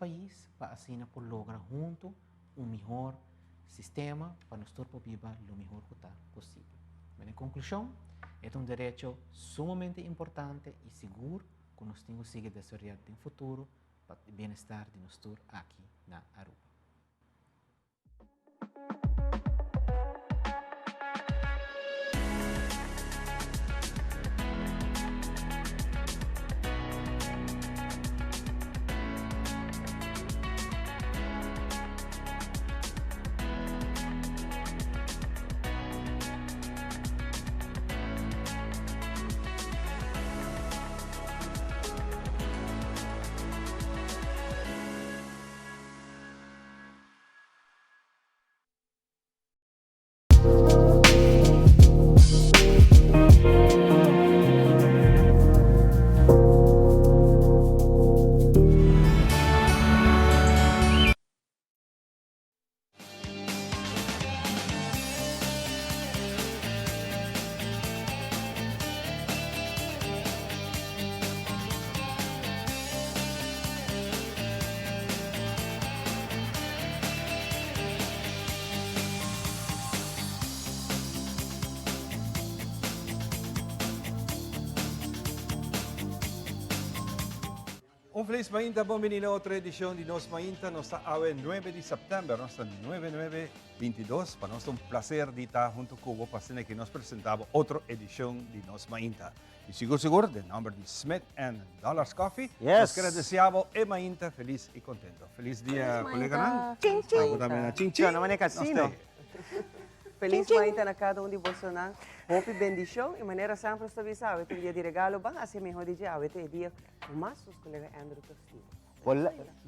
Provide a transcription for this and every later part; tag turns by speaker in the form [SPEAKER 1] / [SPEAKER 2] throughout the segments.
[SPEAKER 1] país para así por lograr junto un mejor sistema para nosotros vivir lo mejor que está posible. En conclusión, es un derecho sumamente importante y seguro que nos tenemos que seguir desarrollando en el futuro para el bienestar de nosotros aquí en Aruba.
[SPEAKER 2] Un feliz Mainta, bienvenido a otra edición de Nos Mainta. Nos está el 9 de septiembre, nos está 9922. Para nosotros es un placer de estar junto con vos, para que nos presentaba otra edición de Nos Mainta. Y seguro, de nombre de Smith Dollars Coffee, nos queremos desear a Mainta feliz y contento. Feliz día, colega Nan.
[SPEAKER 3] Ching, ching.
[SPEAKER 2] Ching, ching.
[SPEAKER 3] Não é casino. Feliz Mainta na cada de Bolsonaro. Hope bendição e maneira sempre estou avisado. Tem dia de regalo, bang assim melhor de dia. Tem dia o mais os colega Andrew Castillo.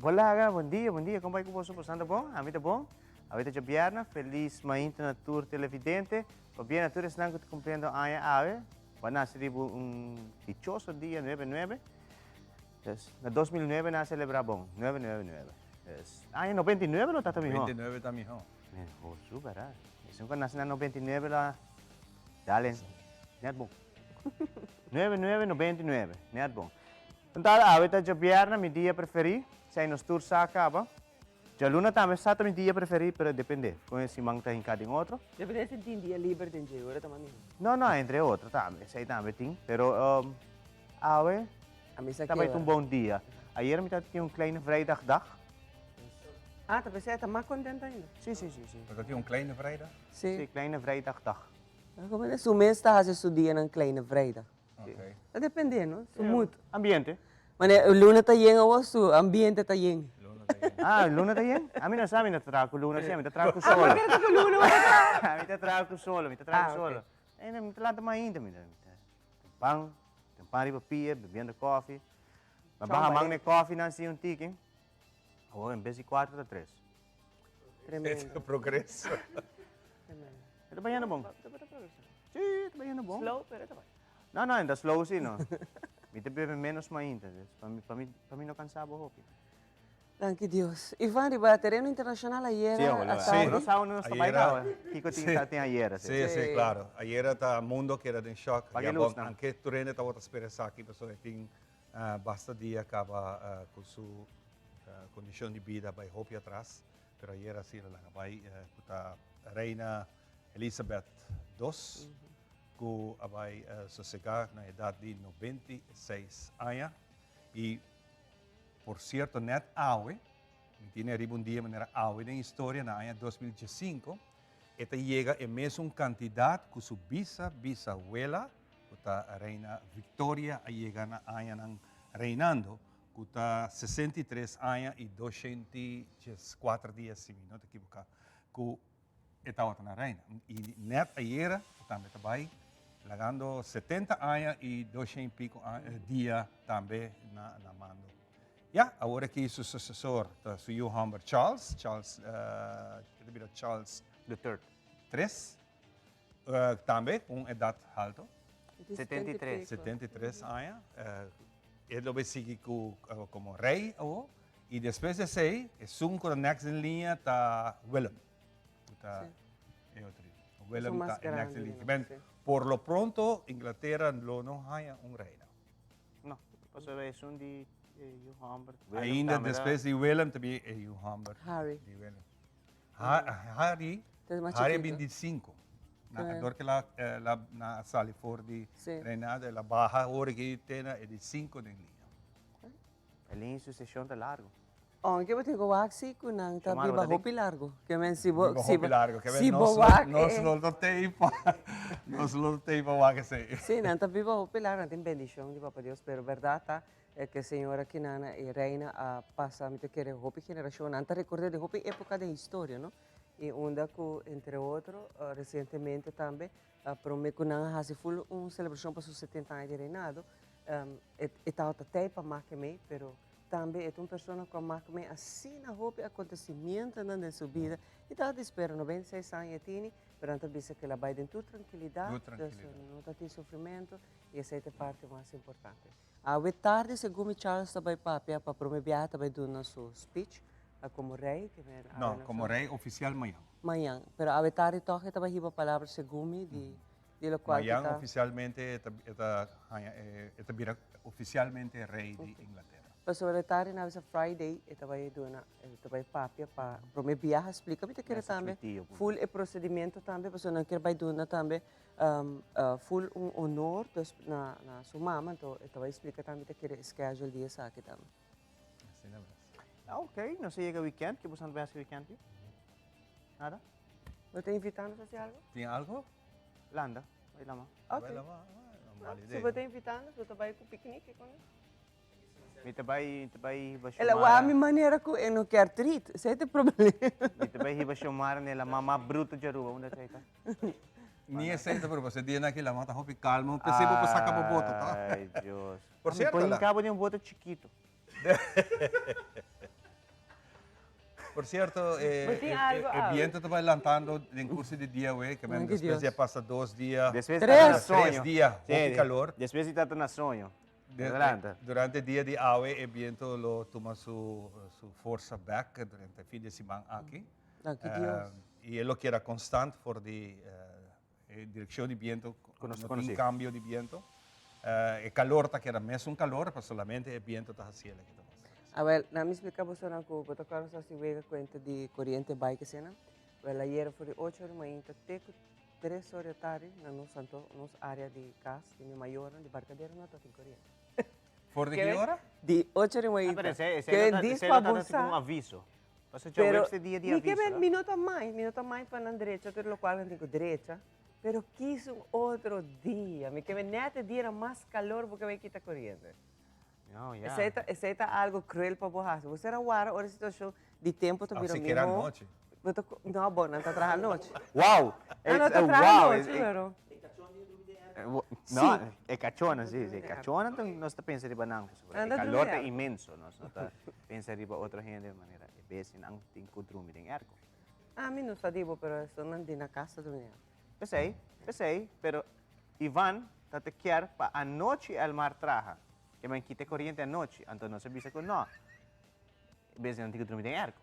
[SPEAKER 4] Olá, bom dia. Como vai com você? Passando bom? A vida bom? A vida de Bierna. Feliz Mainta na tour televidente. O bien na tour estão cumprindo a ave. Vai nascer dichoso dia 99. Na 2009 na celebrar bom. 999. Ano 99 não está também?
[SPEAKER 2] 29 também.
[SPEAKER 4] Oh, super, ah. Isso quando nasce na 99 lá. Dale, net bom. 99, net bom. Então, a vida de Bierna, meu dia preferido. Se nos tour se acaba. Já luna também está meu dia preferido, mas depende. Conhece mangta em cada outro.
[SPEAKER 3] Depende se tem dia livre tem dia, agora também.
[SPEAKER 4] Não, entre outros também. Sei também tem, pero ave. Também um bom dia. Ayer me tinha kleine vrijdagdag.
[SPEAKER 3] Ah, talvez você está mais contente ainda.
[SPEAKER 4] Sim.
[SPEAKER 2] Dat had je een kleine vrijdag?
[SPEAKER 4] Sim, kleine vrijdagdag.
[SPEAKER 3] Como é o mês está fazendo dia na kleine vrijdag.
[SPEAKER 2] Oké.
[SPEAKER 3] Está dependendo, não? Muito.
[SPEAKER 4] Ambiente.
[SPEAKER 3] Mas o luna está yen ou o ambiente está yen.
[SPEAKER 4] Ah, luna tayo? Amin na sa amin, natatrago luna siya, may tatrago solo.
[SPEAKER 3] Ah, magkano ko luna?
[SPEAKER 4] May tatrago solo, may tatrago solo. Eh, may talata mainda, may pang, tempari papia, bebendo coffee. Mabahamang na coffee na siya yung tiking. Oh, em vez de 4 a 3.
[SPEAKER 3] Tremendo.
[SPEAKER 2] Het progresso.
[SPEAKER 4] Ito ba yan na bong? Sim, ito ba yan na bong?
[SPEAKER 3] Slow, pero ito ba?
[SPEAKER 4] Não, ainda slow sim, não. Me tem menos mainda, para mim não cansava o hopi.
[SPEAKER 3] Danke Deus. Ivan, di ba, terreno internacional ayer?
[SPEAKER 4] Sí, hola.
[SPEAKER 2] Sí.
[SPEAKER 4] No sabe uno está bailado. Kiko tinha ayer.
[SPEAKER 2] Sí, claro. Ayer está el mundo que era en shock.
[SPEAKER 4] Pagilus,
[SPEAKER 2] Ja, anche Turene estaba esperando aquí, pero tem basta dia acaba con su condición de vida by hopi atrás. Pero ayer así la vai kuta reina Elizabeth II, que vai sossegar na edad de 96 años y por cierto, net awe, me tiene arriba un día manera awe en historia, en el año 2005, esta llega en mesma cantidad que su bisabuela, la reina Victoria, llega en el año reinando, que está 63 años y 204 días, si no te equivocas, que estaba en la reina. Y net ayer, también está llegando 70 años y 200 y pico días también en la mando. Ja, agora aqui seu sucessor, seu Johan Charles
[SPEAKER 4] The
[SPEAKER 2] III, também com idade alta,
[SPEAKER 4] 73.
[SPEAKER 2] 73 anos. Ele vai seguir como rei, e depois de ser, o next em linha está Willem. Willem está next em linha. Por lo pronto, Inglaterra não há um rei.
[SPEAKER 4] No, pues es un de you Humbert.
[SPEAKER 2] Ainda depois de Willem também é o Humbert.
[SPEAKER 3] Harry.
[SPEAKER 2] De Willem. Harry,
[SPEAKER 3] Tem mais
[SPEAKER 2] Harry é
[SPEAKER 3] chiquito.
[SPEAKER 2] 25.
[SPEAKER 3] É.
[SPEAKER 2] Dor que lá na sala fora de
[SPEAKER 3] Sim.
[SPEAKER 2] Reinado, ela barra hora que tem é de 5 de linha.
[SPEAKER 4] Ele em sucessão tá largo.
[SPEAKER 3] Oh, que eu tenho waxi com não tá
[SPEAKER 4] Chamar,
[SPEAKER 3] biba
[SPEAKER 4] Rodrigo.
[SPEAKER 3] hopi largo. Que men se bo
[SPEAKER 2] Viva Hopi largo, que
[SPEAKER 3] se
[SPEAKER 2] nós
[SPEAKER 3] bo wak.
[SPEAKER 2] não tem para nós não tem para wak sei.
[SPEAKER 3] Sim, não tá biba hopi largo, tem bendição de Papa Deus, pero verdade tá é que a senhora que nana e reina a passa me te querer hopi geração, não tá recordar de hopi época da história, não? E onde que entre outros recentemente também promete que não há se full celebração para os 70 anos de reinado, e tal até para mais que me, pero também é uma pessoa que mais que me assina hopi acontecimento na sua vida e tá espera 96 anos e tini, pero então bisa que ela vai dentro tranquilidade, não tem sofrimento e essa é a parte mais importante. A tarde, segundo Charles também papia para prometer também do nosso speech como rei, que
[SPEAKER 2] Não, como rei oficial amanhã.
[SPEAKER 3] Manhã, pero a tarde toque também hiba palavra segundo de lo qual
[SPEAKER 2] Amanhã oficialmente vira oficialmente rei de Inglaterra.
[SPEAKER 3] Pero sobre tarde na vez Friday, também também papia para prometer explica me te quer
[SPEAKER 4] Essa
[SPEAKER 3] também
[SPEAKER 4] tio, pô.
[SPEAKER 3] full e procedimento também, porque não quer vai dona também full honor na sua mama, então também explica também te quer schedule dia saque também.
[SPEAKER 2] Assim não é.
[SPEAKER 4] Ah, ok, não sei que weekend, que você não vai esse weekend? Nada?
[SPEAKER 3] Você está invitando a fazer algo?
[SPEAKER 2] Tem algo?
[SPEAKER 4] Landa, vai lá,
[SPEAKER 3] Ok.
[SPEAKER 2] Vai lá, não
[SPEAKER 3] Se você está invitando, você vai com piquenique com ele.
[SPEAKER 4] Mita bay ba
[SPEAKER 3] Ela, a minha maneira que eu não quero treat, esse é o problema.
[SPEAKER 4] Mita bay hiba shumar nila mama bruto jaru, onda taita.
[SPEAKER 2] Ni aceita pero você dia naquela mata hopi calmo, pensei vou passar cabo boto, tá?
[SPEAKER 4] Ai, Deus.
[SPEAKER 2] Por cierto,
[SPEAKER 4] põe
[SPEAKER 2] lá.
[SPEAKER 4] em cabo de um boto chiquito.
[SPEAKER 2] Por cierto,
[SPEAKER 3] Mas tem algo,
[SPEAKER 2] viento te vai lantando em curso de dia, que
[SPEAKER 3] Ai,
[SPEAKER 2] mesmo
[SPEAKER 3] que
[SPEAKER 2] depois
[SPEAKER 3] Deus.
[SPEAKER 2] já passa 2 dias,
[SPEAKER 4] Después
[SPEAKER 3] Tres.
[SPEAKER 2] 3 dias, hopi calor.
[SPEAKER 4] Después está na sonho. Adelanta.
[SPEAKER 2] Durante o dia de awe, o viento lo toma su força back durante o fim de semana aqui.
[SPEAKER 3] Que Deus.
[SPEAKER 2] E ele que era constante por de direção de viento,
[SPEAKER 4] Conosco.
[SPEAKER 2] não tem cambio de viento. O calor tá que era mesmo calor, mas solamente o viento tá assim que tá.
[SPEAKER 3] Ah, well, na me explica você não que eu quero só se vega conta de corrente bike cena. Well, ayer foi 8 da manhã, até 3 horas da tarde, na nossa área de casa, de minha maior, de barcadeira, não tem corrente.
[SPEAKER 2] Por de que hora?
[SPEAKER 3] De 8 da manhã.
[SPEAKER 4] Pero ese
[SPEAKER 3] que
[SPEAKER 4] no
[SPEAKER 3] diz
[SPEAKER 4] está
[SPEAKER 3] para
[SPEAKER 4] tipo um
[SPEAKER 3] buscar.
[SPEAKER 4] aviso. Passa já
[SPEAKER 3] Pero,
[SPEAKER 4] este dia de
[SPEAKER 3] ni que
[SPEAKER 4] aviso.
[SPEAKER 3] ver minuto mais para na direita, tudo lo qual eu digo direita. Pero quis outro dia, me que nete dia era mais calor porque vai quitar corrente.
[SPEAKER 4] No, ya.
[SPEAKER 3] Esse é algo cruel para borrar. Você era agora, a situação de tempo tu vira
[SPEAKER 2] Se quer à
[SPEAKER 3] melhor.
[SPEAKER 2] noite.
[SPEAKER 3] Não, bom, não está trabalhando à noite.
[SPEAKER 4] Wow!
[SPEAKER 3] Não, não está
[SPEAKER 4] wow!
[SPEAKER 3] trabalhando à noite, pero...
[SPEAKER 4] No, é cachona, sim, é cachona, então nós está pensando riba nang. O
[SPEAKER 3] Anda
[SPEAKER 4] calor
[SPEAKER 3] dormir.
[SPEAKER 4] é imenso, nós não está pensando riba outra gente de maneira, é bem não tem kudrumi tem ergo.
[SPEAKER 3] A mim não sabia, pero estou não na casa do meu.
[SPEAKER 4] Pensei, pero Ivan está te quer para a noite al mar traja. Que man quite corriente a noite, então não se avisa com não. Bem não tem kudrumi tem ergo.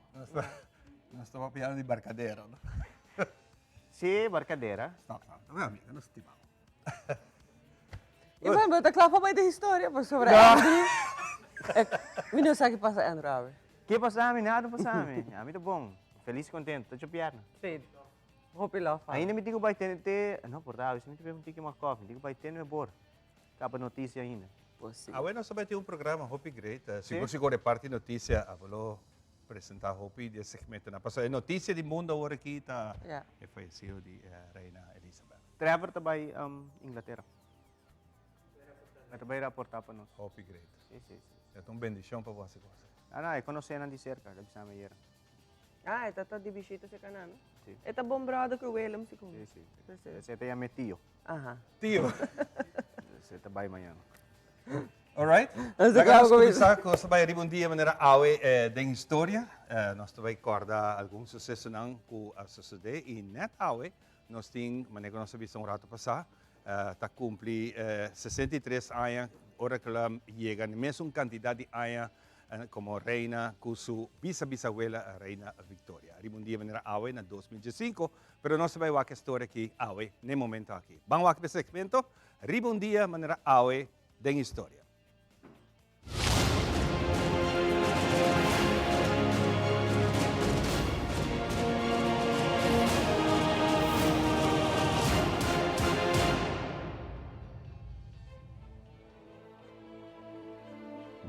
[SPEAKER 2] Nós estamos piando de barcadeira.
[SPEAKER 4] Sim, barcadeira.
[SPEAKER 2] Não, meu amigo, nós estimamos.
[SPEAKER 3] E vai, mas claro para da história, por sobre Andrew. Me não sabe o que passa, Andrew.
[SPEAKER 4] Que passa a mim? Nada passa a mim. A mim tá bom. Feliz e contente, estou piarna.
[SPEAKER 3] Sim. Hope lá fala.
[SPEAKER 4] Ainda me digo vai ter, não, por dar, isso me tiver um tique mais coffee, digo vai ter no bor. Capa notícia ainda.
[SPEAKER 2] Ah, bueno, só vai ter programa Hopi Great.
[SPEAKER 4] Sim.
[SPEAKER 2] Se você parte notícia, vou apresentar Hopi de segmento. Passou a notícia do mundo agora aqui tá.
[SPEAKER 3] Yeah.
[SPEAKER 2] É falecido de Reina Elizabeth.
[SPEAKER 4] Trevor também Inglaterra. Também reportar para nós.
[SPEAKER 2] Hopi Great.
[SPEAKER 4] Sim.
[SPEAKER 2] É uma bendição para você.
[SPEAKER 4] Não, é conhecer de cerca, da exame hier.
[SPEAKER 3] Ah, está de bichito se canano.
[SPEAKER 4] Sim.
[SPEAKER 3] Está bom brother que o William se com.
[SPEAKER 4] Sim. Esse é meu tio.
[SPEAKER 3] Aham.
[SPEAKER 2] Tio.
[SPEAKER 4] Esse é também amanhã.
[SPEAKER 2] Alright?
[SPEAKER 3] Mas
[SPEAKER 2] Nós
[SPEAKER 3] acaba
[SPEAKER 2] vamos
[SPEAKER 3] com
[SPEAKER 2] começar com essa vai um dia maneira awe da história. Nós vamos recordar algum sucesso não que a suceder e net awe nós temos maneira que nós vimos rato passar. Tá cumpre 63 anos, hora que ela chega na mesma quantidade de anos como reina com sua bisabuela, a reina Victoria. Um dia maneira awe na 2015, pero nós vamos ver a história aqui awe no momento aqui. Vamos ver o segmento. Um dia maneira awe da história.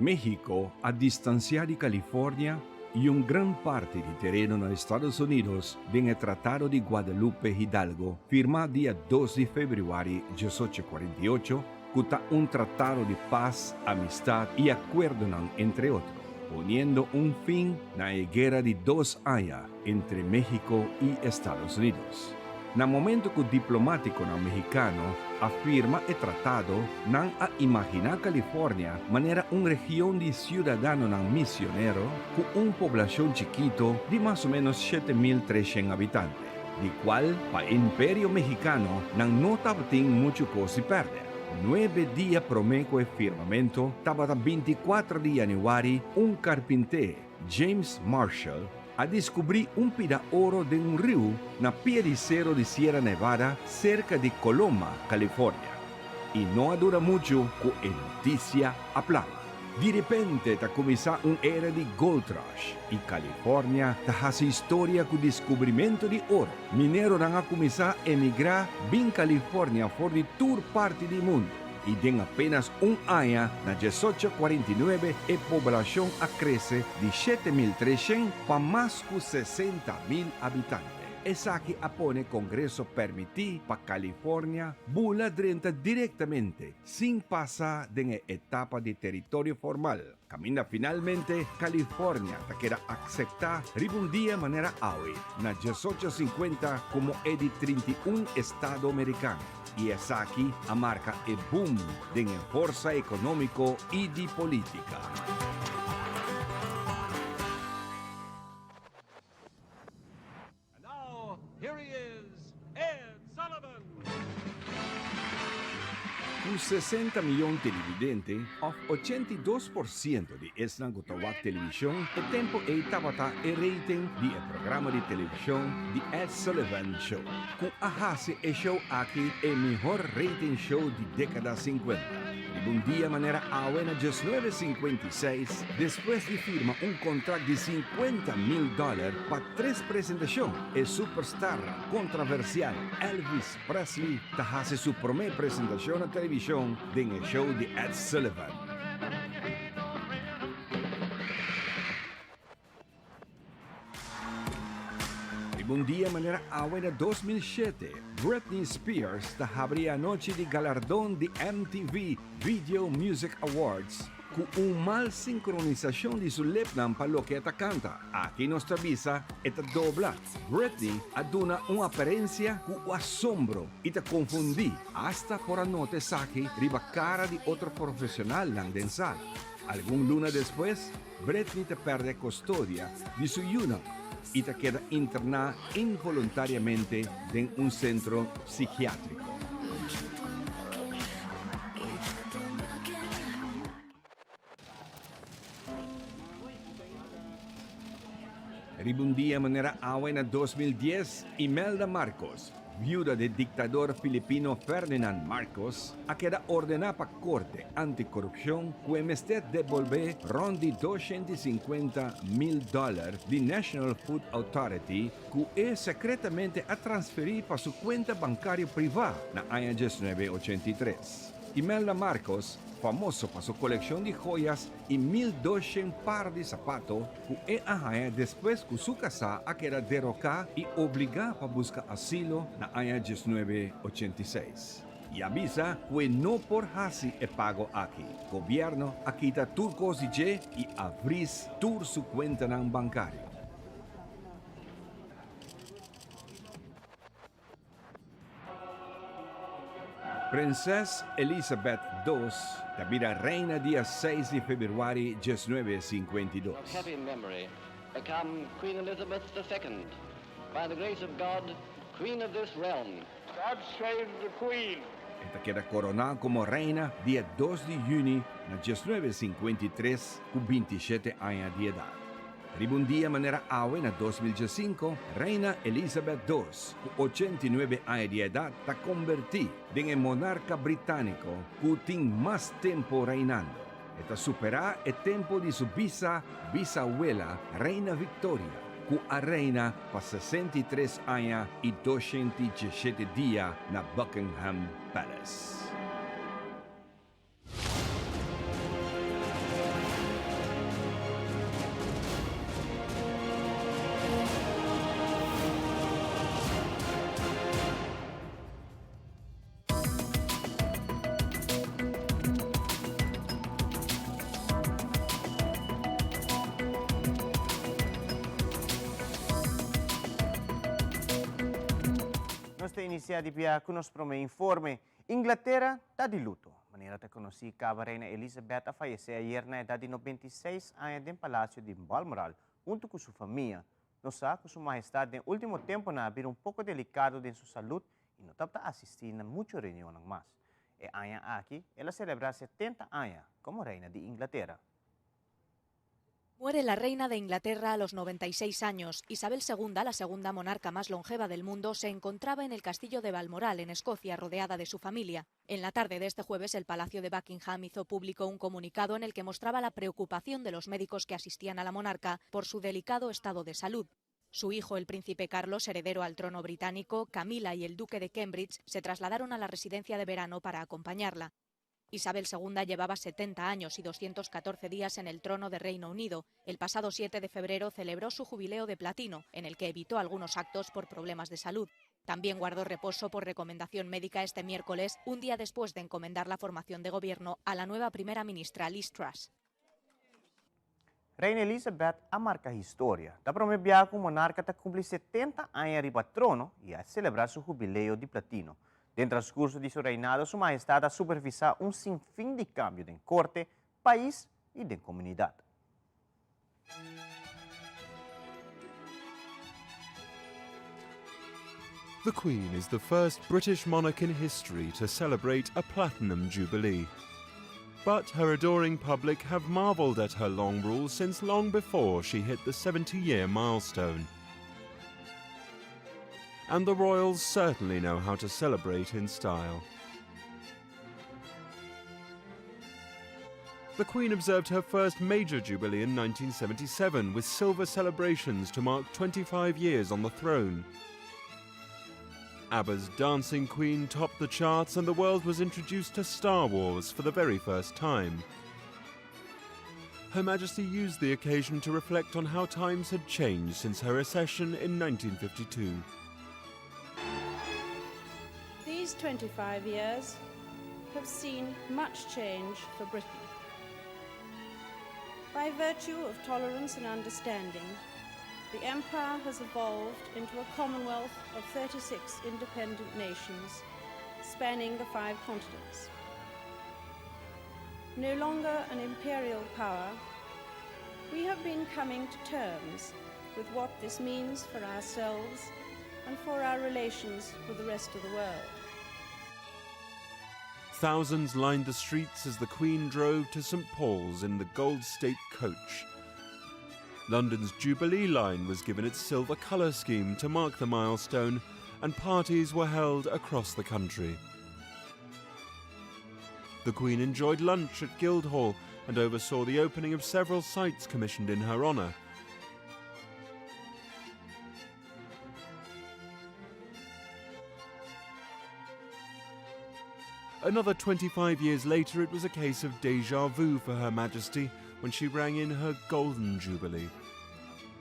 [SPEAKER 5] México, a distancia de California y una gran parte de terreno en los Estados Unidos, ven el Tratado de Guadalupe Hidalgo, firmado día 2 de febrero de 1848, que está un tratado de paz, amistad y acuerdo entre otros, poniendo un fin a la guerra de 2 años entre México y Estados Unidos. En el momento que el diplomático mexicano afirma el tratado, nan a imaginar California manera una región de ciudadanos misioneros con una población chiquito de más o menos 7.300 habitantes, de cual para el imperio mexicano no estaba mucho cosa perder. 9 días promedio de firmamento, estaba 24 de januario, un carpintero, James Marshall, a descubrir un pida oro de un río na pie de cero de Sierra Nevada, cerca de Coloma, California. Y no dura mucho que la noticia aplama. De repente está comenzando una era de gold rush y California está hace historia con el descubrimiento de oro. Mineros van a comenzar a emigrar bien California por de toda parte del mundo. Y en apenas un año, en 1849, la población crece de 7.300 para más de 60.000 habitantes. Es aquí apone Congreso permitir para California bula drenta directamente, sin pasar de la etapa de territorio formal. Camina finalmente California, que quiera aceptar un día de manera hoy, en 1850 como el de 31 estado americano. Y es aquí a marca el boom de la fuerza económico y de política.
[SPEAKER 6] Here he is, Ed Sullivan.
[SPEAKER 5] Con 60 millones de televidentes, of 82% de esta Gutawak Televisión, el tiempo estaba el rating del programa de televisión The Ed Sullivan Show. Con hace el show aquí el mejor rating show de década 50. Y un día de manera buena, just 9.56, después de firma un contrato de $50,000 para 3 presentaciones, el superstar controversial Elvis Presley hace su primera presentación a televisión en el show de Ed Sullivan. Un día de manera buena 2007, Britney Spears habría noche de galardón de MTV Video Music Awards con una mal sincronización de su lip para lo que esta canta. Aquí nuestra visa esta dobla. Britney aduna una apariencia con asombro y te confundí hasta por anote saque riba cara de otro profesional en danzar. Algún luna después, Britney te perde custodia de su yuna y te queda internada involuntariamente en un centro psiquiátrico. Un día de manera buena 2010, Imelda Marcos, viuda del dictador filipino Ferdinand Marcos, a queda ordenada para corte anticorrupción que mested devolver rondi $250,000 de National Food Authority que es secretamente a transferir para su cuenta bancaria privada en el año 1983. Imelda Marcos, famoso por su colección de joyas y 1.200 par de zapatos, que después que su casa queda derrocada y obligada a buscar asilo en el año 1986. Y avisa que no por así el pago aquí. Gobierno aquí está turcos y abrir su cuenta bancaria. Princesa Elizabeth II, la reina día 6 de febrero de 1952.
[SPEAKER 7] Of happy memory, become Queen Elizabeth II. By the grace of God, Queen of this realm.
[SPEAKER 6] God save the Queen.
[SPEAKER 5] Esta queda coronada como reina día 2 de junio de 1953 con 27 años de edad. Un día de manera en 2005, Reina Elizabeth II, con 89 años de edad, está convertida en el monarca británico que tiene más tiempo reinando. Esta supera el tiempo de su bisabuela, Reina Victoria, que reina por 63 años y 217 días en Buckingham Palace.
[SPEAKER 4] iniciar di via con nos informe. Inglaterra está de luto. Manera te conocí que la reina Elizabeth falleció ayer na edad de 96 años en Palacio de Balmoral, junto con su familia. No sabe que su majestad en último tiempo na habido un poco delicado de su salud y no está asistiendo a muchas reuniones más. E año aquí, ella celebra 70 años como reina de Inglaterra.
[SPEAKER 8] Muere la reina de Inglaterra a los 96 años. Isabel II, la segunda monarca más longeva del mundo, se encontraba en el castillo de Balmoral, en Escocia, rodeada de su familia. En la tarde de este jueves, el Palacio de Buckingham hizo público un comunicado en el que mostraba la preocupación de los médicos que asistían a la monarca por su delicado estado de salud. Su hijo, el príncipe Carlos, heredero al trono británico, Camila y el duque de Cambridge se trasladaron a la residencia de verano para acompañarla. Isabel II llevaba 70 años y 214 días en el trono de Reino Unido. El pasado 7 de febrero celebró su jubileo de platino, en el que evitó algunos actos por problemas de salud. También guardó reposo por recomendación médica este miércoles, un día después de encomendar la formación de gobierno a la nueva primera ministra Liz Truss.
[SPEAKER 4] Reina Elizabeth ha marcado historia. Da promessa que o monarca está cumple 70 años de trono y a celebrar su jubileo de platino. Dentro del transcurso de su reinado, su majestad ha supervisado un sinfín de cambios en corte, país y de comunidad.
[SPEAKER 9] The Queen is the first British monarch in history to celebrate a platinum jubilee. But her adoring public have marvelled at her long rule since long before she hit the 70-year milestone. And the royals certainly know how to celebrate in style. The Queen observed her first major jubilee in 1977 with silver celebrations to mark 25 years on the throne. ABBA's Dancing Queen topped the charts and the world was introduced to Star Wars for the very first time. Her Majesty used the occasion to reflect on how times had changed since her accession in 1952.
[SPEAKER 10] These 25 years have seen much change for Britain. By virtue of tolerance and understanding, the Empire has evolved into a commonwealth of 36 independent nations spanning the 5 continents. No longer an imperial power, we have been coming to terms with what this means for ourselves and for our relations with the rest of the world.
[SPEAKER 9] Thousands lined the streets as the Queen drove to St Paul's in the Gold State coach. London's Jubilee line was given its silver colour scheme to mark the milestone, and parties were held across the country. The Queen enjoyed lunch at Guildhall and oversaw the opening of several sites commissioned in her honour. Another 25 years later, it was a case of déjà vu for Her Majesty when she rang in her Golden Jubilee.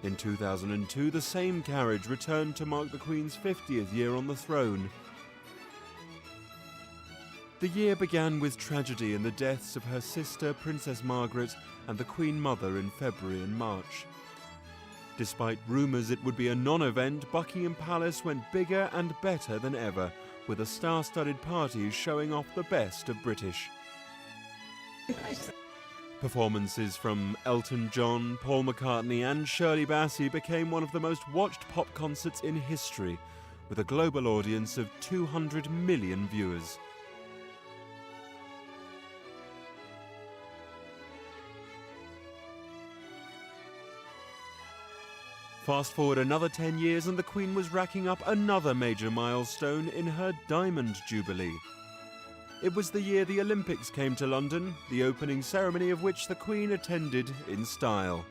[SPEAKER 9] In 2002, the same carriage returned to mark the Queen's 50th year on the throne. The year began with tragedy in the deaths of her sister, Princess Margaret, and the Queen Mother in February and March. Despite rumours it would be a non-event, Buckingham Palace went bigger and better than ever, with a star-studded party showing off the best of British. Performances from Elton John, Paul McCartney and Shirley Bassey became one of the most watched pop concerts in history, with a global audience of 200 million viewers. Fast forward another 10 years and the Queen was racking up another major milestone in her Diamond Jubilee. It was the year the Olympics came to London, the opening ceremony of which the Queen attended in style.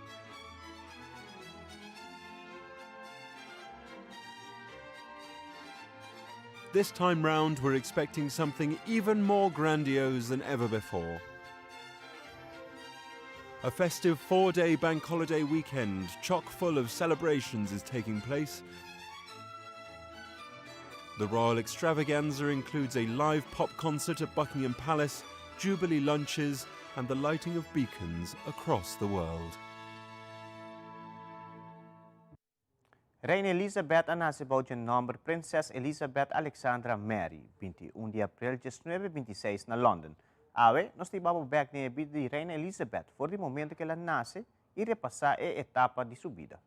[SPEAKER 9] This time round, we're expecting something even more grandiose than ever before. A festive 4-day bank holiday weekend, chock full of celebrations, is taking place. The Royal Extravaganza includes a live pop concert at Buckingham Palace, Jubilee lunches, and the lighting of beacons across the world.
[SPEAKER 4] Reina Elizabeth nasceu de nome Princesa Elizabeth Alexandra Mary, 21 de abril de 1926 na London. Awe, nós tivemos back na vida de Reina Elizabeth, for o momento que ela nasce e repassar a etapa de sua vida.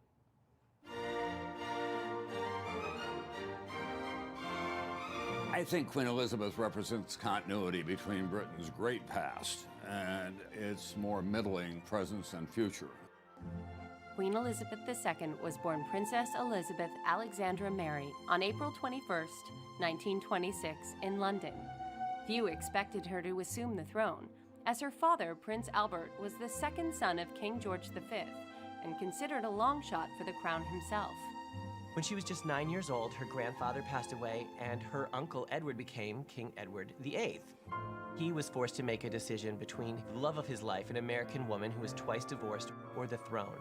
[SPEAKER 11] I think Queen Elizabeth represents continuity between Britain's great past and its more middling present and future.
[SPEAKER 12] Queen Elizabeth II was born Princess Elizabeth Alexandra Mary on April 21st, 1926, in London. Few expected her to assume the throne, as her father, Prince Albert, was the second son of King George V and considered a long shot for the crown himself.
[SPEAKER 13] When she was just 9 years old, her grandfather passed away and her uncle Edward became King Edward VIII. He was forced to make a decision between the love of his life, an American woman who was twice divorced, or the throne.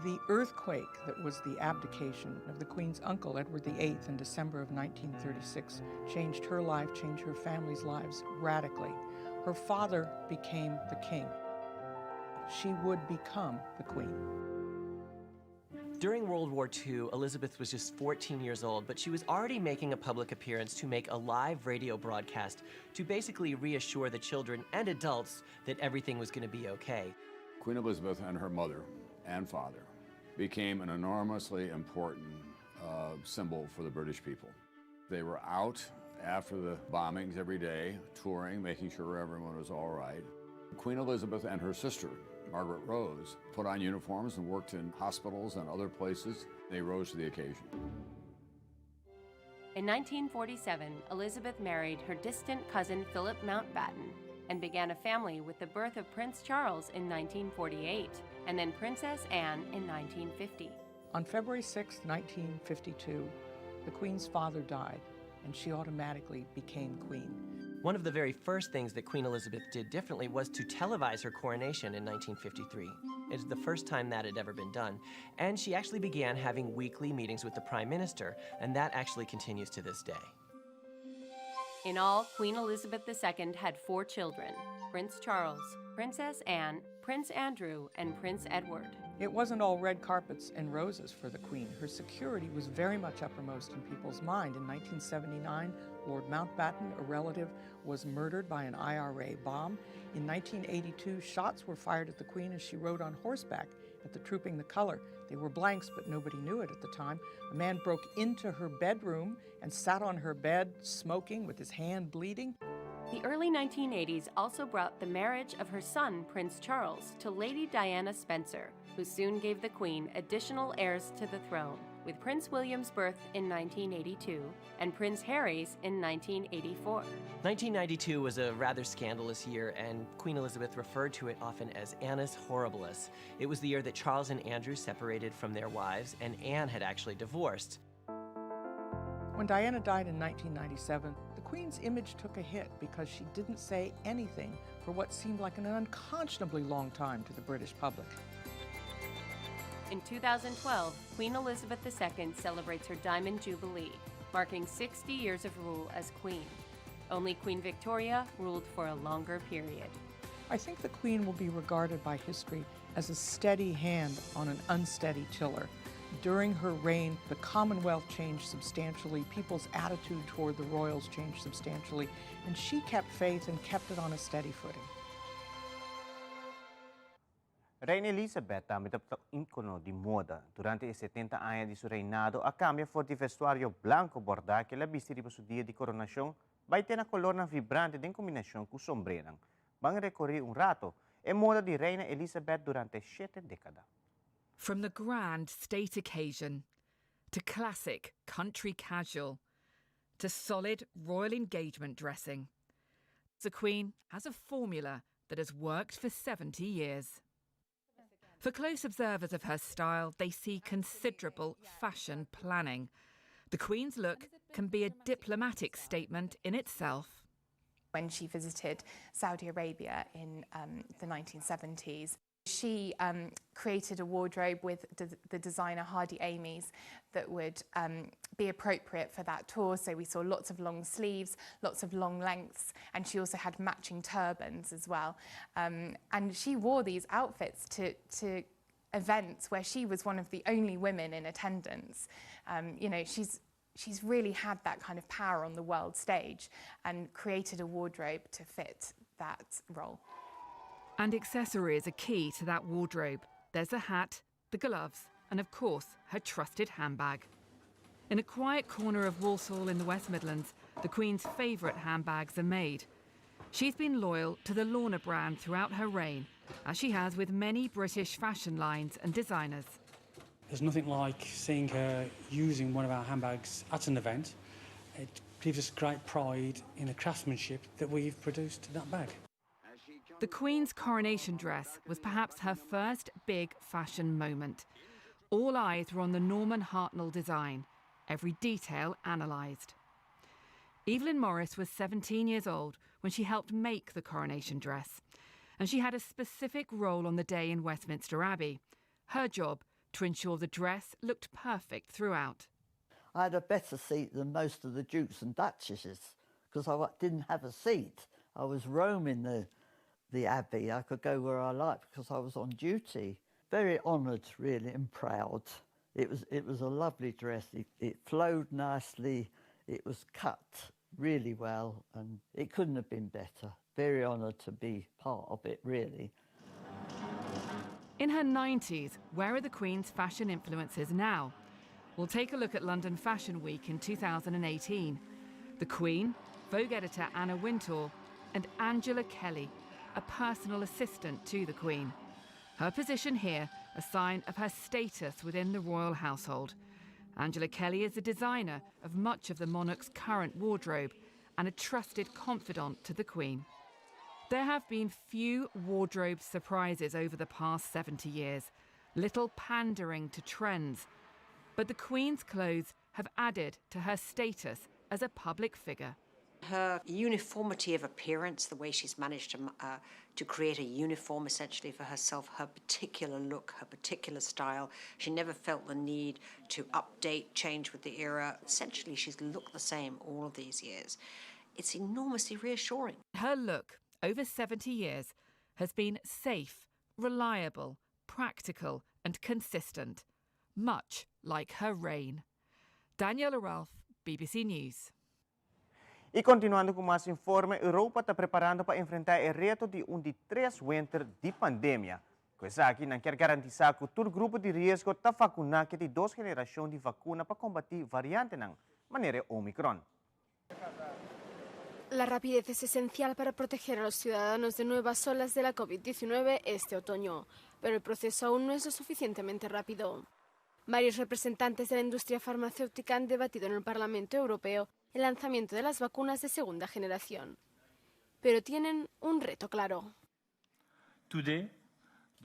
[SPEAKER 14] The earthquake that was the abdication of the Queen's uncle, Edward VIII, in December of 1936, changed her life, changed her family's lives radically. Her father became the king. She would become the Queen.
[SPEAKER 13] During World War II, Elizabeth was just 14 years old, but she was already making a public appearance to make a live radio broadcast to basically reassure the children and adults that everything was going to be okay.
[SPEAKER 11] Queen Elizabeth and her mother and father became an enormously important symbol for the British people. They were out after the bombings every day, touring, making sure everyone was all right. Queen Elizabeth and her sister, Margaret Rose, put on uniforms and worked in hospitals and other places. They rose to the occasion.
[SPEAKER 12] In 1947, Elizabeth married her distant cousin Philip Mountbatten and began a family with the birth of Prince Charles in 1948 and then Princess Anne in 1950.
[SPEAKER 14] On February 6, 1952, the Queen's father died, and she automatically became Queen.
[SPEAKER 13] One of the very first things that Queen Elizabeth did differently was to televise her coronation in 1953. It's the first time that had ever been done. And she actually began having weekly meetings with the Prime Minister, and that actually continues to this day.
[SPEAKER 12] In all, Queen Elizabeth II had 4 children: Prince Charles, Princess Anne, Prince Andrew, and Prince Edward.
[SPEAKER 14] It wasn't all red carpets and roses for the Queen. Her security was very much uppermost in people's mind. In 1979, Lord Mountbatten, a relative, was murdered by an IRA bomb. In 1982, shots were fired at the Queen as she rode on horseback at the Trooping the Color. They were blanks, but nobody knew it at the time. A man broke into her bedroom and sat on her bed, smoking, with his hand bleeding.
[SPEAKER 12] The early 1980s also brought the marriage of her son, Prince Charles, to Lady Diana Spencer, who soon gave the Queen additional heirs to the throne, with Prince William's birth in 1982 and Prince Harry's in 1984.
[SPEAKER 13] 1992 was a rather scandalous year, and Queen Elizabeth referred to it often as Annus Horribilis. It was the year that Charles and Andrew separated from their wives, and Anne had actually divorced.
[SPEAKER 14] When Diana died in 1997, the Queen's image took a hit because she didn't say anything for what seemed like an unconscionably long time to the British public.
[SPEAKER 12] In 2012, Queen Elizabeth II celebrates her Diamond Jubilee, marking 60 years of rule as Queen. Only Queen Victoria ruled for a longer period.
[SPEAKER 14] I think the Queen will be regarded by history as a steady hand on an unsteady tiller. During her reign, the Commonwealth changed substantially, people's attitude toward the royals changed substantially, and she kept faith and kept it on a steady footing.
[SPEAKER 4] Reina Elizabeth damit op icono di moda durante i 70 anni di suo reinado a cambio for di vestuario blanco bordato che la vestiti per suo dia di coronazione vai tena colorna vibrante in combinazione con sombreran. Bang ricorri un rato e moda di Reina Elizabeth durante 7 decadi.
[SPEAKER 15] From the grand state occasion to classic country casual to solid royal engagement dressing, the Queen has a formula that has worked for 70 years. For close observers of her style, they see considerable fashion planning. The Queen's look can be a diplomatic statement in itself.
[SPEAKER 16] When she visited Saudi Arabia in the 1970s, she created a wardrobe with the designer Hardy Amies that would be appropriate for that tour. So we saw lots of long sleeves, lots of long lengths, and she also had matching turbans as well. And she wore these outfits to events where she was one of the only women in attendance. You know, she's really had that kind of power on the world stage and created a wardrobe to fit that role.
[SPEAKER 15] And accessories are key to that wardrobe. There's the hat, the gloves, and of course, her trusted handbag. In a quiet corner of Walsall in the West Midlands, the Queen's favourite handbags are made. She's been loyal to the Lorna brand throughout her reign, as she has with many British fashion lines and designers.
[SPEAKER 17] There's nothing like seeing her using one of our handbags at an event. It gives us great pride in the craftsmanship that we've produced to that bag.
[SPEAKER 15] The Queen's coronation dress was perhaps her first big fashion moment. All eyes were on the Norman Hartnell design, every detail analysed. Evelyn Morris was 17 years old when she helped make the coronation dress, and she had a specific role on the day in Westminster Abbey. Her job to ensure the dress looked perfect throughout.
[SPEAKER 18] I had a better seat than most of the dukes and duchesses because I didn't have a seat. I was roaming the Abbey. I could go where I liked because I was on duty. Very honoured, really, and proud. It was a lovely dress. It flowed nicely. It was cut really well, and it couldn't have been better. Very honoured to be part of it, really.
[SPEAKER 15] In her 90s, where are the Queen's fashion influences now? We'll take a look at London Fashion Week in 2018. The Queen, Vogue editor Anna Wintour, and Angela Kelly, a personal assistant to the Queen. Her position here, a sign of her status within the royal household. Angela Kelly is the designer of much of the monarch's current wardrobe and a trusted confidant to the Queen. There have been few wardrobe surprises over the past 70 years, little pandering to trends. But the Queen's clothes have added to her status as a public figure.
[SPEAKER 19] Her uniformity of appearance, the way she's managed to create a uniform essentially for herself, her particular look, her particular style. She never felt the need to update, change with the era. Essentially, she's looked the same all of these years. It's enormously reassuring.
[SPEAKER 15] Her look, over 70 years, has been safe, reliable, practical and consistent, much like her reign. Daniela Ralph, BBC News.
[SPEAKER 4] E continuando com mais informe, Europa está preparando para enfrentar o reto de de 3 winter de pandemia. Coisa aqui não quer garantizar que todo grupo de risco está vacunado que de 2 gerações de vacuna para combater variante de maneira Omicron.
[SPEAKER 20] La rapidez es esencial para proteger a los ciudadanos de nuevas olas de la COVID-19 este otoño, pero el proceso aún no es lo suficientemente rápido. Varios representantes de la industria farmacéutica han debatido en el Parlamento Europeo el lanzamiento de las vacunas de segunda generación. Pero tienen un reto claro.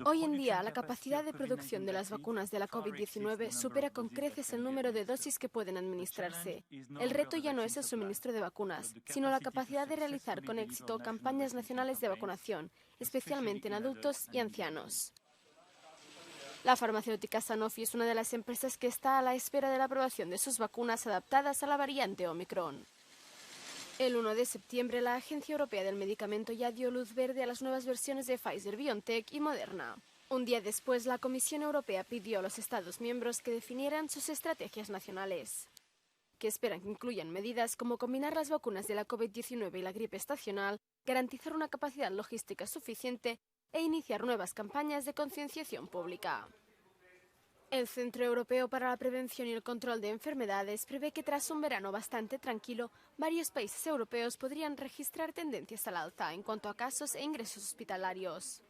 [SPEAKER 20] Hoy en día, la capacidad de producción de las vacunas de la COVID-19 supera con creces el número de dosis que pueden administrarse. El reto ya no es el suministro de vacunas, sino la capacidad de realizar con éxito campañas nacionales de vacunación, especialmente en adultos y ancianos. La farmacéutica Sanofi es una de las empresas que está a la espera de la aprobación de sus vacunas adaptadas a la variante Omicron. El 1 de septiembre, la Agencia Europea del Medicamento ya dio luz verde a las nuevas versiones de Pfizer, BioNTech y Moderna. Un día después, la Comisión Europea pidió a los Estados miembros que definieran sus estrategias nacionales, que esperan que incluyan medidas como combinar las vacunas de la COVID-19 y la gripe estacional, garantizar una capacidad logística suficiente e iniciar nuevas campañas de concienciación pública. El Centro Europeo para la Prevención y el Control de Enfermedades prevé que tras un verano bastante tranquilo, varios países europeos podrían registrar tendencias al alza en cuanto a casos e ingresos hospitalarios.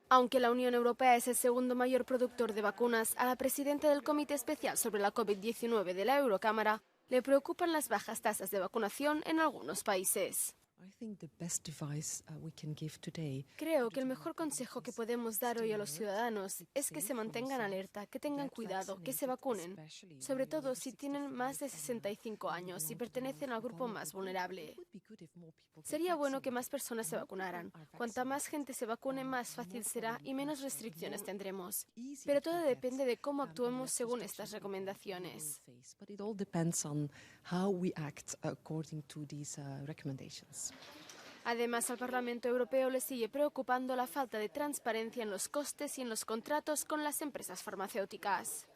[SPEAKER 20] Aunque la Unión Europea es el segundo mayor productor de vacunas, a la presidenta del Comité Especial sobre la COVID-19 de la Eurocámara le preocupan las bajas tasas de vacunación en algunos países. Creo que el mejor consejo que podemos dar hoy a los ciudadanos es que se mantengan alerta, que tengan cuidado, que se vacunen, sobre todo si tienen más de 65 años y pertenecen al grupo más vulnerable. Sería bueno que más personas se vacunaran. Cuanta más gente se vacune, más fácil será y menos restricciones tendremos. Pero todo depende de cómo actuemos según estas recomendaciones. Además, al Parlamento Europeo le sigue preocupando la falta de transparencia en los costes y en los contratos con las empresas farmacéuticas.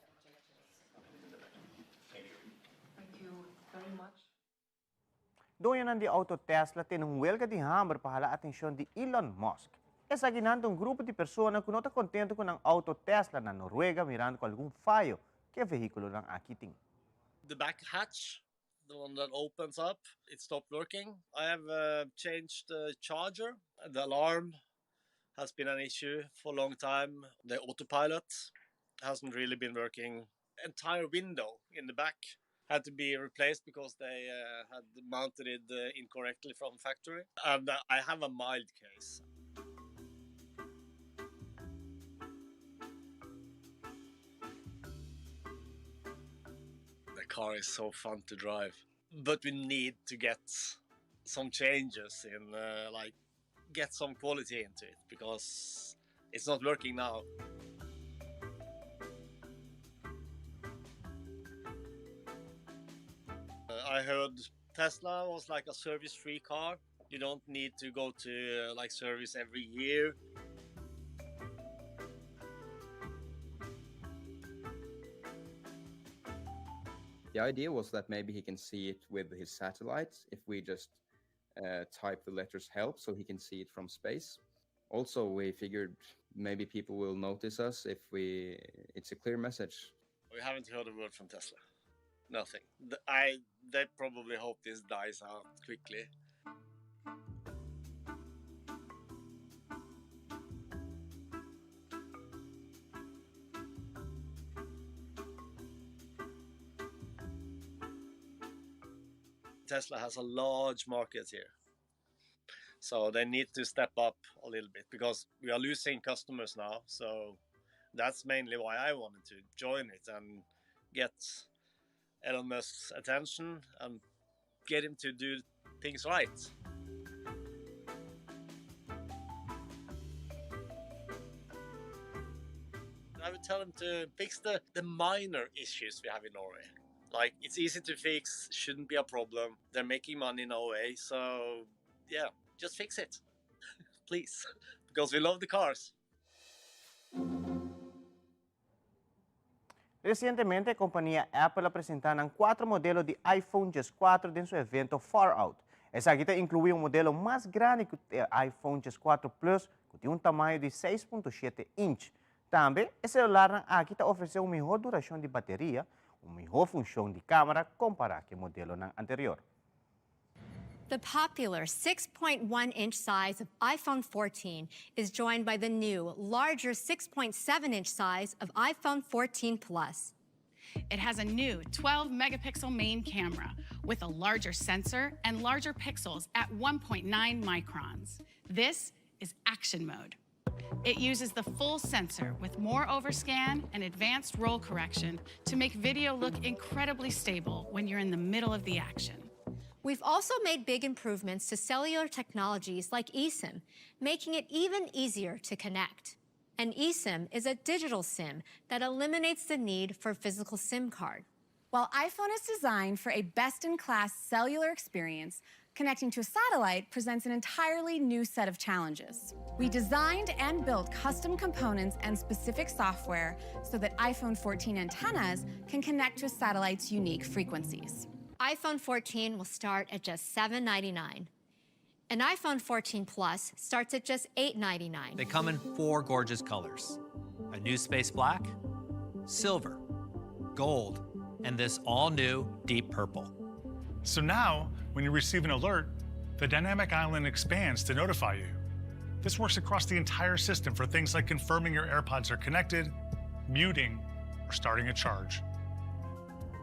[SPEAKER 4] Doon aan die auto Tesla tem huelga de hambre para a atenção de Elon Musk. Essa aqui não um grupo de pessoas que não está contente com a auto Tesla na Noruega mirando com algum falho que o veículo não aqui tem.
[SPEAKER 21] The back hatch, the one that opens up, it stopped working. I have changed the charger. The alarm has been an issue for a long time. The autopilot hasn't really been working. Entire window in the back had to be replaced because they had mounted it incorrectly from factory. And I have a mild case. The car is so fun to drive, but we need to get some changes in, like, get some quality into it because it's not working now. I heard Tesla was like a service-free car. You don't need to go to like service every year.
[SPEAKER 22] The idea was that maybe he can see it with his satellites if we just type the letters help so he can see it from space. Also, we figured maybe people will notice us if it's a clear message.
[SPEAKER 21] We haven't heard a word from Tesla. Nothing. They probably hope this dies out quickly. Tesla has a large market here. So they need to step up a little bit because we are losing customers now. So that's mainly why I wanted to join it and get Elon Musk's attention and get him to do things right. I would tell him to fix the minor issues we have in Norway. Like, it's easy to fix, shouldn't be a problem. They're making money in OA, so yeah, just fix it. Please, because we love the cars.
[SPEAKER 4] Recentemente, a companhia Apple apresentaram 4 modelos de iPhone 4 em seu evento Far Out. Essa aqui inclui modelo mais grande que o iPhone 4 Plus, que tem tamanho de 6.7 inch. Também, o celular aqui oferece uma melhor duração de bateria, uma melhor função de câmera comparado com o modelo anterior.
[SPEAKER 23] The popular 6.1-inch size of iPhone 14 is joined by the new, larger 6.7-inch size of iPhone 14 Plus.
[SPEAKER 24] It has a new 12-megapixel main camera with a larger sensor and larger pixels at 1.9 microns. This is action mode. It uses the full sensor with more overscan and advanced roll correction to make video look incredibly stable when you're in the middle of the action.
[SPEAKER 23] We've also made big improvements to cellular technologies like eSIM, making it even easier to connect. An eSIM is a digital SIM that eliminates the need for a physical SIM card.
[SPEAKER 25] While iPhone is designed for a best-in-class cellular experience, connecting to a satellite presents an entirely new set of challenges. We designed and built custom components and specific software so that iPhone 14 antennas can connect to a satellite's unique frequencies.
[SPEAKER 23] iPhone 14 will start at just $799. An iPhone 14 Plus starts at just $899.
[SPEAKER 26] They come in 4 gorgeous colors: a new space black, silver, gold, and this all-new deep purple.
[SPEAKER 27] So now, when you receive an alert, the dynamic island expands to notify you. This works across the entire system for things like confirming your AirPods are connected, muting, or starting a charge.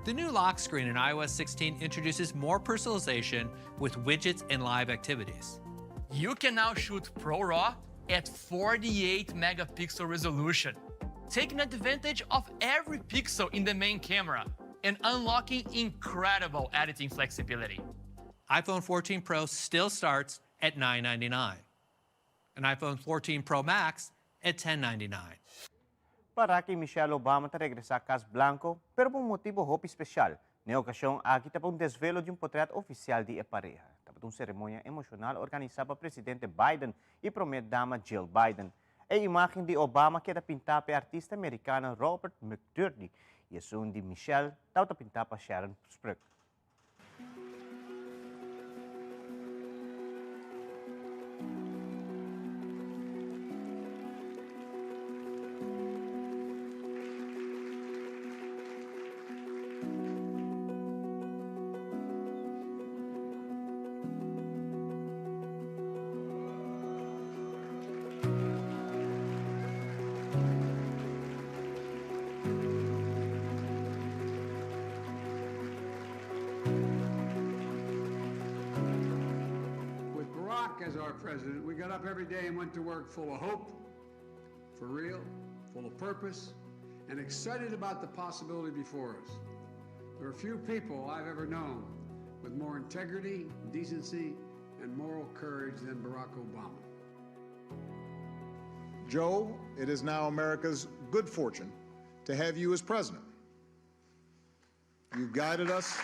[SPEAKER 26] The new lock screen in iOS 16 introduces more personalization with widgets and live activities.
[SPEAKER 28] You can now shoot ProRAW at 48 megapixel resolution, taking advantage of every pixel in the main camera and unlocking incredible editing flexibility.
[SPEAKER 26] iPhone 14 Pro still starts at $999, and iPhone 14 Pro Max at $1099.
[SPEAKER 4] Para que Michelle Obama regresa a Casa Blanco, pero por um motivo hope especial. Na ocasião, aqui está um desvelo de um portreto oficial de pareja. para uma cerimônia emocional organizada pelo presidente Biden e primeira-dama Jill Biden. A imagem de Obama queda pintada pelo artista americano Robert McDurdy e a som de Michelle está pintada por Sharon Sprigg.
[SPEAKER 1] As our president, we got up every day and went to work full of hope, for real, full of purpose, and excited about the possibility before us. There are few people I've ever known with more integrity, decency, and moral courage than Barack Obama.
[SPEAKER 2] Joe, it is now America's good fortune to have you as president. You've guided us.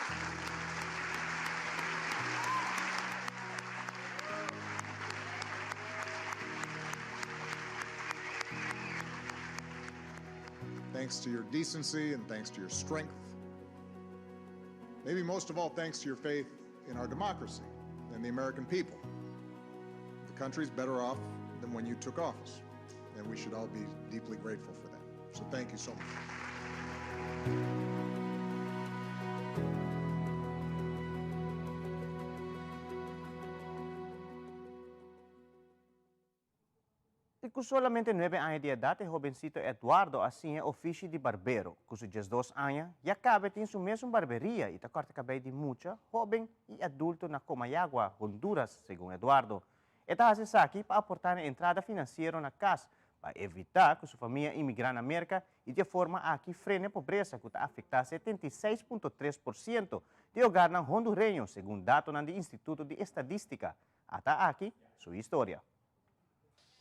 [SPEAKER 2] Thanks to your decency and thanks to your strength. Maybe most of all, thanks to your faith in our democracy and the American people. The country's better off than when you took office, and we should all be deeply grateful for that. So thank you so much.
[SPEAKER 4] E com solamente 9 anos de idade, o jovencito Eduardo assinha ofício de barbeiro. Com seus 12 anos, já acaba em sua mesma barberia e está corta cabelo de muita jovem e adulto na Comayagua, Honduras, segundo Eduardo. Está fazendo aqui para aportar a entrada financeira na casa, para evitar que sua família imigrar na América e de forma a que frene a pobreza, que está afetando 76,3% de hogar na hondureño, segundo dados do Instituto de Estadística. Até aqui, sua história.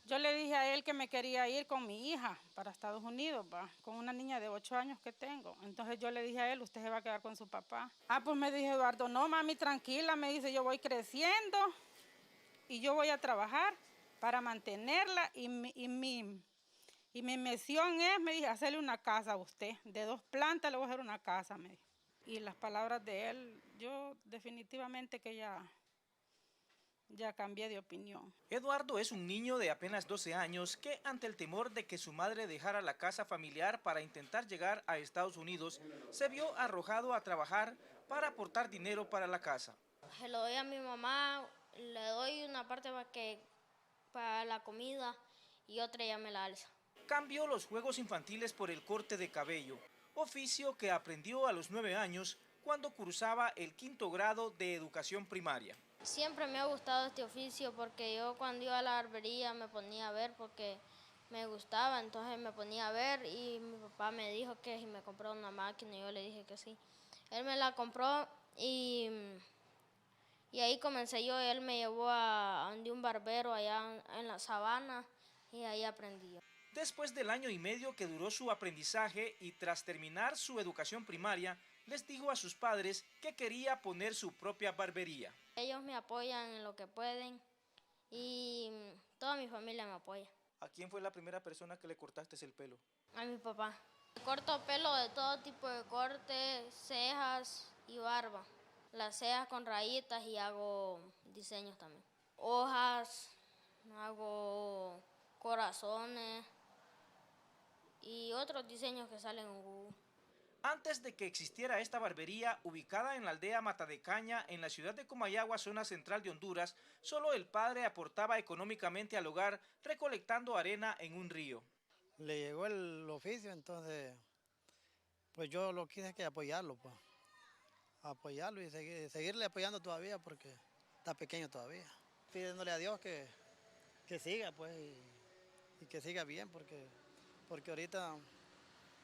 [SPEAKER 3] Yo le dije a él que me quería ir con mi hija para Estados Unidos, con una niña de 8 años que tengo. Entonces yo le dije a él, usted se va a quedar con su papá. Pues me dijo Eduardo, no mami, tranquila, me dice, yo voy creciendo y yo voy a trabajar para mantenerla y mi misión es, me dijo, hacerle una casa a usted. De 2 plantas le voy a hacer una casa, me dijo. Y las palabras de él, yo definitivamente que ya cambié de opinión.
[SPEAKER 5] Eduardo es un niño de apenas 12 años que, ante el temor de que su madre dejara la casa familiar para intentar llegar a Estados Unidos, se vio arrojado a trabajar para aportar dinero para la casa.
[SPEAKER 6] Se lo doy a mi mamá, le doy una parte para la comida y otra ya me la alza.
[SPEAKER 5] Cambió los juegos infantiles por el corte de cabello, oficio que aprendió a los 9 años cuando cursaba el 5º grado de educación primaria.
[SPEAKER 6] Siempre me ha gustado este oficio porque yo cuando iba a la barbería me ponía a ver porque me gustaba, entonces me ponía a ver y mi papá me dijo que si me compró una máquina y yo le dije que sí. Él me la compró y ahí comencé yo, él me llevó a un barbero allá en la sabana y ahí aprendí.
[SPEAKER 5] Después del año y medio que duró su aprendizaje y tras terminar su educación primaria, les dijo a sus padres que quería poner su propia barbería.
[SPEAKER 6] Ellos me apoyan en lo que pueden y toda mi familia me apoya.
[SPEAKER 5] ¿A quién fue la primera persona que le cortaste el pelo?
[SPEAKER 6] A mi papá. Corto pelo de todo tipo de corte, cejas y barba. Las cejas con rayitas y hago diseños también. Hojas, hago corazones y otros diseños que salen en Google.
[SPEAKER 5] Antes de que existiera esta barbería, ubicada en la aldea Mata de Caña, en la ciudad de Comayagua, zona central de Honduras, solo el padre aportaba económicamente al hogar, recolectando arena en un río.
[SPEAKER 7] Le llegó el oficio, entonces, pues yo lo quise que apoyarlo, pues. Apoyarlo y seguirle apoyando todavía, porque está pequeño todavía. Pidiéndole a Dios que siga, pues, y que siga bien, porque ahorita...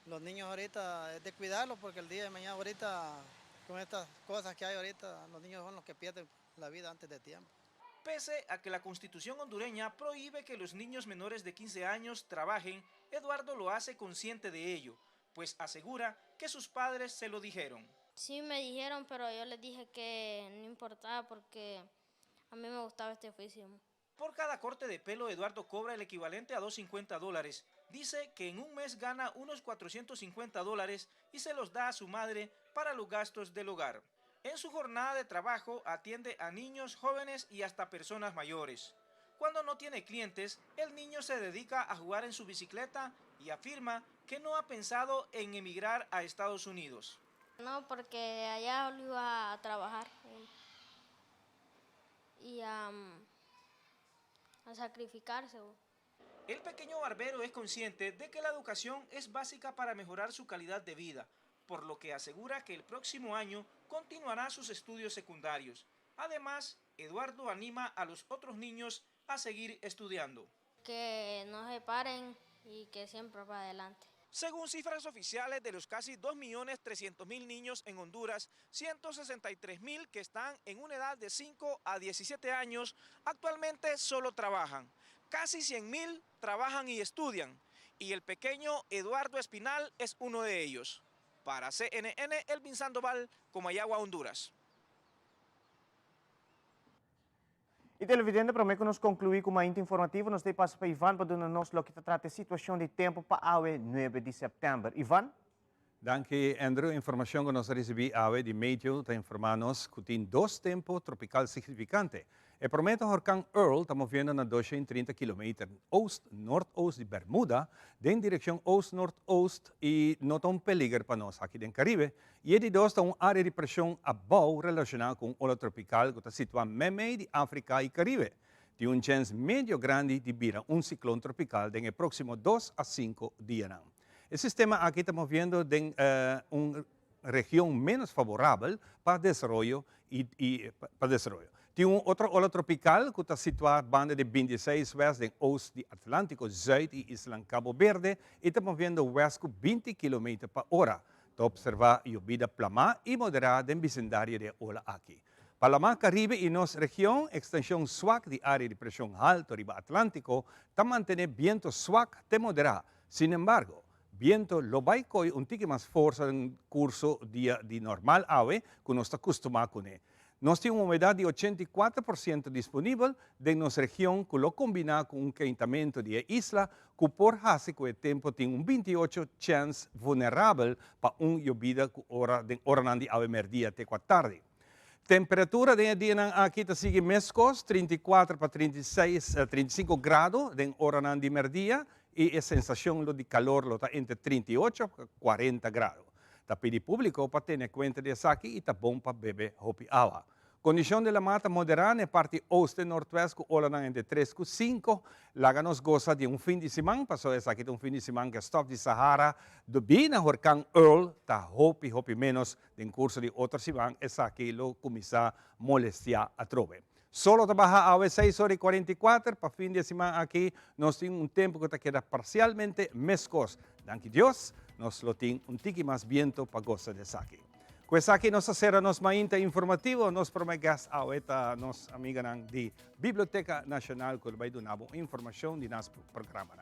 [SPEAKER 7] Los niños ahorita es de cuidarlos porque el día de mañana ahorita, con estas cosas que hay ahorita, los niños son los que pierden la vida antes de tiempo.
[SPEAKER 5] Pese a que la Constitución hondureña prohíbe que los niños menores de 15 años trabajen, Eduardo lo hace consciente de ello, pues asegura que sus padres se lo dijeron.
[SPEAKER 6] Sí me dijeron, pero yo les dije que no importaba porque A mí me gustaba este oficio.
[SPEAKER 5] Por cada corte de pelo, Eduardo cobra el equivalente a $250. Dice que en un mes gana unos $450 y se los da a su madre para los gastos del hogar. En su jornada de trabajo atiende a niños, jóvenes y hasta personas mayores. Cuando no tiene clientes, el niño se dedica a jugar en su bicicleta y afirma que no ha pensado en emigrar a Estados Unidos.
[SPEAKER 6] No, porque allá lo iba a trabajar y a sacrificarse.
[SPEAKER 5] El pequeño barbero es consciente de que la educación es básica para mejorar su calidad de vida, por lo que asegura que el próximo año continuará sus estudios secundarios. Además, Eduardo anima a los otros niños a seguir estudiando.
[SPEAKER 6] Que no se paren y que siempre va adelante.
[SPEAKER 5] Según cifras oficiales, de los casi 2.300.000 niños en Honduras, 163.000 que están en una edad de 5 a 17 años actualmente solo trabajan. Casi 100.000 trabajan y estudian, y el pequeño Eduardo Espinal es uno de ellos. Para CNN, Elvin Sandoval, Comayagua, Honduras.
[SPEAKER 4] E televidente, para nós concluir com uma íntima informativa, nós passamos para Ivan para nos lo que trata a situação de tempo para a 9 de setembro. Ivan?
[SPEAKER 8] Danke, Andrew. Informação que nós recebemos de Meteo está informando-nos que tem 2 tempos tropical significantes. E promete o huracão Earl está movendo na 230 km oeste-nordoeste de Bermuda, em direção oeste-nordoeste e não tão peligro para nós aqui no Caribe. E de 2 está uma área de pressão abaixo relacionada com o ola tropical que está situada no meio de África e Caribe. Tem chance medio grande de virar ciclone tropical nos próximos 2 a 5 dias. O sistema aqui está movendo em uma região menos favorável para desenvolvimento Tem outra ola tropical que está situada na banda de 26 west em oeste do Atlântico Zuid e Isla Cabo Verde e está movendo west com 20 km por hora. Está observar llovida plana e moderada no vecindário da ola aqui. Para o Mar Caribe e nossa região, extensão suave de área de pressão alta riba Atlântico está mantendo viento suave de moderado. Sin embargo, viento lo vai coi um tique mais força no curso de normal ave que nós está acostumado com ele. Nós temos uma umidade de 84% disponível em nossa região, que lo combina com um quentamento de isla, que por razão que o tempo tem 28% chance vulnerável para llovida hora de ave merdia até 4 tarde. Temperatura de dia aqui está sigue mescos, 34 para 35 graus de hora de merdia, e a sensação de calor está entre 38 e 40 graus. Está pedido público para ter conta de aqui e está bom para beber água. Condição de la mata moderada na parte oeste-nordeste, com ola entre 3 e 5. Lá nos goza de fim de semana, passou essa aqui de fim de semana que stop de Sahara, do bem a huracão Earl, está hopi menos em curso de outra semana, essa aqui lo começa a molestar a trove. Solo trabaja a 6 horas e 44, para fim de semana aqui, nós temos tempo que queda parcialmente mescos. Danke Deus, nós lo temos tique mais viento para gozar de aqui. Com essa aqui, nós fazemos mais informativo, nós prometemos a nossa amiga de Biblioteca Nacional, que vai dar informação de nosso programa.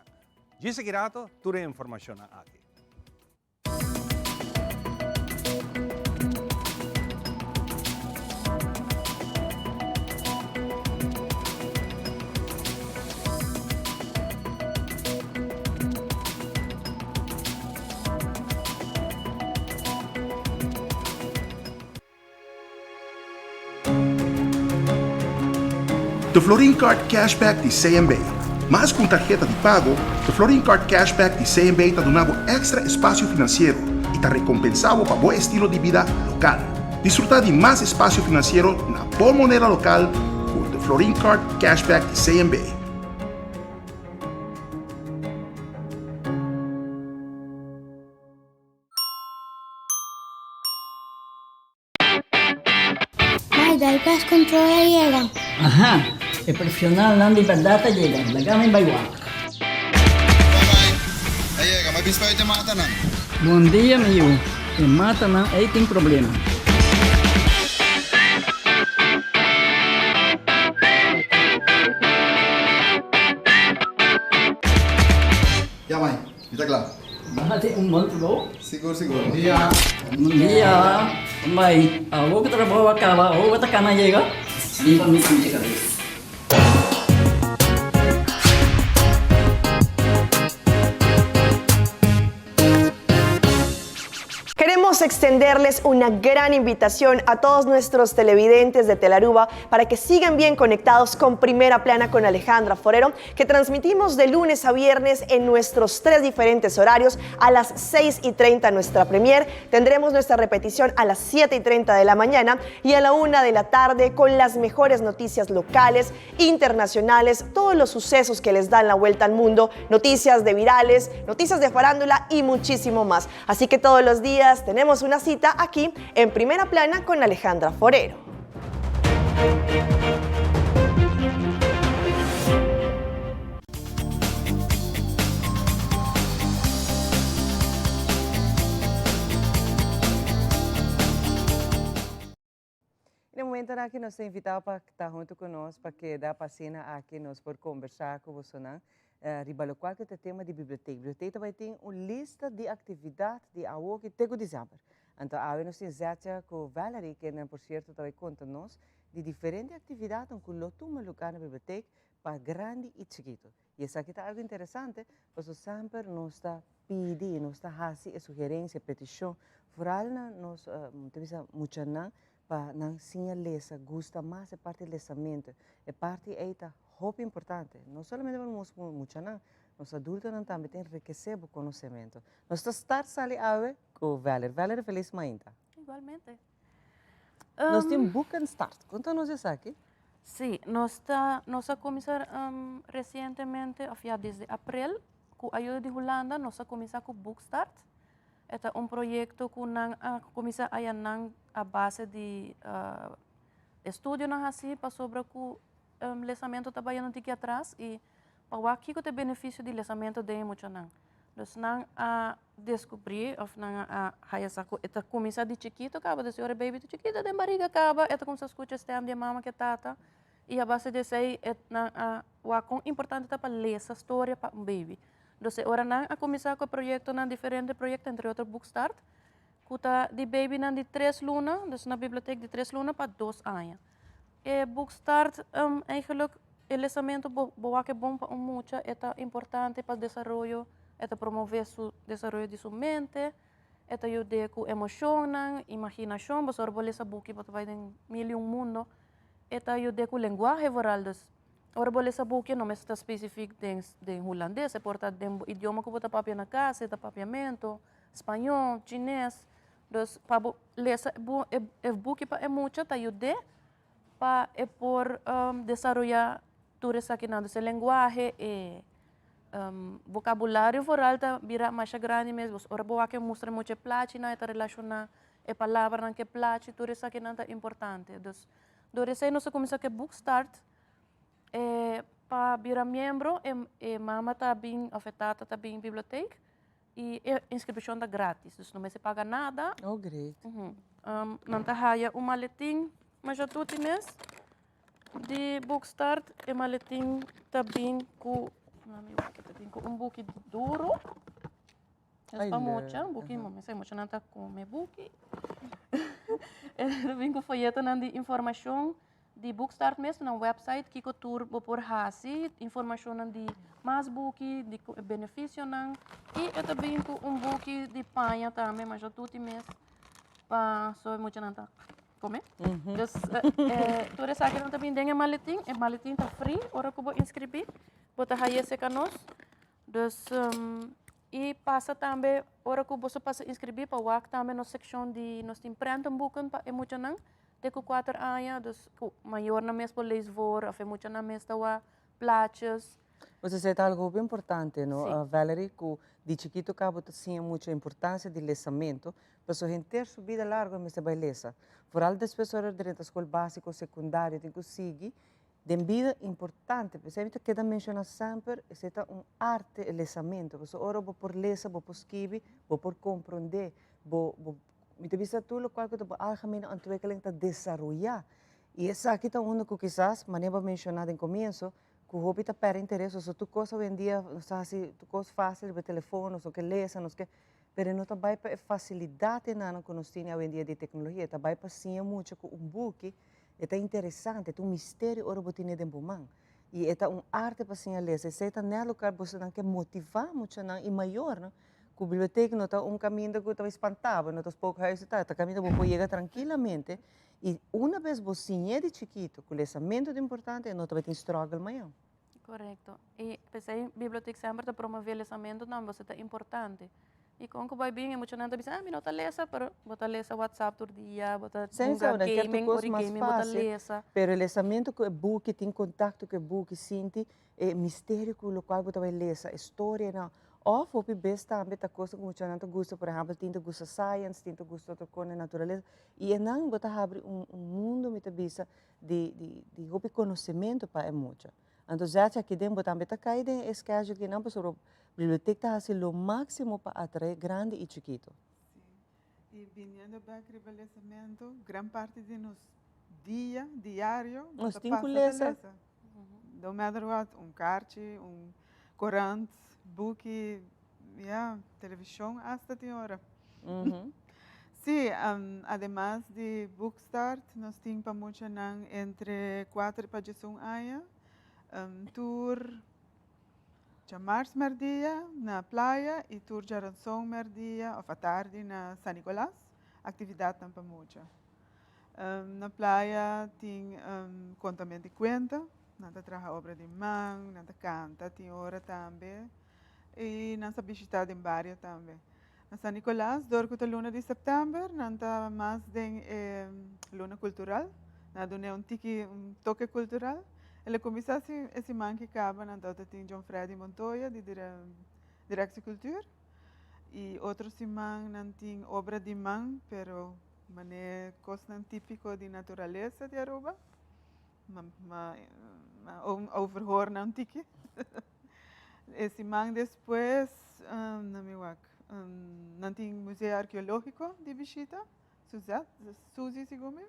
[SPEAKER 8] Dice Girato, tudo informação aqui.
[SPEAKER 9] The Florin Card Cashback de CMB. Mais com tarjeta de pago, the Florin Card Cashback de CMB está dando extra espaço financeiro e está recompensado para bom estilo de vida local. Disfrutar de mais espaço financeiro na boa moneda local com the Florin Card Cashback de CMB.
[SPEAKER 10] Dal pest control llega.
[SPEAKER 11] Ajá, el profesional Nandi Perdata llega. Lagame Baywak.
[SPEAKER 12] Llega, may bispa ito mata na.
[SPEAKER 11] Buen día, amigo. En mata na, ahí tem problema.
[SPEAKER 12] Ya, may. Kita claro.
[SPEAKER 11] Bájate un buen flow.
[SPEAKER 12] Seguro.
[SPEAKER 11] Buen día. May, ako ka trabaho acaba, ako ka na llega. Viva mi anticabeça.
[SPEAKER 13] Queremos extenderles una gran invitación a todos nuestros televidentes de Telaruba para que sigan bien conectados con Primera Plana con Alejandra Forero, que transmitimos de lunes a viernes en nuestros 3 diferentes horarios. A las 6:30 nuestra premier, tendremos nuestra repetición a las 7:30 de la mañana y a la 1 de la tarde con las mejores noticias locales, internacionales, todos los sucesos que les dan la vuelta al mundo, noticias de virales, noticias de farándula y muchísimo más. Así que todos los días tenemos una cita aquí en Primera Plana con Alejandra Forero.
[SPEAKER 14] No momento que nos invitado para estar junto conosco, para que dá pasina aqui nós por conversar com você, ribalo qualquer tema de biblioteca. Biblioteca vai ter uma lista de atividades de algo que tem que dezembro. Então, a nós temos com Valerie, que por certo vai contar nós de diferentes atividades que lotamos lugar na biblioteca para grande e chiquito. E isso aqui está algo interessante, porque sempre nós está pedindo, nós está fazendo sugerência, petição, foral nós temos muito para não sinaleza, gosta mais é parte do lesamento, é parte eita muito importante. Não somente vamos muito nós adultos também temos que enriquecer o conhecimento. Nós estamos ali a com Valerie. Valerie, feliz manhã.
[SPEAKER 15] Igualmente.
[SPEAKER 14] Nós temos book and start. Conta-nos isso aqui.
[SPEAKER 15] Sim, nós começamos recentemente, desde abril, com a ajuda de Holanda, nós começamos com Book Start. É projeto que começa a base de estudo para sobre o lesamento trabalhando aqui atrás e para aqui que o benefício do lesamento de muito não. Então, descobrir, começa de chiquito, acaba de ser baby de chiquito, de barriga acaba, começa a escutar stem de mama que tata, e a base de sei, o importante para ler essa história para um baby. Então, agora começar com o projeto, diferente projeto, entre outros Book Start, que de baby de 3 lunas, então na biblioteca de 3 lunas para 2 anos. E Book Start, eigenlijk, o lesamento é bom para muito, é importante para o desenvolvimento, é promover o desenvolvimento de sua mente, é ajudar com emoção, imaginação, você pode ler book para vai em mil mundo, é ajudar com linguagem oral. Ora boleh ler book não está específico de holandês, é porta de idioma que você papia na casa, é papiamento, espanhol, chinês. Então, para ler book é muito, te ajuda para por desenvolver tudo isso aqui na linguagem e vocabulário oral tá vira mais grande mesmo. Ora boa que mostra muito plática, está relacionado a palavra que plática, tudo isso aqui não é importante. Então, aí nós começamos com Book Start. Para virar membro, a mama está bem afetada, está bem em biblioteca e a inscrição está grátis, então não se paga nada.
[SPEAKER 14] Oh, great.
[SPEAKER 15] Não está raia um maletim, mas já tudo mês de Book Start, o maletim está bem com book duro. É para muito, mas é muito, não está com o book. Está bem com folheto de informação. De Book Start mesmo na website que tour por hasi informação de mais book de benefício não e eu também com book de panha também mas já tudo mês para só muito não tá comer então toda essa aqui não também tem maletim tá free ora que vou inscrever bota aí esse canos então e passa também ora que você passa inscrever para o também na seção de nós tem print book para muito não de 4 anos, maior na mês por leesvoor, a muito na mês da plaatjes.
[SPEAKER 14] Você sabe algo bem importante, não, Valerie, que de chiquito cabo tinha muita importância de lesamento, mas a gente ter subida larga mas vai lesa. Por algo das pessoas durante a escola básica, secundária, tem que seguir, de vida importante, porque que da menciona sempre, é arte e lesamento, porque ora vou por lesa, vou por escrever, vou por compreender, me vista tudo qual que a algemene ontwikkeling te desarrollar. E essa aqui está onde que quizás, maneira mencionada em começo, que o hobby está per interesse, so tu coisa hoje em dia, assim, tu coisa fácil de telefone, so que lesa, não sei, mas não também para facilidade na que nós temos hoje em dia de tecnologia, também para sim muito com book É interessante, é mistério ora botine de bomang. E é arte para sinalizar, se tá nela lugar você não quer motivar muito não e maior, não? Com a biblioteca não tá caminho que estava espantado, não tá pouco aí tá caminho que você chega tranquilamente e uma vez você de chiquito, com o lançamento de importante, não vai ter struggle maior.
[SPEAKER 15] Correto. E pensei, a biblioteca sempre está promover o lançamento, não, você está importante. E com que vai bem, muita gente diz, ah, não está lesa, pero bota lesa WhatsApp todo dia, bota gaming, origami, bota lesa.
[SPEAKER 14] Pero o lançamento que o book tem contato com o book, sente mistério com o qual você vai lesa, história, não. Of op je best também tá coisa que muita gente gosta, por exemplo, tinta gosta science, tinta gosta outra coisa natureza. E é não você abre mundo muita bisa de op conhecimento para muito. Então já aqui dentro também tá caído em escala que não pessoal biblioteca tá assim o máximo para atrair grande e chiquito.
[SPEAKER 16] E vindo para o estabelecimento, grande parte de nos diário,
[SPEAKER 14] nós temos que ler.
[SPEAKER 16] No matter what, carte, corante, book, televisão, hasta tem hora. Sim, además de Bookstart, nós temos para muito entre 4 para 1 anos, tour Chamars merdia na praia e tour Jaranção merdia ou à tarde na San Nicolás, atividade também muito. Na praia tem contamento de conta, nada traga obra de mão, nada canta, tem hora também e nada visitar em barrio também. Na San Nicolás, durante a luna de setembro, nada mais de luna cultural, nada toque cultural. Ele começou esse man que acaba na data tem John Freddy Montoya de Direção Cultura e outro semana não tem obra de mão, pero mané coisa típico de natureza de Aruba, overhoor não tiki. Esse man depois não tem museu arqueológico de visita, Suzy Sigumi.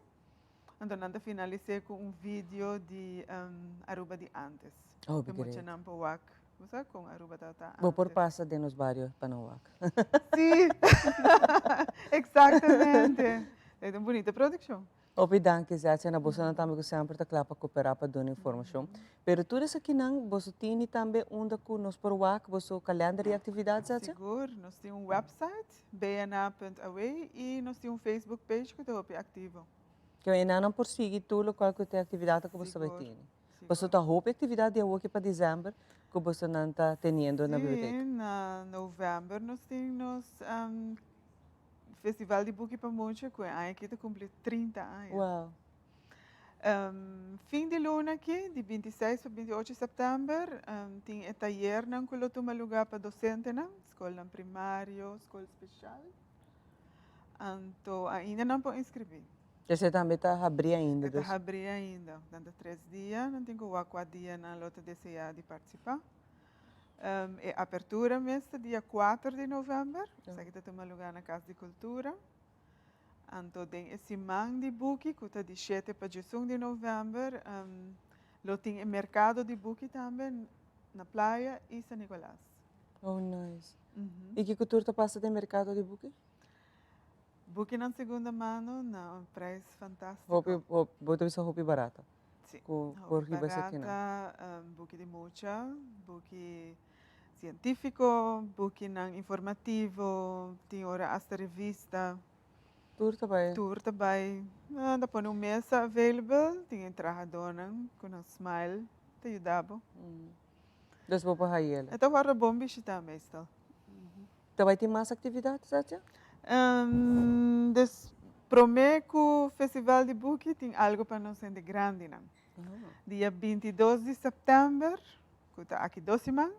[SPEAKER 16] Então, nós finalizei com vídeo de Aruba de antes.
[SPEAKER 14] Oh,
[SPEAKER 16] que muito não pouco, você com Aruba da antes.
[SPEAKER 14] Vou por passa de nos vários para não wak.
[SPEAKER 16] Sim, exatamente. É uma bonita produção.
[SPEAKER 14] Obrigado, Zé. Na bolsa não também sempre está claro para cooperar para dar informação. Pero tudo isso aqui não, você tem também onde que nós por wak, você calendário de atividades, Zé?
[SPEAKER 16] Seguro, nós temos website bna.away e nós temos Facebook page que está ativo.
[SPEAKER 14] Que ainda não persegue tudo qual que é a atividade que você vai ter. Você está roupa atividade de hoje para dezembro que você não está tendo na biblioteca?
[SPEAKER 16] Sim, na novembro nós temos festival de book para muito que aqui está cumprir 30 anos.
[SPEAKER 14] Uau.
[SPEAKER 16] Fim de luna aqui, de 26 para 28 de setembro, tem taller não que lo toma lugar para docente não, escola primária, escola especial. Então ainda não pode inscrever.
[SPEAKER 14] Você também está abrindo ainda?
[SPEAKER 16] Está abrindo ainda. Dando 3 dias, não tenho 4 dias na lota desejar de participar. A abertura mesmo, dia 4 de novembro. Isso aqui está lugar na Casa de Cultura. Então, tem esse man de book, que está de 7 para 11 de novembro. Tem o mercado de book também na praia e San Nicolás.
[SPEAKER 14] Oh, nice. E que cultura está passando no mercado de book?
[SPEAKER 16] Book na segunda mão, não, preço fantástico.
[SPEAKER 14] Boa vista roupa barata.
[SPEAKER 16] Sim,
[SPEAKER 14] roupa
[SPEAKER 16] barata, book de mucha, book científico, book informativo, tem hora hasta revista.
[SPEAKER 14] Tour também.
[SPEAKER 16] Tour também. Depois no mês available, tem entrada com a smile, te ajudava.
[SPEAKER 14] Dus vou para aí.
[SPEAKER 16] Então agora bom visitar mesmo.
[SPEAKER 14] Vai ter mais atividades, Sátia?
[SPEAKER 16] Prometo que o Festival de Book tem algo para nós de grande. Não? Dia 22 de setembro, que está aqui 2 semanas,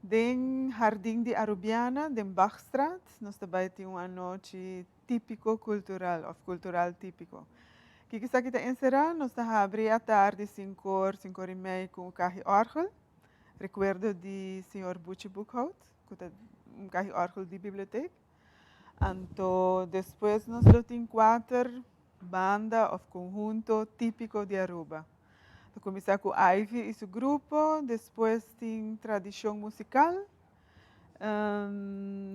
[SPEAKER 16] no Jardim de Arubiana, em Bachstraat, nós também temos uma noite típico cultural, ou cultural típico. Que está aqui encerrado, nós estamos abrindo à tarde, 5h30, com o carro orgel. Recuerdo de Sr. Butch Bookhout, que está um carro orgel de biblioteca. Então, depois nós temos 4 bandas ou conjunto típico de Aruba. Então, começar com Ivy e seu grupo, depois tem tradição musical,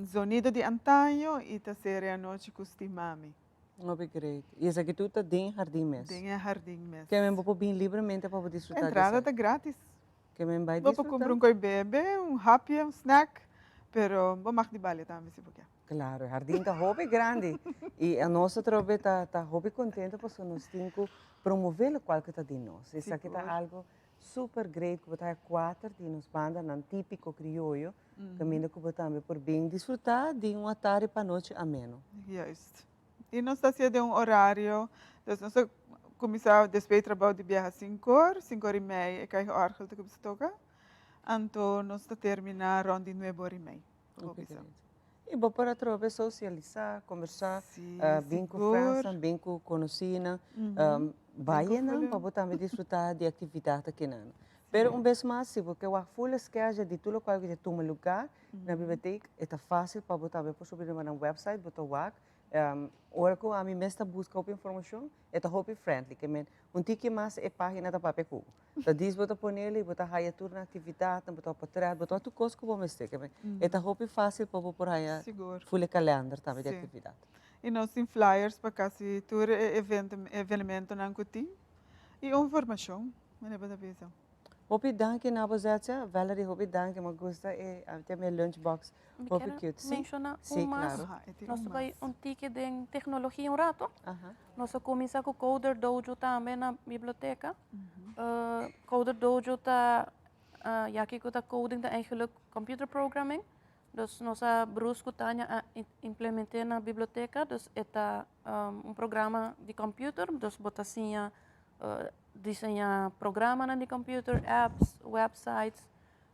[SPEAKER 16] sonido de antaño e terceira noite com os Timami.
[SPEAKER 14] Muito great. E esse aqui tudo está dentro do jardim mesmo?
[SPEAKER 16] Dentro do jardim mesmo.
[SPEAKER 14] Que mesmo pode vir livremente para desfrutar disso.
[SPEAKER 16] Entrada está grátis.
[SPEAKER 14] Que mesmo vai
[SPEAKER 16] Vou
[SPEAKER 14] desfrutar.
[SPEAKER 16] comprar um bebê, happy, snack, pero vou mais de balé também se porque.
[SPEAKER 14] Claro, o jardim está hobby grande. E a nossa tropa está hobby contente porque nós temos que promover o qual que está de nós. Isso aqui está algo super great, que está 4 de nos banda não típico crioulo, caminho que também por bem desfrutar de uma tarde para noite ameno.
[SPEAKER 16] Juist. E nós está sendo horário, então nós começamos depois trabalho de viajar 5h30, e cai orgel que você toca. Então nós está terminar rond 9h30.
[SPEAKER 14] E vou para a tropa socializar, conversar, bem com França, bem com conhecida, vai para também desfrutar de atividade aqui não. Pero vez mais, porque o full esquece de tudo qual que toma lugar na biblioteca, é fácil para botar por subir na website, botar o ora que a mim mesma busca informação, é hobby friendly, que tique mais é página da papel cubo. Então diz botar por nele, botar raia tudo na atividade, botar portrait, botar tudo coisa que vou mexer, que é hobby fácil para por raia full calendar também de atividade.
[SPEAKER 16] E nós temos flyers para cada tour evento na Ancutim e informação, mas é para
[SPEAKER 14] Hopi danke na bozetia, Valerie hopi danke, me gusta e até meu lunchbox. Hopi cute.
[SPEAKER 15] Menciona
[SPEAKER 14] claro.
[SPEAKER 15] Nós vai ticket de tecnologia rato. Nós começa com Coder Dojo também na biblioteca. Coder Dojo está aqui que coding da eigenlijk computer programming. Dus nós brusco tanya implementar na biblioteca, dus eta programa de computer, dus botasinha desenhar programa na computer, apps, websites.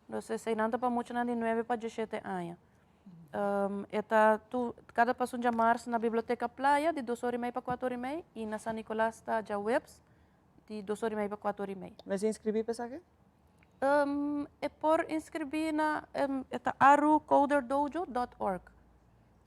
[SPEAKER 15] Então, se não para muito na de 9 para 17 anos. Cada passo de março na biblioteca Playa, de 2h30 para 4h30, e na San Nicolás está já webs, de 2h30 para 4h30.
[SPEAKER 14] Mas inscrever para saber?
[SPEAKER 15] É por inscrever na arucoderdojo.org.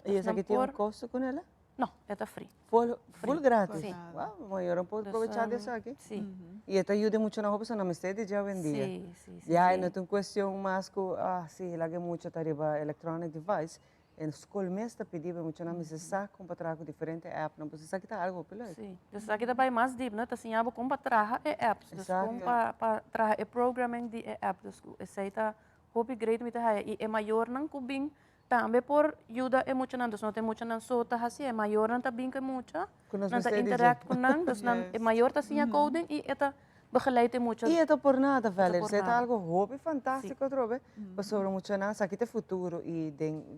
[SPEAKER 14] E essa aqui tem um custo com ela?
[SPEAKER 15] Não, é free.
[SPEAKER 14] Full grátis?
[SPEAKER 15] Sim.
[SPEAKER 14] Uau, eu não posso aproveitar disso aqui?
[SPEAKER 15] Sim.
[SPEAKER 14] E isso ajuda muito na roupa, se não me estende já vendia.
[SPEAKER 15] Sim, sim.
[SPEAKER 14] E aí, não tem questão mais que, sim, lá é muito tarifa electronic device. En school mesmo pediu muito na mesa saco com patraco diferente app, não precisa que tá algo pelo.
[SPEAKER 15] Sim. Isso aqui também mais deep, né? Assim, abo com patraca é apps, com patraca é programming de apps, esse aí tá hobby great mit e é maior não cubing também por ajuda é muito não, não tem muito não só tá assim, é maior não tá bem que muito, não tá interact com não, dus não é maior tá assim a coding e é begeleid muito.
[SPEAKER 14] E é por nada, velho, isso é algo hobby fantástico, trobe, sobre muito não, aqui tem futuro e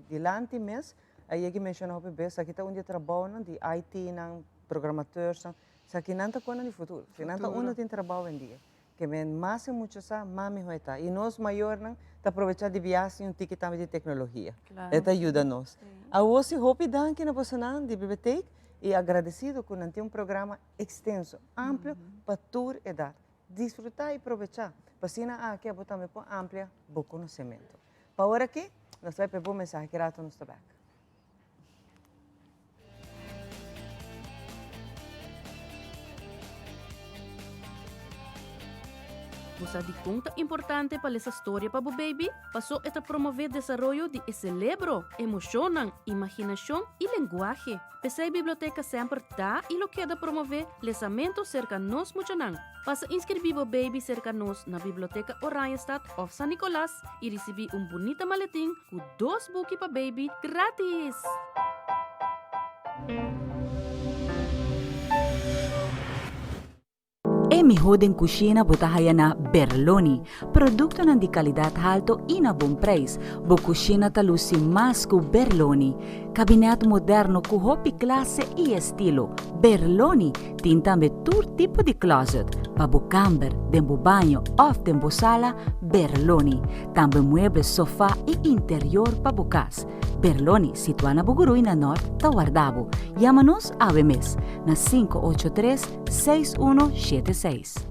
[SPEAKER 14] de lante mês, aí é que mencionou o bebê, aqui tá onde trabalham de IT, não programadores, aqui não tá com de futuro, se não tá onde tem trabalho em dia. Que mais muito sa mami hoita e nós maior não tá aproveitar de viagem um ticket também de tecnologia. Claro. Esta ajuda nós. A você hope danke na posição de biblioteca e agradecido que não tem um programa extenso, amplo para toda idade. Desfrutar e aproveitar. Para cima aqui a também por amplia bom conhecimento. Para agora aqui nós vai pegar mensagem que rato nos tabaco.
[SPEAKER 15] Você de conta importante para essa história para o baby, passou a promover o desenvolvimento de cérebro, emoção, imaginação e linguagem. Essa biblioteca sempre dá e lo queda promover lesamento cerca nós muito não. Passa inscrever o baby cerca nós na biblioteca Oranjestad of San Nicolás e receber bonita maletim com 2 buki para baby grátis.
[SPEAKER 17] E mi hoden cucina botahaya na Berloni, produto nan di qualidad alto e na bom preço. Bo cucina talusi mas ku Berloni, cabinet moderno ku hopi classe e estilo. Berloni tin tambe tur tipo di closet, pa bo camber, dembo banho, of dembo sala, Berloni. Tambe mueble sofá e interior pa bo cas. Berloni, situada na Bugurui na Norte, Taguardabo. Llama-nos ave mes na 583-6176.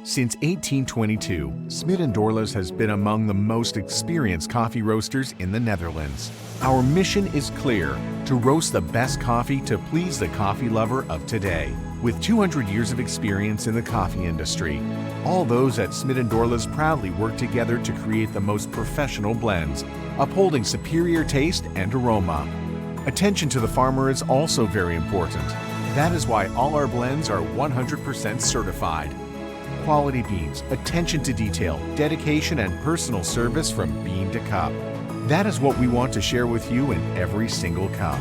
[SPEAKER 18] Since 1822, Smit & Dorlas has been among the most experienced coffee roasters in the Netherlands. Our mission is clear, to roast the best coffee to please the coffee lover of today. With 200 years of experience in the coffee industry, all those at Smit & Dorlas proudly work together to create the most professional blends, upholding superior taste and aroma. Attention to the farmer is also very important. That is why all our blends are 100% certified. Quality beans, attention to detail, dedication, and personal service from bean to cup. That is what we want to share with you in every single cup.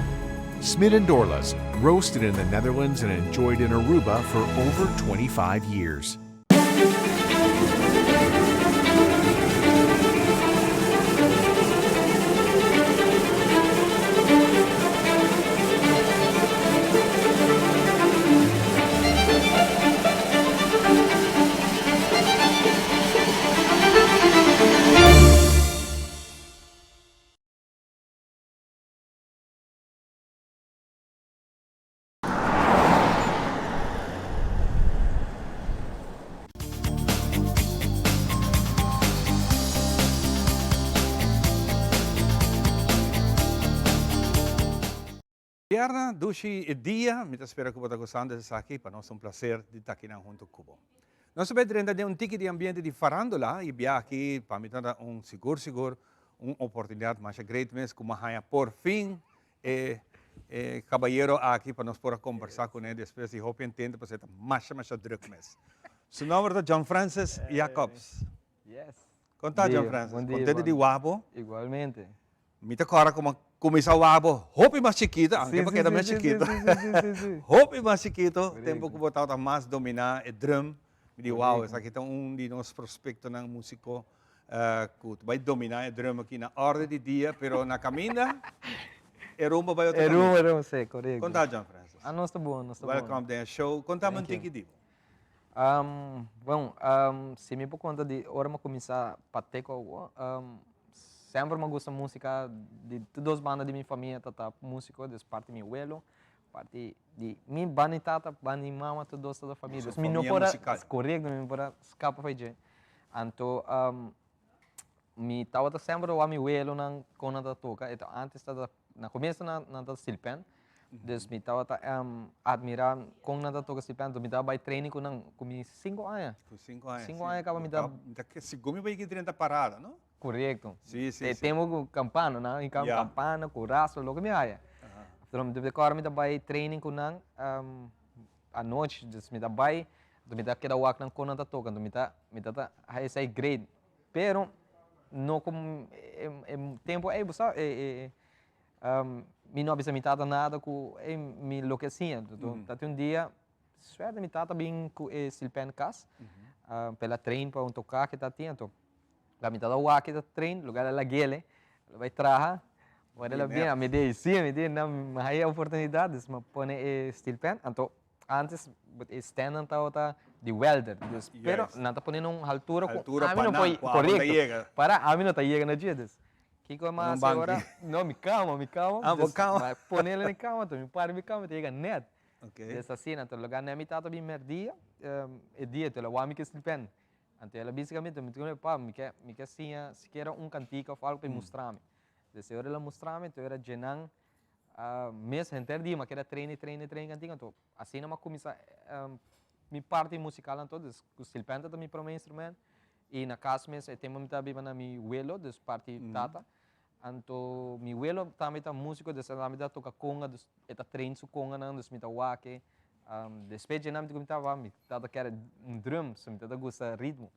[SPEAKER 18] Smit & Dorlas, roasted in the Netherlands and enjoyed in Aruba for over 25 years.
[SPEAKER 8] Pierna, Dushi e Dia, mi spero che potete gostare di aqui, para nós é um prazer de estar aqui junto com você. Nós sabemos que um tique de ambiente de farandola e bia aqui para me dar seguro, uma oportunidade mais grande mesmo, como a por fim, caballeiro aqui para nós poder conversar com ele depois e hope entende para ser mais druk mesmo. Seu nome é John Francis Jacobs.
[SPEAKER 19] Yes.
[SPEAKER 8] Conta, John Francis. Contente de Wabo?
[SPEAKER 19] Igualmente.
[SPEAKER 8] Me agora como começar o abo, hope mais chiquita, aunque porque era mais chiquito. Hope mais chiquito, tempo que botar mais dominar o drum. Me digo, wow, esse aqui é de nossos prospectos na músico que vai dominar o drum aqui na ordem de dia, pero na caminha, rumba vai outra caminho.
[SPEAKER 19] Rumba, sim, correto.
[SPEAKER 8] Conta, John Francis.
[SPEAKER 19] Nós está bom, nós está bom.
[SPEAKER 8] Welcome to the show. Conta-me um tique disso.
[SPEAKER 19] Bom, se me por conta de hora eu começar a ter sempre me gusta música de todas as bandas de minha família, tata músico, de parte de meu abuelo, parte de minha banda tata, banda de mama, toda a família.
[SPEAKER 8] Família não pode,
[SPEAKER 19] correto, não pode escapar fazer. Então, me estava sempre o meu abuelo na quando eu toca, então antes estava na começo na silpen, então me estava admirar quando eu toca silpen, então me estava training com 5 anos.
[SPEAKER 8] Com 5 anos.
[SPEAKER 19] 5 anos acaba me dar.
[SPEAKER 8] Segundo vai que 30 parada, não?
[SPEAKER 19] Correto.
[SPEAKER 8] Sim, sim.
[SPEAKER 19] Temos campana, não? Em campana, com raço, logo me aia. Então, depois me dá vai training com não à noite, me dá vai, me dá que dá walk não quando tá tocando, me dá aí sai grade. Pero não como tempo é você me não avisa me tata nada com me enlouquecia. Então, tá um dia suerte me tata bem com silpen cas, pela trein para tocar que tá tendo. La mitad de agua que está tren, lugar a la guele, vai traja, vai ela bem, a me diz, na mais oportunidades, me põe steel pen, então antes stand tá de welder, pero não tá ponendo uma altura com a mim não foi correto, para a mim não tá chega na dia que como mais agora, não me calma, vai põe ela na calma, então me para me calma, chega net, dessa cena, então lugar na mitad tá bem merdia, dia, então o homem que steel pen. Então, ela basicamente me disse, pá, me quer se quer cantico ou algo para mostrar-me. Desde ela mostrar-me, então era genan mês inteiro dia, mas quer treine cantico. Então, assim não começa minha parte musical então, o silpenta também para o meu instrumento e na casa mesmo temos muita biba na meu abuelo, des parte tata. Então, meu abuelo também tá músico, des também tá toca conga, des eta trein su conga não, des me tá wake. Depois de nada me tava me tata quer drum, se me tata gosta ritmo.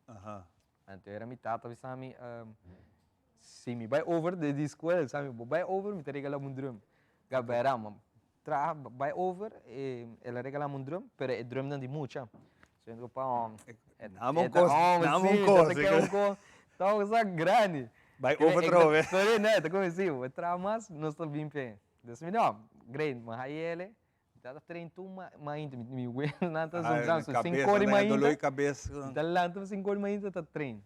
[SPEAKER 19] Então era me tata sabe se me vai over de escola, sabe, vai over me regala drum. Gabera tra vai over e ela regala drum, pero o drum não de mucha. Sendo pa
[SPEAKER 8] não coisa.
[SPEAKER 19] Tá coisa grande.
[SPEAKER 8] Vai over trove.
[SPEAKER 19] Sorry, né, tá começando, vai tra mas não está bem pé. Desme não, grande, mas aí ele Tata trein tu main mi well nata zundram so 5 horas main.
[SPEAKER 8] Dolor de cabeça.
[SPEAKER 19] Dalanto 5 horas main tata trein.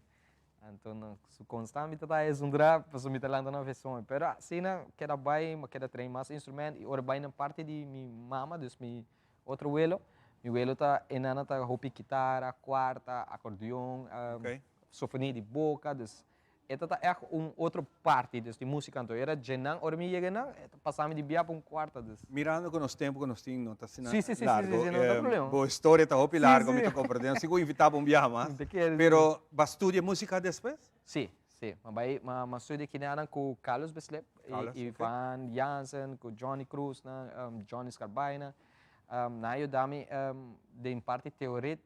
[SPEAKER 19] Então, su constante tata é zundra, passo me talanta na versão. Pero assim queda vai, queda trein mais instrumento e ora vai na parte de mi mama, dus mi outro abuelo. Mi abuelo tá enana tá hopi guitarra, quarta, acordeão, sofonia de boca, dus esta é outra parte desta música, então era genan, ora me chega na, passamos de via para quarta.
[SPEAKER 8] Mirando com os tempos que nós tínhamos, não está sendo
[SPEAKER 19] largo. Sim, não tem problema.
[SPEAKER 8] Boa história está hopi largo, me está compreendendo. Se eu invitava via mais, pero vai estudar música depois?
[SPEAKER 19] Sim. Mas estudei aqui com Carlos Beslep, Ivan Jansen, com Johnny Cruz, Johnny Scarbina, na ayudami de parte teoria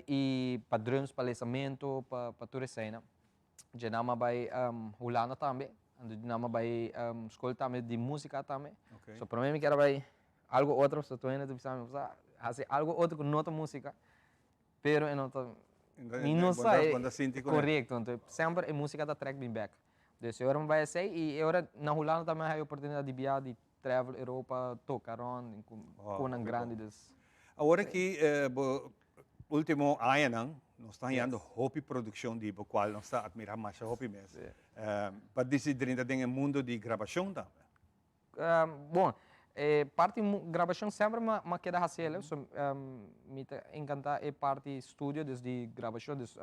[SPEAKER 19] e padrões para lançamento, para toda cena. Já nama vai hulana também, ando nama vai escola também de música também.
[SPEAKER 8] Okay.
[SPEAKER 19] So para mim que era vai algo outro, so tô indo de pensar, fazer algo outro com outra música, pero em outra não sei correto, então sempre a música da track bem back. Então agora vai ser e agora na hulana também há a oportunidade de viajar, de travel Europa, tocar on com um grande des.
[SPEAKER 8] Agora que último ano nós estamos fazendo hobby produção de qual nós estamos admirando mais hobby mesmo. Para decidir dentro do mundo de gravação também.
[SPEAKER 19] Bom, parte gravação sempre me queda fazer, me encanta a parte estúdio desde gravação, desde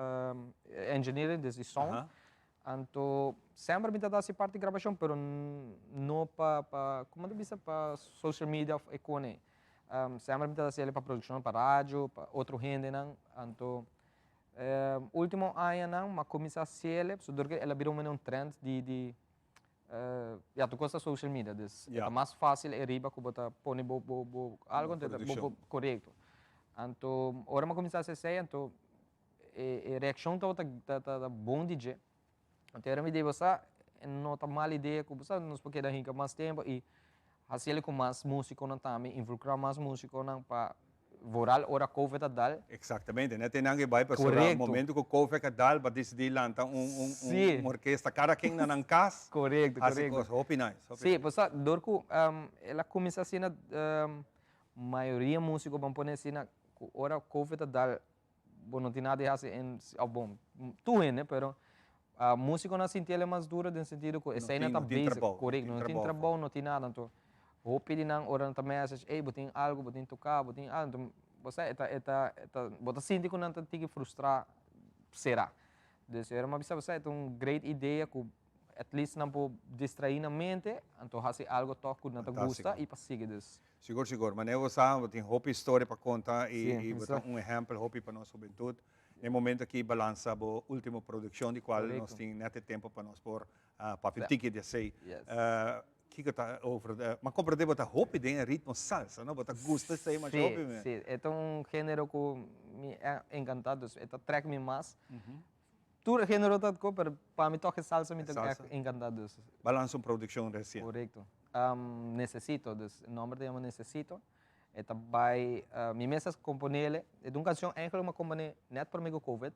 [SPEAKER 19] engineering, desde som. Então sempre me dá essa parte de gravação, pero não para como tu bisa para social media e cone. Sempre me dá essa para produção, para rádio, para outro gente não. Então último ano não, mas começa a ser, so porque ela virou um trend de tu costa social media, é mais fácil é riba que botar pone algo correto. Então agora me começa a ser, então a reação tá bom DJ. Então era me deu essa não tá mal ideia que você nos porque da hinca mais tempo e fazer com mais músico não também involucrar mais músico não para voral ora COVID a dal.
[SPEAKER 8] Exatamente, né? Tem ninguém vai para o momento que o COVID a dal para decidir lançar uma orquestra cada quem na casa.
[SPEAKER 19] Correto.
[SPEAKER 8] Hope nice.
[SPEAKER 19] Sim, pois dorco ela começa assim na maioria músico vão pôr assim na ora COVID a dal bom não tem nada a fazer em bom tu né, pero a música não se entende mais dura no sentido que a cena está basic, correto, não tem trabalho, não tem nada, então o pedi não ora também message, botem algo, botem tocar, botem algo, então você bota sente que não tem que frustrar, será? Então era uma vez você é uma great ideia que at least não pode distrair na mente, então fazer algo que não te gusta e para seguir isso.
[SPEAKER 8] Seguro, mas eu sabe tem hobby história para contar e botar exemplo hobby para nossa juventude. No momento que balança a última produção de qual nós temos nesse tempo para nós pôr papel ticket de sei que está over mas compreende botar hobby de ritmo salsa não botar gosta sei mais hobby mesmo
[SPEAKER 19] sim é um gênero que me é encantado é track me mais tudo gênero tá com para mim toque salsa me é encantado
[SPEAKER 8] balança uma produção recente
[SPEAKER 19] correto necessito o nome dele necessito eta vai mi mesa componele é uma canção eigenlijk uma compone net por mego covid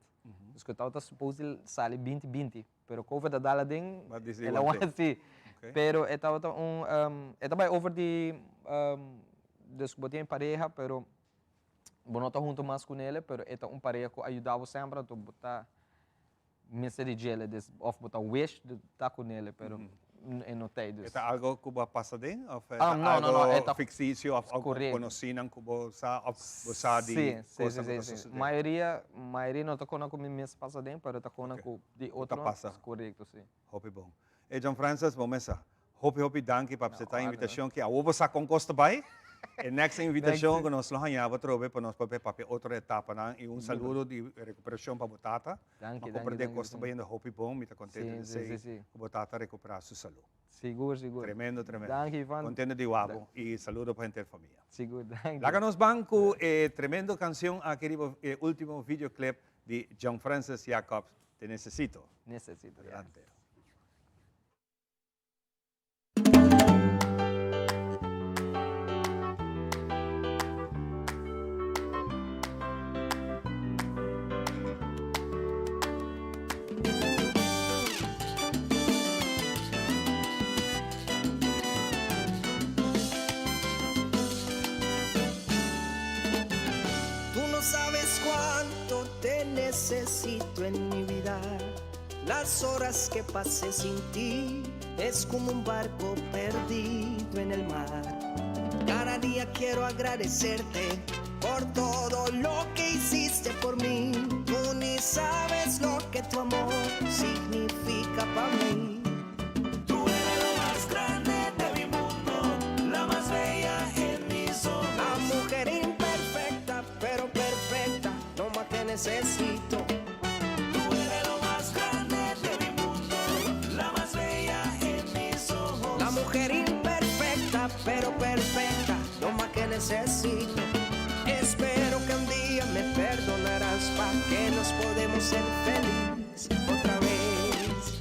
[SPEAKER 19] dus que estava supposed sair 2020 pero covid dala ding ela wasi pero estava eta vai over de dus botem pareja pero não tá junto mais com ele pero eta pareja que ajudava sempre a botar mesa de gel des of botar wish de tá com ele pero não tem isso.
[SPEAKER 8] É algo que você passa dentro?
[SPEAKER 19] Não,
[SPEAKER 8] é fictício, algo conhecido que você de coisas da sociedade?
[SPEAKER 19] Maioria não está com a minha passa dentro, mas está com de outra passa. Correto, sim.
[SPEAKER 8] Hope bom. E John Francis, vamos lá. Hope, danke para aceitar a invitação que a você com Costa Bay. A next invitação que nós lançamos trove para nós para outra etapa e saludo de recuperação para Botata.
[SPEAKER 19] Danke.
[SPEAKER 8] Compreender Costa Bay ainda hope bom, me está contente de ser Botata recuperar sua saúde.
[SPEAKER 19] Seguro.
[SPEAKER 8] Tremendo.
[SPEAKER 19] Danke, Ivan.
[SPEAKER 8] Contente de guapo e saludo para a inteira família.
[SPEAKER 19] Seguro, danke.
[SPEAKER 8] Lá nos banco tremendo canção aquele último videoclip de John Francis Jacobs, Te Necesito. Adelante.
[SPEAKER 20] Necesito en mi vida, las horas que pasé sin ti es como un barco perdido en el mar. Cada día quiero agradecerte por todo lo que hiciste por mí. Tú ni sabes lo que tu amor significa para mí. Tú eres lo más grande de mi mundo, la más bella en mis ojos. La mujer imperfecta, pero perfecta, no más te necesito. Tú eres lo más grande de mi mundo, la más bella en mis ojos. La mujer imperfecta, pero perfecta, necesito. Espero que un día me perdonarás para que nos podemos ser felices otra vez.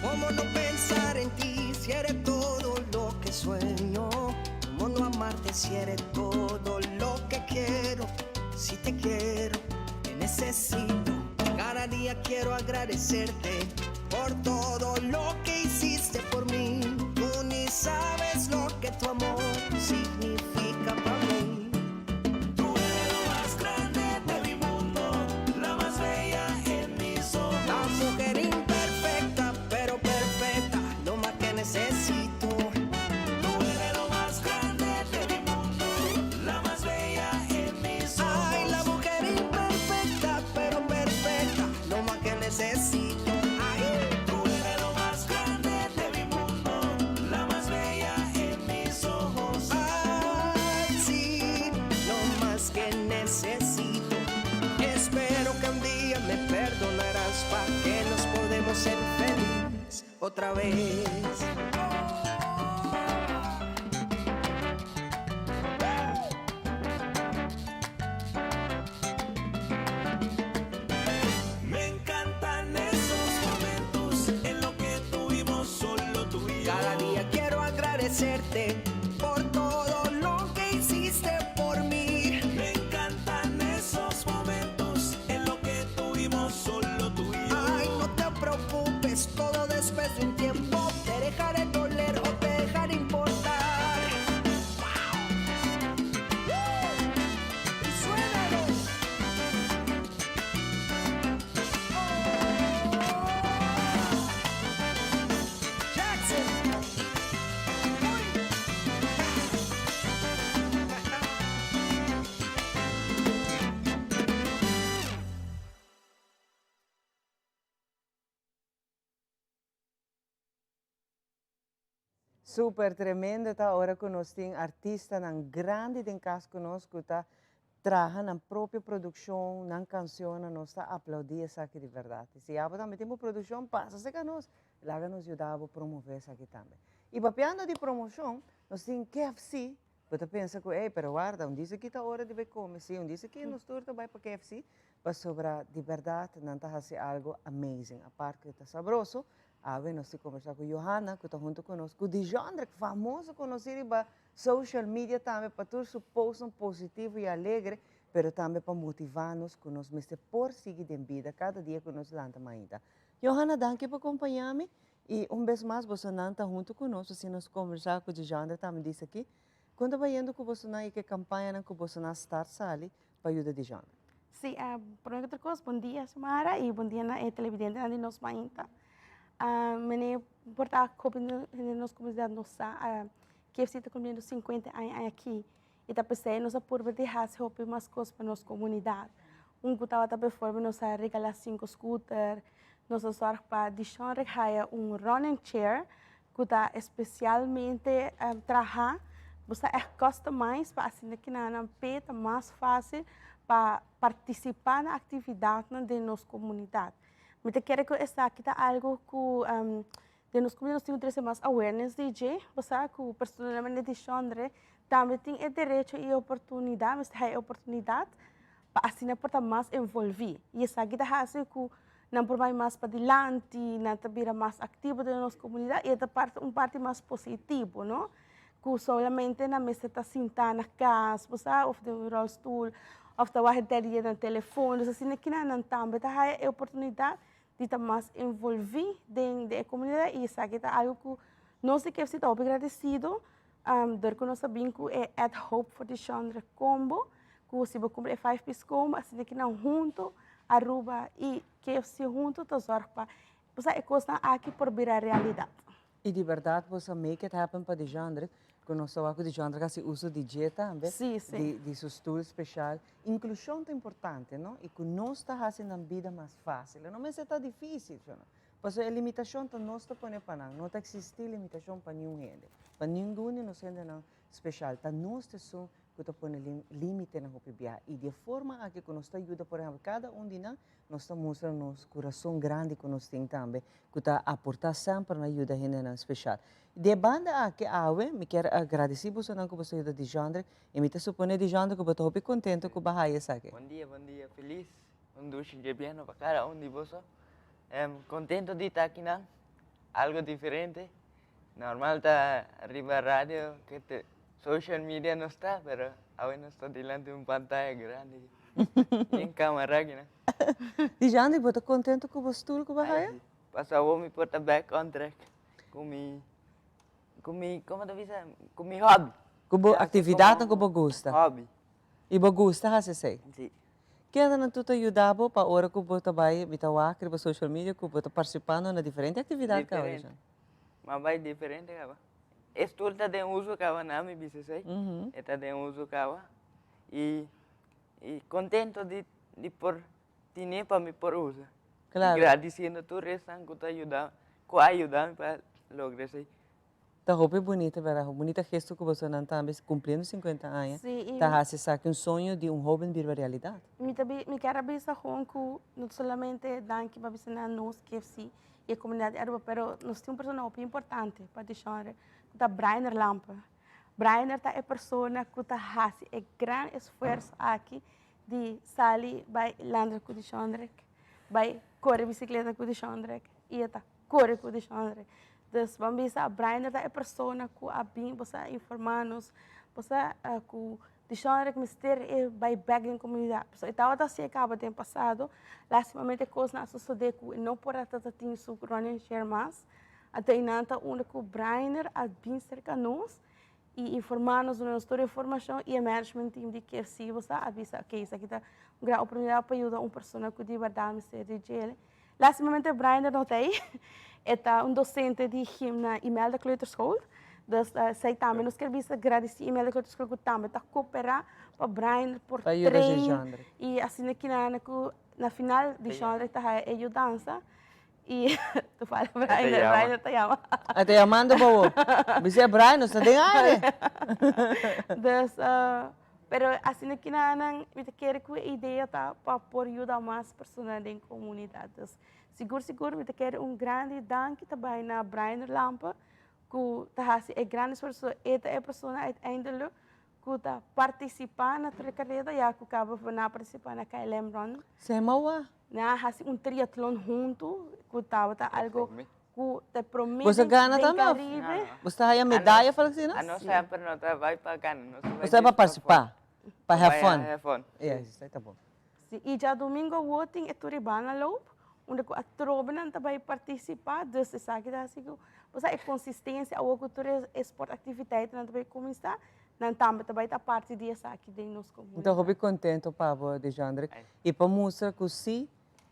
[SPEAKER 20] ¿Cómo no pensar en ti si eres todo lo que sueño? ¿Cómo no amarte si eres todo lo que quiero? Si te quiero, te necesito. Cada día quiero agradecerte por todo lo que hiciste por mí. Tú ni sabes lo que tu amor significa para mí. Tú eres lo más grande de mi mundo, la más bella en mis ojos. La mujer imperfecta, pero perfecta, lo más que necesito. Tú eres lo más grande de mi mundo, la más bella en mis ojos. Ay, la mujer imperfecta, pero perfecta, lo más que necesito. Ay, tú eres lo más grande de mi mundo, la más bella en mis ojos. Ay, sí, lo más que necesito. Espero que un día me perdonarás para que nos podemos ser felices otra vez. Me encantan esos momentos en los que tuvimos solo tú y yo. Cada día quiero agradecerte por todo lo que hiciste por mí. Me encantan esos momentos en los que tuvimos solo tú y yo. Ay, no te preocupes, todo después de un tiempo te dejaré doler o te dejaré importar. Y suénalo. Jackson.
[SPEAKER 14] Super tremendo tá hora que nós tem artista nan grande den cas conosco tá traja na própria produção, na canção, nós tá aplaudir essa aqui de verdade. Se abo também temos produção, passa se nós, lá nos ajudava a promover essa aqui também. E papiando de promoção, nós tem KFC, você pensa que, pero guarda, dia aqui tá hora de ver comer, sim, dia aqui nós turta vai para KFC, para sobrar de verdade, não tá fazer algo amazing, a parte que tá sabroso. Nós temos conversar com Johanna, que está junto conosco, de Jandre, famoso conhecido para social media também, para todos os posts positivos e alegres, mas também para motivar-nos, que nós mesmo por seguir em vida, cada dia que nós lançamos ainda. Johanna, danke por acompanhar-me, e vez mais, você não está junto conosco, se nós conversar com o Jandre, também disse aqui, quando vai indo com você e que campanha que você está sali para ajudar de Jandre?
[SPEAKER 21] Sim, por outra coisa, bom dia, Samara, e bom dia na televidente de nós ainda. Mene porta cobrindo nos comunidade nossa que está cumprindo 50 anos aqui e tá pensando nossa por ver de raça roupa mais coisas para nossa comunidade que estava também forma nossa regalar 5 scooter nossa sorte para deixar regalar running chair que está especialmente trabalhar você custa mais para assim que na peta mais fácil para participar na atividade de nossa comunidade. Me te quero que esta aqui tá algo que de nós como nós temos mais awareness DJ, você que personalmente de Chandre também tem o direito e oportunidade, mas tem a oportunidade para assim portar mais envolver. E essa aqui tá assim que não por mais para adiante, não tá vira mais ativo da nossa comunidade e é parte mais positivo, não? Que solamente na mesa tá sentada na casa, você ou de rolstool, ou da waheteria no telefone, assim que não também tá a oportunidade de estar mais envolvido na comunidade e isso aqui é algo que nós que estamos agradecidos porque nós sabemos que é at Hope for the Chandra Combo que se vai cumprir 5 piece combo assim que não junto Aruba e que se junto todos para você é coisa aqui por virar realidade.
[SPEAKER 14] E de verdade você make it happen para de Chandra que nós sabemos que de Chandra que se usa de dieta também de seu estudo especial inclusão é importante não e que nós está fazendo a vida mais fácil não é está difícil não porque a limitação que nós está pondo para não existe limitação para nenhum gente para ninguém nós ainda não especial tá nós somos que está pone límite na hopi biar. E de forma a que nós ajuda, por exemplo, cada de nós, nós está mostrando nosso coração grande que nós temos também, que está aportar sempre na ajuda gente especial. De banda a que me quero agradecer você não que você ajuda de Jandre, e me te supone de Jandre que você está contente com o bahia sabe.
[SPEAKER 1] Bom dia, feliz. Duche de bien para cada de vosotros. Contento de estar aquí, ¿no? Algo diferente. Normal está arriba radio, que social media no está, pero ahora no está delante de una pantalla grande. En cámara aquí, ¿no?
[SPEAKER 14] De Jandre, você está contente com o estudo com o bahia?
[SPEAKER 1] Pasaba mi puerta back on track con mi, ¿cómo te dices? Con mi hobby.
[SPEAKER 14] Com a atividade que você gosta.
[SPEAKER 1] Hobby.
[SPEAKER 14] E você gosta, você sei?
[SPEAKER 1] Sim.
[SPEAKER 14] Que ainda tu ajudava para a hora que você vai mitawak para social media, que você participando na diferente atividade que hoje.
[SPEAKER 1] Mas vai diferente, cara. Estudo está de uso cara na minha business, está de uso cara e contento de por ter para me por uso.
[SPEAKER 14] Claro.
[SPEAKER 1] Agradecendo tu restan que te ajudar para lograr isso.
[SPEAKER 14] Tá roupa bonita, vera, bonita gesto que você não está cumprindo 50 anos. Tá haciendo sonho de jovem vir a realidade.
[SPEAKER 21] Me quero avisar que não somente danke para avisar nós que sim e a comunidade árabe, pero nós temos uma pessoa muito importante para deixar, que é Brainer Lampa. Brainer é a pessoa que está fazendo grande esforço aqui de sair para landar com o Chandrek, para correr bicicleta com o Chandrek e está correr com o Chandrek. Então, vamos ver a Brainer é a pessoa que a bem você informar-nos, você que deixar que mistério vai back na comunidade. Então, estava assim acaba tempo passado, lastimamente coisas na sociedade que não pode ter tido su running share mais, até inanta onde que Brainer a bem cerca nós e informar-nos na nossa informação e o management team de que se você avisa que isso aqui está uma grande oportunidade para ajudar uma pessoa que de verdade mistério de ele. Lastimamente Brainer não tem. É docente de na e-mail da Kleuterschool. Dus zij também nos quer agradecer e-mail da Kleuterschool que também está cooperar para Brian por treino e assim aqui na final de Jandre está a dança e tu fala Brian te chama.
[SPEAKER 14] Até chamando para você Brian, você tem área.
[SPEAKER 21] Dus pero assim aqui me quer que a ideia tá para por ajudar mais pessoas da comunidade. Seguro, me quero grande dank também na Brainer Lampa, que está grande esforço, é a pessoa uiteindelijk que está participando na carreira, já que acaba de participar na KLM Run.
[SPEAKER 14] Você maua?
[SPEAKER 21] Na triatlon junto, que estava algo que te promete.
[SPEAKER 14] Você ganha também? Você tem a medalha, fala assim, não?
[SPEAKER 1] Não sempre não vai para ganhar.
[SPEAKER 14] Você vai participar? Para have fun?
[SPEAKER 1] É,
[SPEAKER 14] isso está bom.
[SPEAKER 21] E já domingo, o tem Turibana Loop. Onde a tropa não vai participar, dus é aqui assim que a consistência ou a cultura esporte atividade não vai começar, não também vai estar parte disso aqui de nós comunidade.
[SPEAKER 14] Então eu fico contente Pablo de Jandre e para mostrar que sim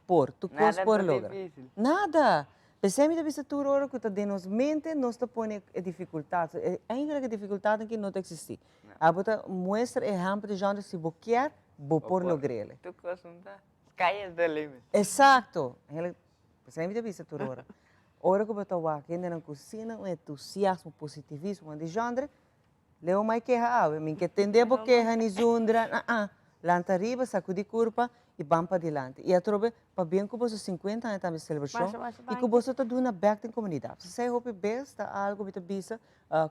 [SPEAKER 14] por tu coisa por logra. Nada. Pensei da vista toda hora que está de nos mente, nós está põe dificuldades. Ainda que dificuldade que não existe. Agora mostra exemplo de Jandre se você quer, vou por lograr.
[SPEAKER 1] Tu coisa não tá. Sky the limit.
[SPEAKER 14] Exato. Você me deve toda hora. Hora que eu estou aqui na cozinha, um entusiasmo, positivismo de Jandre, leu mais que a me que entender porque a Nizundra, lanta arriba, sacudi curva e vamos para adiante. E a trobe, para bem que você 50 anos também celebração e que você está dando back na comunidade. Se você hope best algo que você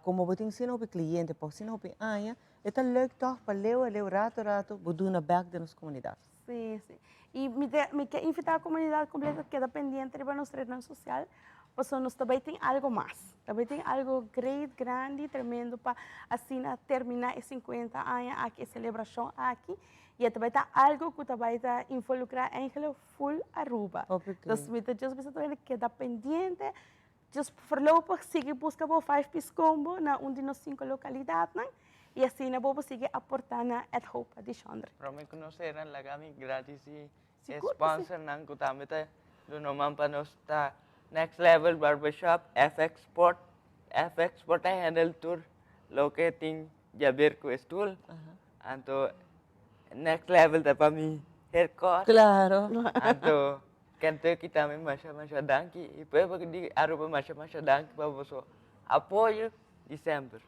[SPEAKER 14] como você ensina o cliente, para ensinar o anha, é leuk toch para leu rato, você dando back na nossa comunidade.
[SPEAKER 21] Sim. E me quer invitar a comunidade completa que é dependente de nossa rede social, porque nós também tem algo mais. Também tem algo grande, tremendo para assim terminar os 50 anos aqui, a celebração aqui. E também está algo que também está involucrar em full Aruba. Então, me que é dependente, voorlopig sigue busca por 5 piscombo na de nas 5 localidades. E assim, na boa conseguir aportar na roupa de Jandre.
[SPEAKER 1] Para me conhecer, na kami gratis e sponsor ng kutamita do naman pa nos ta Next Level Barbershop FX Sport ay handle tour locating Jabir ko stool. Anto Next Level ta pa mi haircut.
[SPEAKER 14] Claro.
[SPEAKER 1] Anto kanto kita may masya danki ipo pag di araw pa masya danki pa boso apoyo December.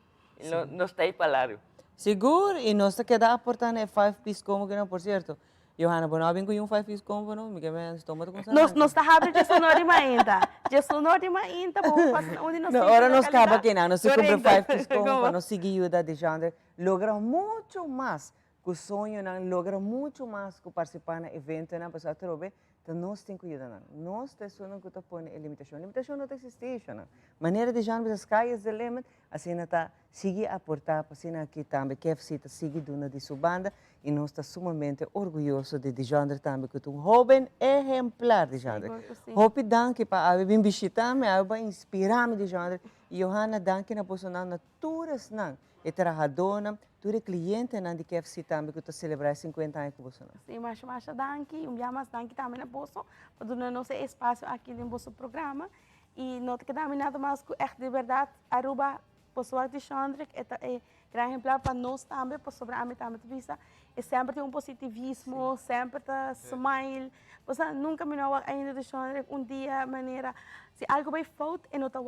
[SPEAKER 1] Nos está aí palaro.
[SPEAKER 14] Seguro, e nós queda aportando 5 piece combo que não, por certo. Johanna, bom, não com 5 piece combo, não, me quer estômago com
[SPEAKER 21] Nós está abrindo de sonor de mainta. De sonor de mainta, vamos fazer onde nós
[SPEAKER 14] não, ora nós acaba aqui, não, nós se compra 5 piece combo
[SPEAKER 21] Como?
[SPEAKER 14] para nós seguir ajuda de genre, logra muito mais que o sonho, não, logra muito mais que participar no evento, não, para trobe, então nós temos que ajudar, não. Nós temos que pôr limitação. Limitação não existe, não. Maneira de genre, as caias de limit, assim, está seguir aportar, assim, aqui também, que é seguir dona de sua banda, e nós estamos sumamente orgulhosos de genre também, que é um jovem exemplar de genre. Hope danke para a vir visitar me, a inspirar-me de genre, e Johanna danke na posição na turas não, e trabalhadora, tudo cliente na de KFC também que está celebrar 50 anos com você.
[SPEAKER 21] Sim, mas danke, dia mais danke também na bolsa, para dar nosso espaço aqui no nosso programa, e não te quedamos nada mais que de verdade, Aruba, pessoal de Chandra, é grande exemplar para nós também, para sobre a minha vista, e sempre tem positivismo, sempre tá smile, você nunca me não ainda de Chandra, dia maneira, se algo vai falta, e não está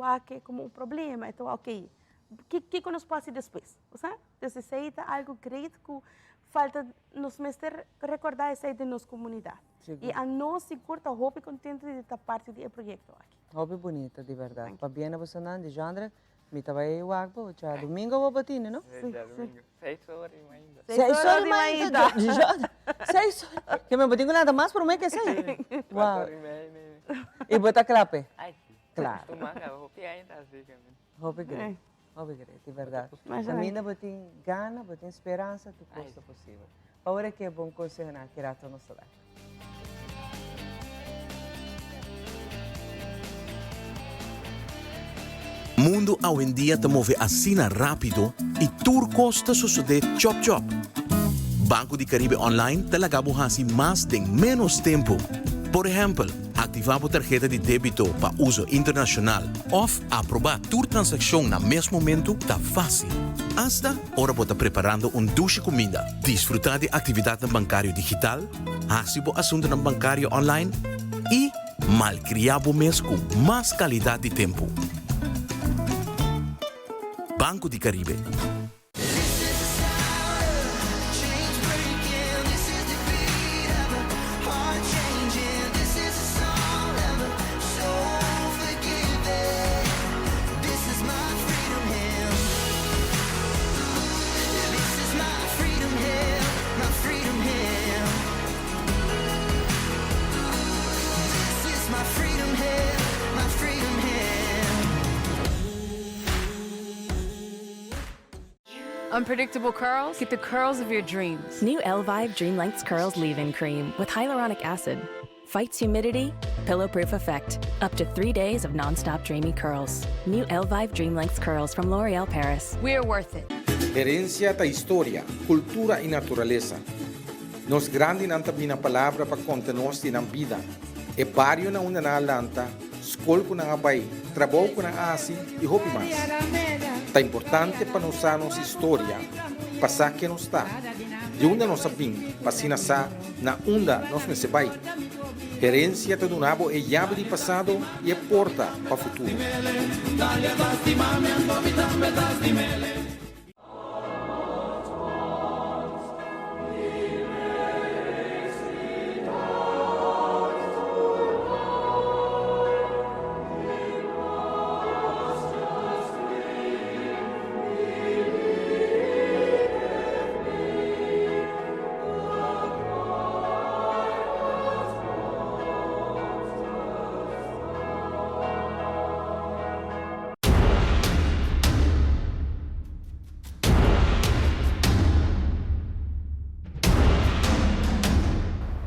[SPEAKER 21] como problema, então ok. Que nós passa depois, sabe? Então, algo great que falta nos mestre recordar isso de nossa comunidade. E a nós se curta, hope contente de estar parte do projeto aqui.
[SPEAKER 14] Hope bonita, de verdade. Para bem a você não, de genre, me estava aí o água, já domingo eu vou bater, não?
[SPEAKER 1] Sim, domingo. 6 horas ainda.
[SPEAKER 14] 6 horas ainda. De genre. 6 horas. Que me bater com nada mais, por mim que 6. Uau. E botar clape? Claro.
[SPEAKER 1] Hope ainda assim,
[SPEAKER 14] Hope great. Obrigado, de verdade. A mim ainda tem gana, tem esperança do coisa possível. Agora que é bom conseguir que era a nossa life.
[SPEAKER 2] Mundo hoje em dia te move assim rápido e tudo custa suceder chop chop. Banco de Caribe Online te lagabo assim mais em menos tempo. Por exemplo, ativar a tarjeta de débito para uso internacional ou aprovar tua transação no mesmo momento está fácil. Hasta hora você preparando duche comida, desfrutar de atividade bancária digital, recibo assunto bancário online e malcriar o mês com mais qualidade de tempo. Banco de Caribe.
[SPEAKER 22] Unpredictable curls? Get the curls of your dreams.
[SPEAKER 23] New Elvive Dream Lengths Curls Leave-In Cream with hyaluronic acid. Fights humidity, pillow-proof effect. Up to 3 days of non-stop dreamy curls. New Elvive Dream Lengths Curls from L'Oreal Paris.
[SPEAKER 22] We're worth it.
[SPEAKER 24] Herencia da história, cultura e natureza. Nos grandi nanta bina palavra para conta-nos na vida. E barrio na una na lanta, escola na abai, trabalho na asi e hopi mais. Tá importante para nós a nossa história, passar que nos está. De onde nós sabemos, passina sa na onda nós nesse bai. Herência te donavo é chave de passado e é porta para o futuro.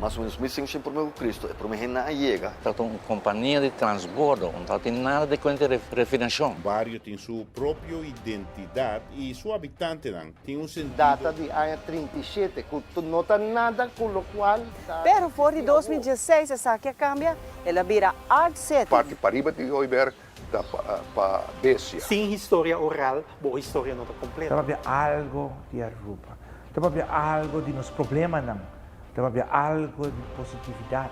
[SPEAKER 25] Mas o missing por meu Cristo é para mim na chega.
[SPEAKER 26] Trata uma companhia de transbordo, não tem nada de conta de refinação.
[SPEAKER 27] O bairro tem sua própria identidade e seu habitante tem sentido.
[SPEAKER 28] Data de ano 37, que não tem nada com o qual.
[SPEAKER 14] Pero fora de 2016, essa que cambia, ela vira Art City.
[SPEAKER 25] Parque Pariba de Oiber para Bécia.
[SPEAKER 29] Sem história oral, boa história não está completa.
[SPEAKER 30] Deve haver algo de Aruba, deve haver algo de nos problemas não. Deve haver algo de positividade.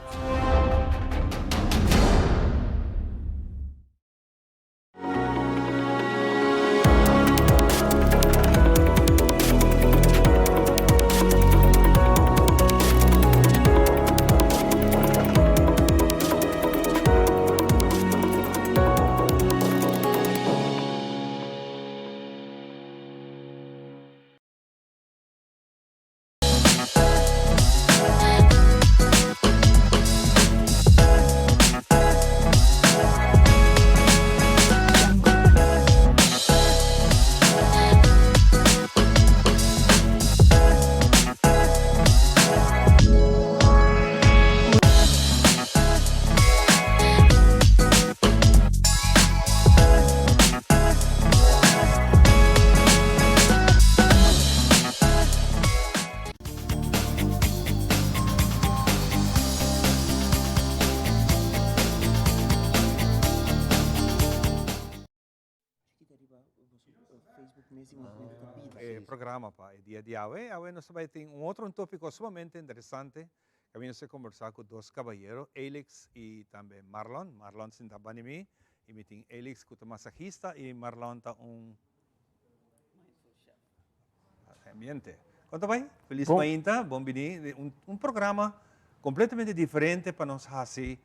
[SPEAKER 8] programa pa, dia de awe. Awe nos vai ter outro tópico sumamente interessante. Kami nos conversar com dois caballeros, Alex e também Marlon. Marlon sinta banimi. E meeting Alex que é massagista e Marlon tá mindful chef. Ambiente. Conta bem? Feliz mainta, bom bini. Programa completamente diferente para nós fazer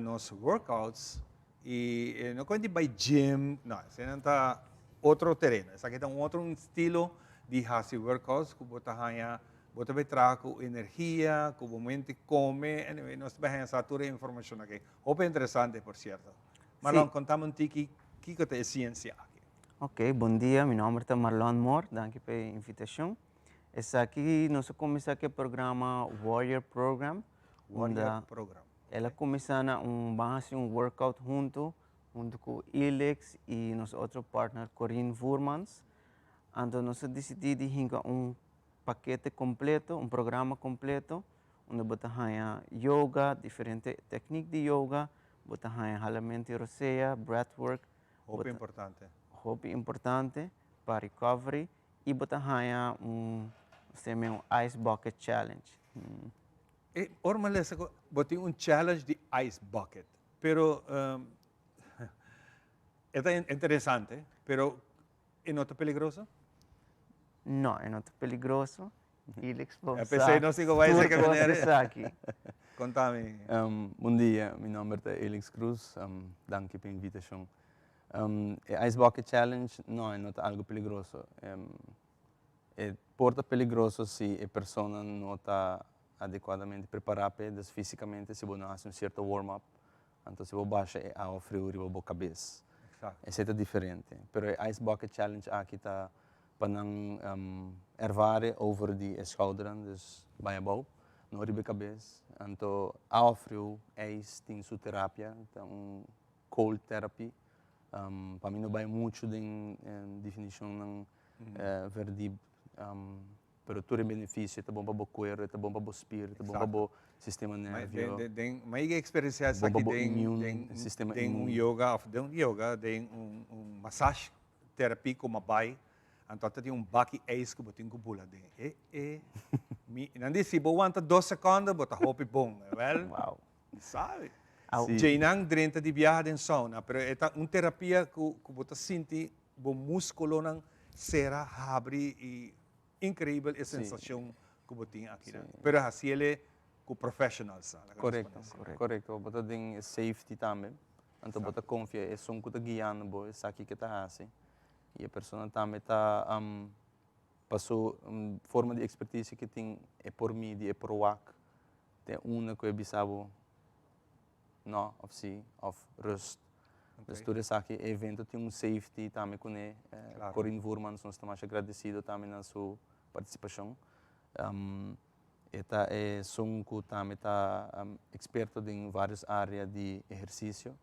[SPEAKER 8] nos workouts. E não quando vai gym, não, você não tá outro terreno. Essa aqui é outro estilo de fazer workouts que você vai trazer com energia, com o momento que come. Anyway, nós vamos essa toda a informação aqui. Muito interessante, por certo. Marlon, contamos um pouquinho o que é a ciência aqui.
[SPEAKER 3] Ok, bom dia. Meu nome é Marlon Moore. Obrigado pela invitação. Esse aqui, nós começamos o programa Warrior Program.
[SPEAKER 8] Warrior Program.
[SPEAKER 3] Ela começa um workout junto com Alex e nosso outro partner, Corinne Voermans. Então, nós decidimos paquete completo, programa completo, onde botamos yoga, diferentes técnicas de yoga, botamos jalamento roceia, breathwork.
[SPEAKER 8] Muito importante.
[SPEAKER 3] Muito importante para recovery. E botamos Ice Bucket Challenge.
[SPEAKER 8] Normalmente, botei challenge de Ice Bucket. Pero, é interessante, pero é não peligroso?
[SPEAKER 3] Não, é não peligroso. Alex,
[SPEAKER 8] pensei, não sei como vai ser que
[SPEAKER 3] aqui.
[SPEAKER 8] Contame.
[SPEAKER 4] Bom dia, meu nome é Alex Cruz. Danke pela invitação. Ice Bucket Challenge não é algo peligroso. É porta peligroso se a pessoa não está adequadamente preparada fisicamente, se você não faz certo warm-up. Então, se você baixa a água fria na cabeça. Isso é diferente. Mas o Ice Bucket Challenge aqui está para ervar over de schouder, dus bij bouw, não ribe cabeça. Então, água fria, tem sua terapia, então cold therapy. Para mim não vai muito de definição não verdi, pero todo benefício, é bom para o cuero, é bom para o espírito, é bom para o sistema nervioso.
[SPEAKER 8] Mas a experiência aqui tem yoga, tem massagem terapia como vai. Então, tem baki ice que botin ko bula din. Nandi si bo wanta 2 segundos, bota hopi bom, well?
[SPEAKER 3] Wow.
[SPEAKER 8] Sabe? Jainang drenta di viaje en sauna, pero esta terapia que bota sinti bo músculo nang sera abre e incrível a sensação que botin aqui. Pero assim ele com professionals.
[SPEAKER 4] Correto. Bota din safety também. Então bota confia, é som que tá guiando, bo, é aqui que tá assim. E a pessoa também está passou forma de expertise que tem é por mim, é por WAC. Tem uma que é bisabo não, of si, of rust. Dus tudo isso aqui evento tem safety também com Corinne Voermans, nós estamos agradecidos também na sua participação. Esta é som que também está experto em várias áreas de exercício.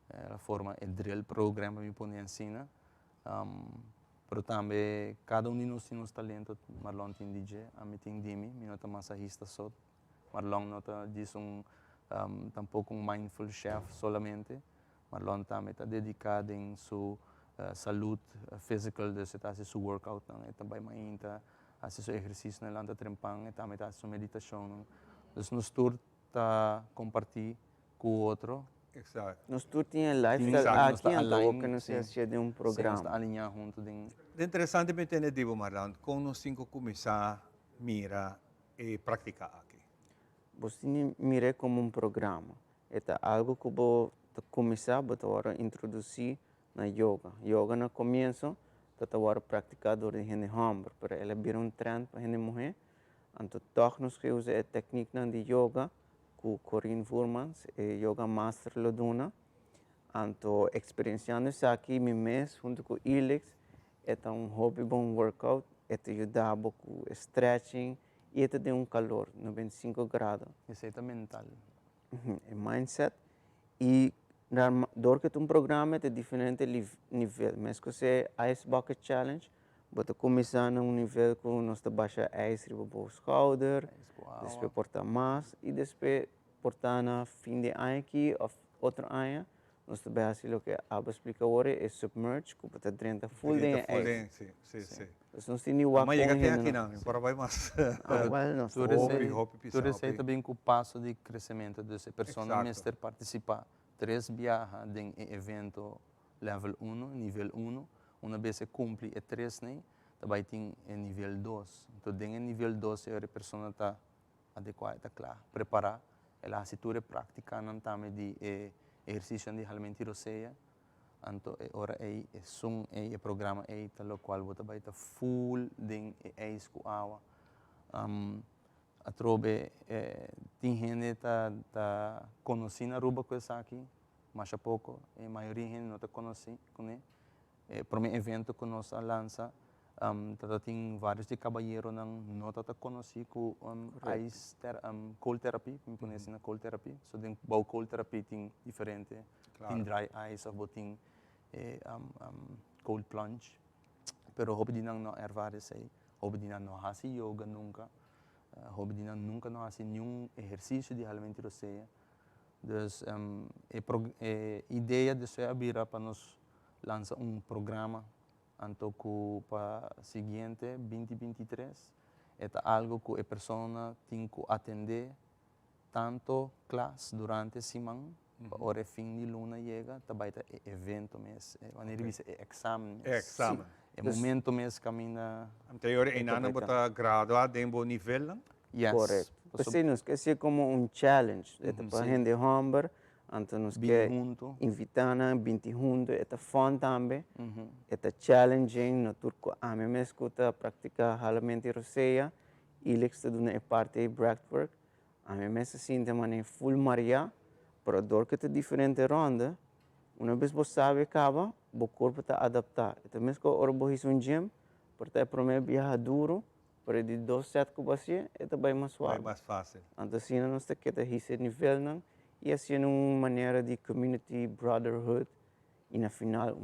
[SPEAKER 4] A forma é drill programa me põe ensina. Pero também cada de nós tem talento. Marlon tem DJ, a mim tem Dimi, eu não sou massagista só. Marlon não diz tampouco mindful chef solamente. Marlon também está dedicado em sua saúde física, então está fazendo seu workout, também mainta, faz seu exercício na lanta trempang, também está sua meditação. Então nós todos está compartilhar com o outro.
[SPEAKER 8] Exato.
[SPEAKER 3] Nós todos temos lifestyle aqui, então que nós assistimos de programa.
[SPEAKER 4] Nós alinhar junto de.
[SPEAKER 8] É interessante me entender, Divo Marlon, como nós temos que começar a mirar e praticar aqui.
[SPEAKER 3] Você mira como programa. É algo que você começar a introduzir na yoga. Yoga no começo, você vai praticar durante a gente, mas ela vira trend para a gente mulher. Então, todos nós que usamos a técnica de yoga, com Corinne Voermans, yoga master Loduna. Então, experienciando isso aqui, mês junto com Alex, é hobby bom workout, ajuda com stretching e tem calor, 95 graus.
[SPEAKER 4] Isso é mental.
[SPEAKER 3] É mindset. E durante que programa é diferente nível. Mas que você Ice Bucket Challenge, você começa num nível que nós baixa ice para o shoulder, depois porta mais e depois porta na fim de ano aqui ou outro ano, nós também assim o que a explica agora é submerge, que está dentro full de ice.
[SPEAKER 8] Sim.
[SPEAKER 3] Nós temos o
[SPEAKER 8] Amanhã até aqui não, para vai mais.
[SPEAKER 4] Tu receita bem com o passo de crescimento dessa pessoa, mister participar. 3 viaja em evento level 1, nível 1, uma vez se cumpre e 3 nem, também tem nível 2. Então, em nível 2, a pessoa está adequada, está clara, preparar, ela assinatura prática não também de exercício de realmente roceia, então ora é programa o qual você vai estar full de com água. A trobe tem gente tá conhecendo a Aruba com essa aqui, mas há pouco a maioria gente não está conhecendo, para um evento que nós lança, tem vários de caballeiro não está conhecido com cold therapy, me conhece na cold therapy, so tem cold therapy tem diferente, tem dry ice ou tem cold plunge, pero hobby não ervar isso aí, hobby não faz yoga nunca. Hobby nunca não faz nenhum exercício de realmente roceia. Então, a ideia de ser abrir para nós lançar programa para o seguinte 2023 é algo que a pessoa tem que atender tanto classe durante a semana, para o fim de luna chega, também é evento mesmo, é exame. É momento mesmo caminha.
[SPEAKER 8] Anterior em ano bota graduado em bom nível,
[SPEAKER 3] Yes. Correto. Assim, nos que ser como challenge, para gente humber, então nos que invitar na 20 juntos, é fun também, é challenging, no turco a mim mesmo que praticar realmente roceia, ele que está dando parte de breathwork, a mim mesmo assim também full maria, para dor que é diferente ronda, uma vez você sabe acaba, o corpo está adaptado. Então mesmo que ora você gym, para primeiro viajar duro, para de 2 sets que você é também mais suave.
[SPEAKER 8] É mais fácil.
[SPEAKER 3] Então assim nós temos que esse nível não e assim uma maneira de community brotherhood e na final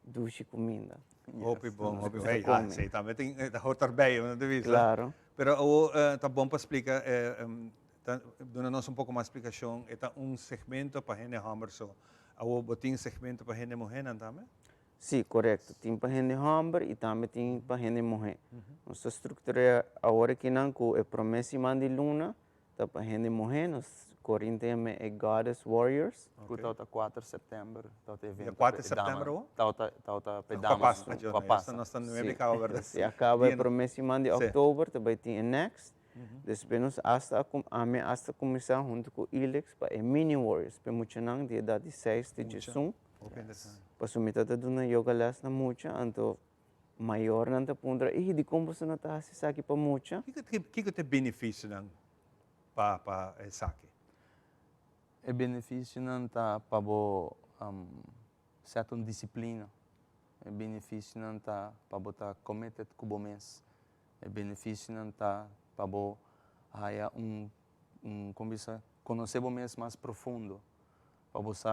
[SPEAKER 3] duche comida.
[SPEAKER 8] Hope bom, hope bem. Sei também tem outra bem, não é isso?
[SPEAKER 3] Claro.
[SPEAKER 8] Pero tá bom para explicar, dando-nos pouco mais explicação, é segmento para gente hammer so. Tem segmento para gente morrer também?
[SPEAKER 3] Sim, correto. Tem para gente hammer e também tem para gente morrer. Nossa estrutura agora que não é promessa de luna, tá para gente morrer, nós correntemos é Goddess Warriors.
[SPEAKER 4] Está 4 de setembro, está evento.
[SPEAKER 8] 4 de setembro?
[SPEAKER 4] Está pedamos.
[SPEAKER 8] Papasta. Nós estamos no mercado, verdade?
[SPEAKER 3] Se acaba a promessa de outubro, também tem next. Depois hasta começar junto com Ilex para a Mini Warriors, para muitos não de idade 6 de Jisung. Para submeter a uma yoga class na muita, então maior não está pondra e de como você não está assim aqui para muita.
[SPEAKER 8] Que tem benefício não para essa aqui?
[SPEAKER 4] O benefício não está para certa disciplina. O benefício não está para botar committed com o mês. O benefício não está para ter conhecer o mês mais profundo. Para você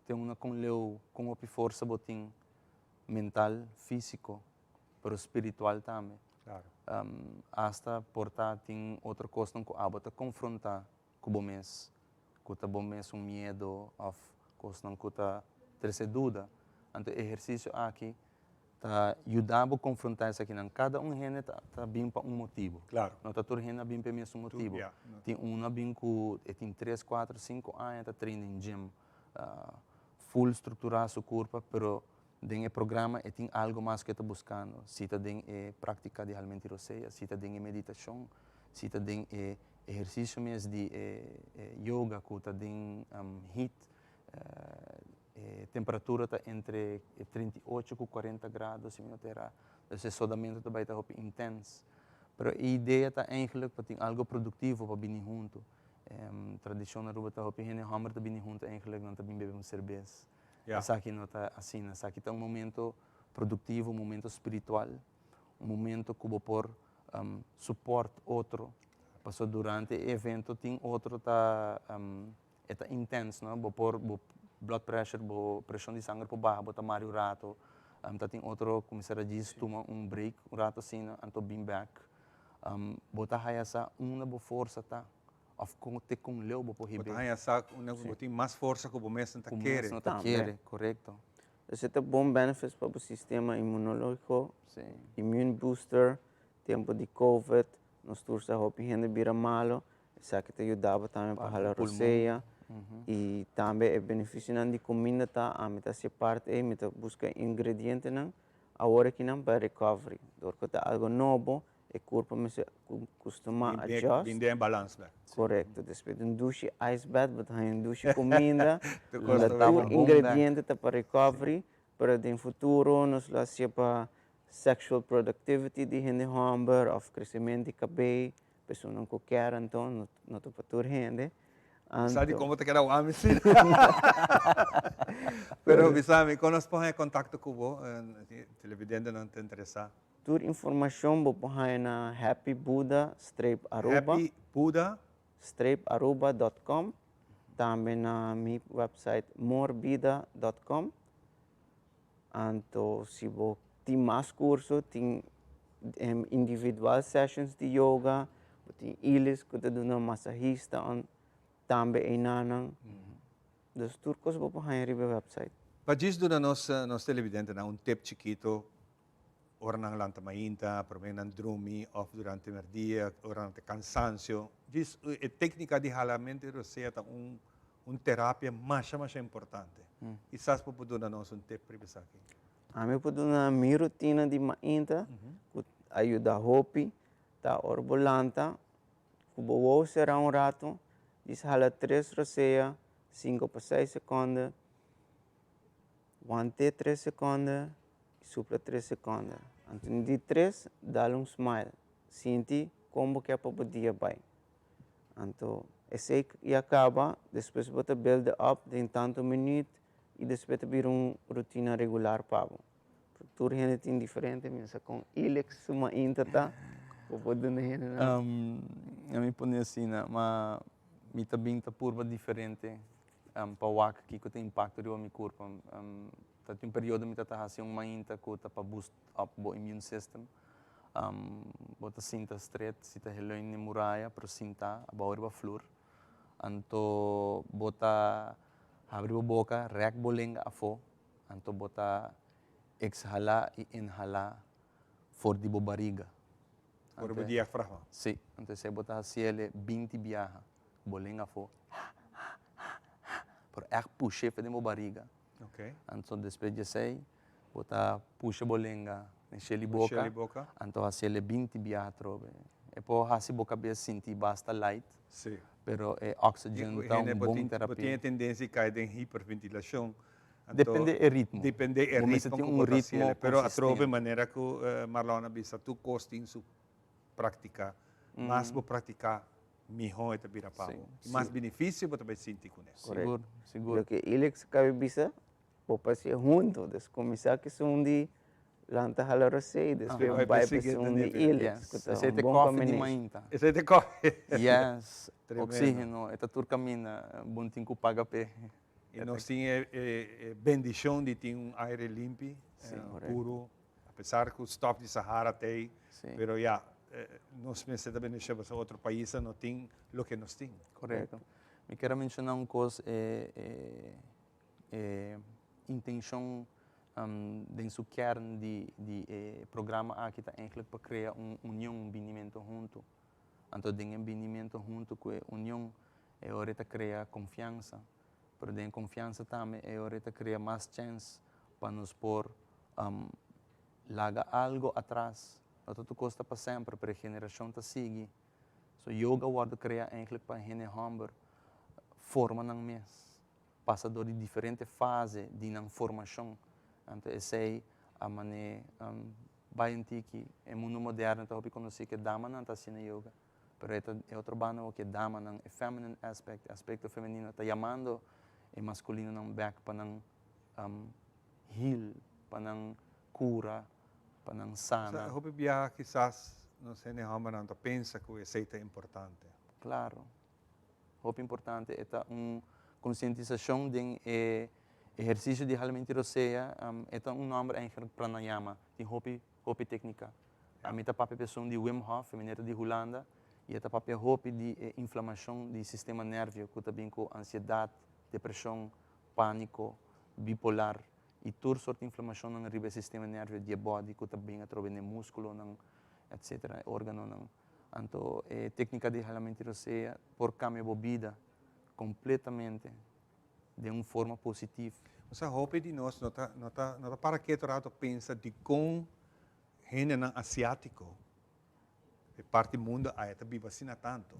[SPEAKER 4] ter uma com força botim mental, físico, pero espiritual também.
[SPEAKER 8] Claro.
[SPEAKER 4] Hasta portar tem outra coisa que a bota confrontar com o mês. Que bom mês medo of coisa não que ter dúvida. Então exercício aqui tá ajudando a confrontar isso aqui. Cada gente está bem para motivo.
[SPEAKER 8] Claro.
[SPEAKER 4] Não está todo gente bem para o mesmo motivo. Tem bem que tem 3, 4, 5 anos está treinando em gym. Full estruturar seu corpo, pero dentro do programa tem algo mais que está buscando. Se está dentro prática de realmente roceia, se está dentro meditação, se está dentro exercício mesmo de yoga, que está dentro heat, temperatura está entre 38 e 40 graus, se não terá, o sodamento também está intenso. Pero a ideia está eigenlijk para ter algo produtivo para vir junto. Tradição na Aruba está hopi gente hammer está vir junto eigenlijk não está bem beber cerveja. Essa aqui não está assim, essa aqui está momento produtivo, momento espiritual, momento que vou por suporte outro. Passou durante o evento tem outro está intenso, não? Vou por blood pressure, vou pressão de sangue por baixo, vou tomar o rato. Tem outro começar a dizer toma break, o rato assim, anto bem back. Vou tá essa uma boa força tá. of te com leu bo hibe.
[SPEAKER 8] Bota haya sa tem mais força que o mês não tá querer.
[SPEAKER 4] Não tá querer, correto.
[SPEAKER 3] Esse é bom benefício para o sistema imunológico, immune booster, tempo de COVID, nós tursa hopi gente vira malo, isso que te ajudava também para a roceia. E também é benefício de comida, tá? A meta se parte, a meta busca ingredientes, não? Agora que não para recovery. Porque tá algo novo, o corpo me se costuma adjust.
[SPEAKER 8] Vinde em balance, né?
[SPEAKER 3] Correto. Depois de douche ice bath, botar em douche comida,
[SPEAKER 8] um
[SPEAKER 3] ingredientes tá para recovery, para no futuro nós lá se para sexual productivity de gente humber, of crescimento de cabelo, pessoa não quer então não tô para tur gente.
[SPEAKER 8] Sabe como te queda o homem, sim? Pero, Bisami, quando nós põe em contato com você, televidente não te interessa?
[SPEAKER 3] Toda informação vou pôr na happybuddha-aruba.com, também na minha website morbida.com. Então, se você tem mais curso, tem individual sessions de yoga, tem ilhas que te dão massagista, também nanang dos turcos vou pôr na website.
[SPEAKER 8] Para disso, nós televidente, tip chiquito, ora ng lanta mainta, problema ng drumi, off durante o dia, ora ng cansancio. Diz, a técnica de jalamento roseta terapia mais importante. Quizás po po doon nós tip para sa akin.
[SPEAKER 3] Ami po doon na minha rotina de mainta, ajuda hopi, tá orbolanta, kubo será rato, diz hala 3 roseia, 5 para 6 segundos, 3 segundos, supra 3 segundos. Então, de 3, dá smile. Sinti como que é para o dia vai. Então, esse e acaba, depois você build up em tanto minuto e depois vira rotina regular para você. Tudo é diferente, mas com Ilex, uma intata, pode não é.
[SPEAKER 4] Eu me ponho assim, mas me também está purva diferente para o que tem impacto no meu corpo. Tem período que está fazendo uma inta que está para boost up o immune system. Bota sinta straight, sinta helloin ni muraya, pero sinta abawar ba flor. Anto bota abrir a boca, react bolenga afo. Anto bota exhala e inhala for di barriga.
[SPEAKER 8] Por o diafragma.
[SPEAKER 4] Sim, então você bota assim ele 20 viaja, bolenga afo. Por echt puxar para a barriga.
[SPEAKER 8] Okay.
[SPEAKER 4] Então depois de sei, bota puxa bolenga, enche a boca. Então assim ele 20 viaja trobe. E depois assim boca bem sentir basta light.
[SPEAKER 8] Sim.
[SPEAKER 4] Pero oxygen tá bom terapia.
[SPEAKER 8] Tem tendência a cair em hiperventilação.
[SPEAKER 4] Depende do ritmo.
[SPEAKER 8] Depende do ritmo.
[SPEAKER 4] Tem ritmo.
[SPEAKER 8] Pero a trobe maneira que Marlona bisa tu costing su prática, mas vou praticar melhor eta bira pau. Mais benefício você vai sentir com isso.
[SPEAKER 3] Seguro. Porque ele que cabe bisa, vou passear junto, des começar que são de lanta halorosei, depois vai para um de ele.
[SPEAKER 4] Esse é coffee de manhã.
[SPEAKER 8] Esse é coffee.
[SPEAKER 4] Yes. Oxígeno, eta tur camina, bom tempo paga pé.
[SPEAKER 8] E nós temos bendição de ter aire limpo, puro, apesar que o stop de Sahara tem, pero já nós pensamos também que outro país não tem o que nós temos.
[SPEAKER 4] Correto. Me quero mencionar uma coisa, intenção de seu kern de programa aqui está eigenlijk para criar união, bindimento junto. Então, tem bindimento junto com a união, é hora de criar confiança. Pero tem confiança também, é hora de criar mais chance para nos pôr largar algo atrás. Tudo custa para sempre, para a geração que sigue. So, yoga pode criar eigenlijk para a gente humber forma ng mês. Passador de diferentes fases de formação. Então, essa é a maneira que é mundo moderno, então, eu conheci que dama não está sendo yoga. Pero é outro bano que dama não é feminine aspecto feminino, está chamando o masculino ng back para ng heal, para ng cura, para ng sana.
[SPEAKER 8] Eu hope que quizás não sei nem como não pensa que isso é importante.
[SPEAKER 4] Claro. Hope importante é conscientização de exercício de jalamento roseia, é nome eigenlijk pranayama, de hope técnica. A minha papi pessoa de Wim Hof, mineiro de Holanda, E essa própria roupa de inflamação do sistema nervio, que também com ansiedade, depressão, pânico, bipolar, e toda sorte de inflamação no riba sistema nervio de body, que também através do músculo, etc., órgano. Então, técnica de realmente você por cambio de vida completamente de uma forma positiva.
[SPEAKER 8] Essa roupa de nós, não tá para que o rato pensa de com gênero asiático, de parte do mundo, aí tá vacina tanto.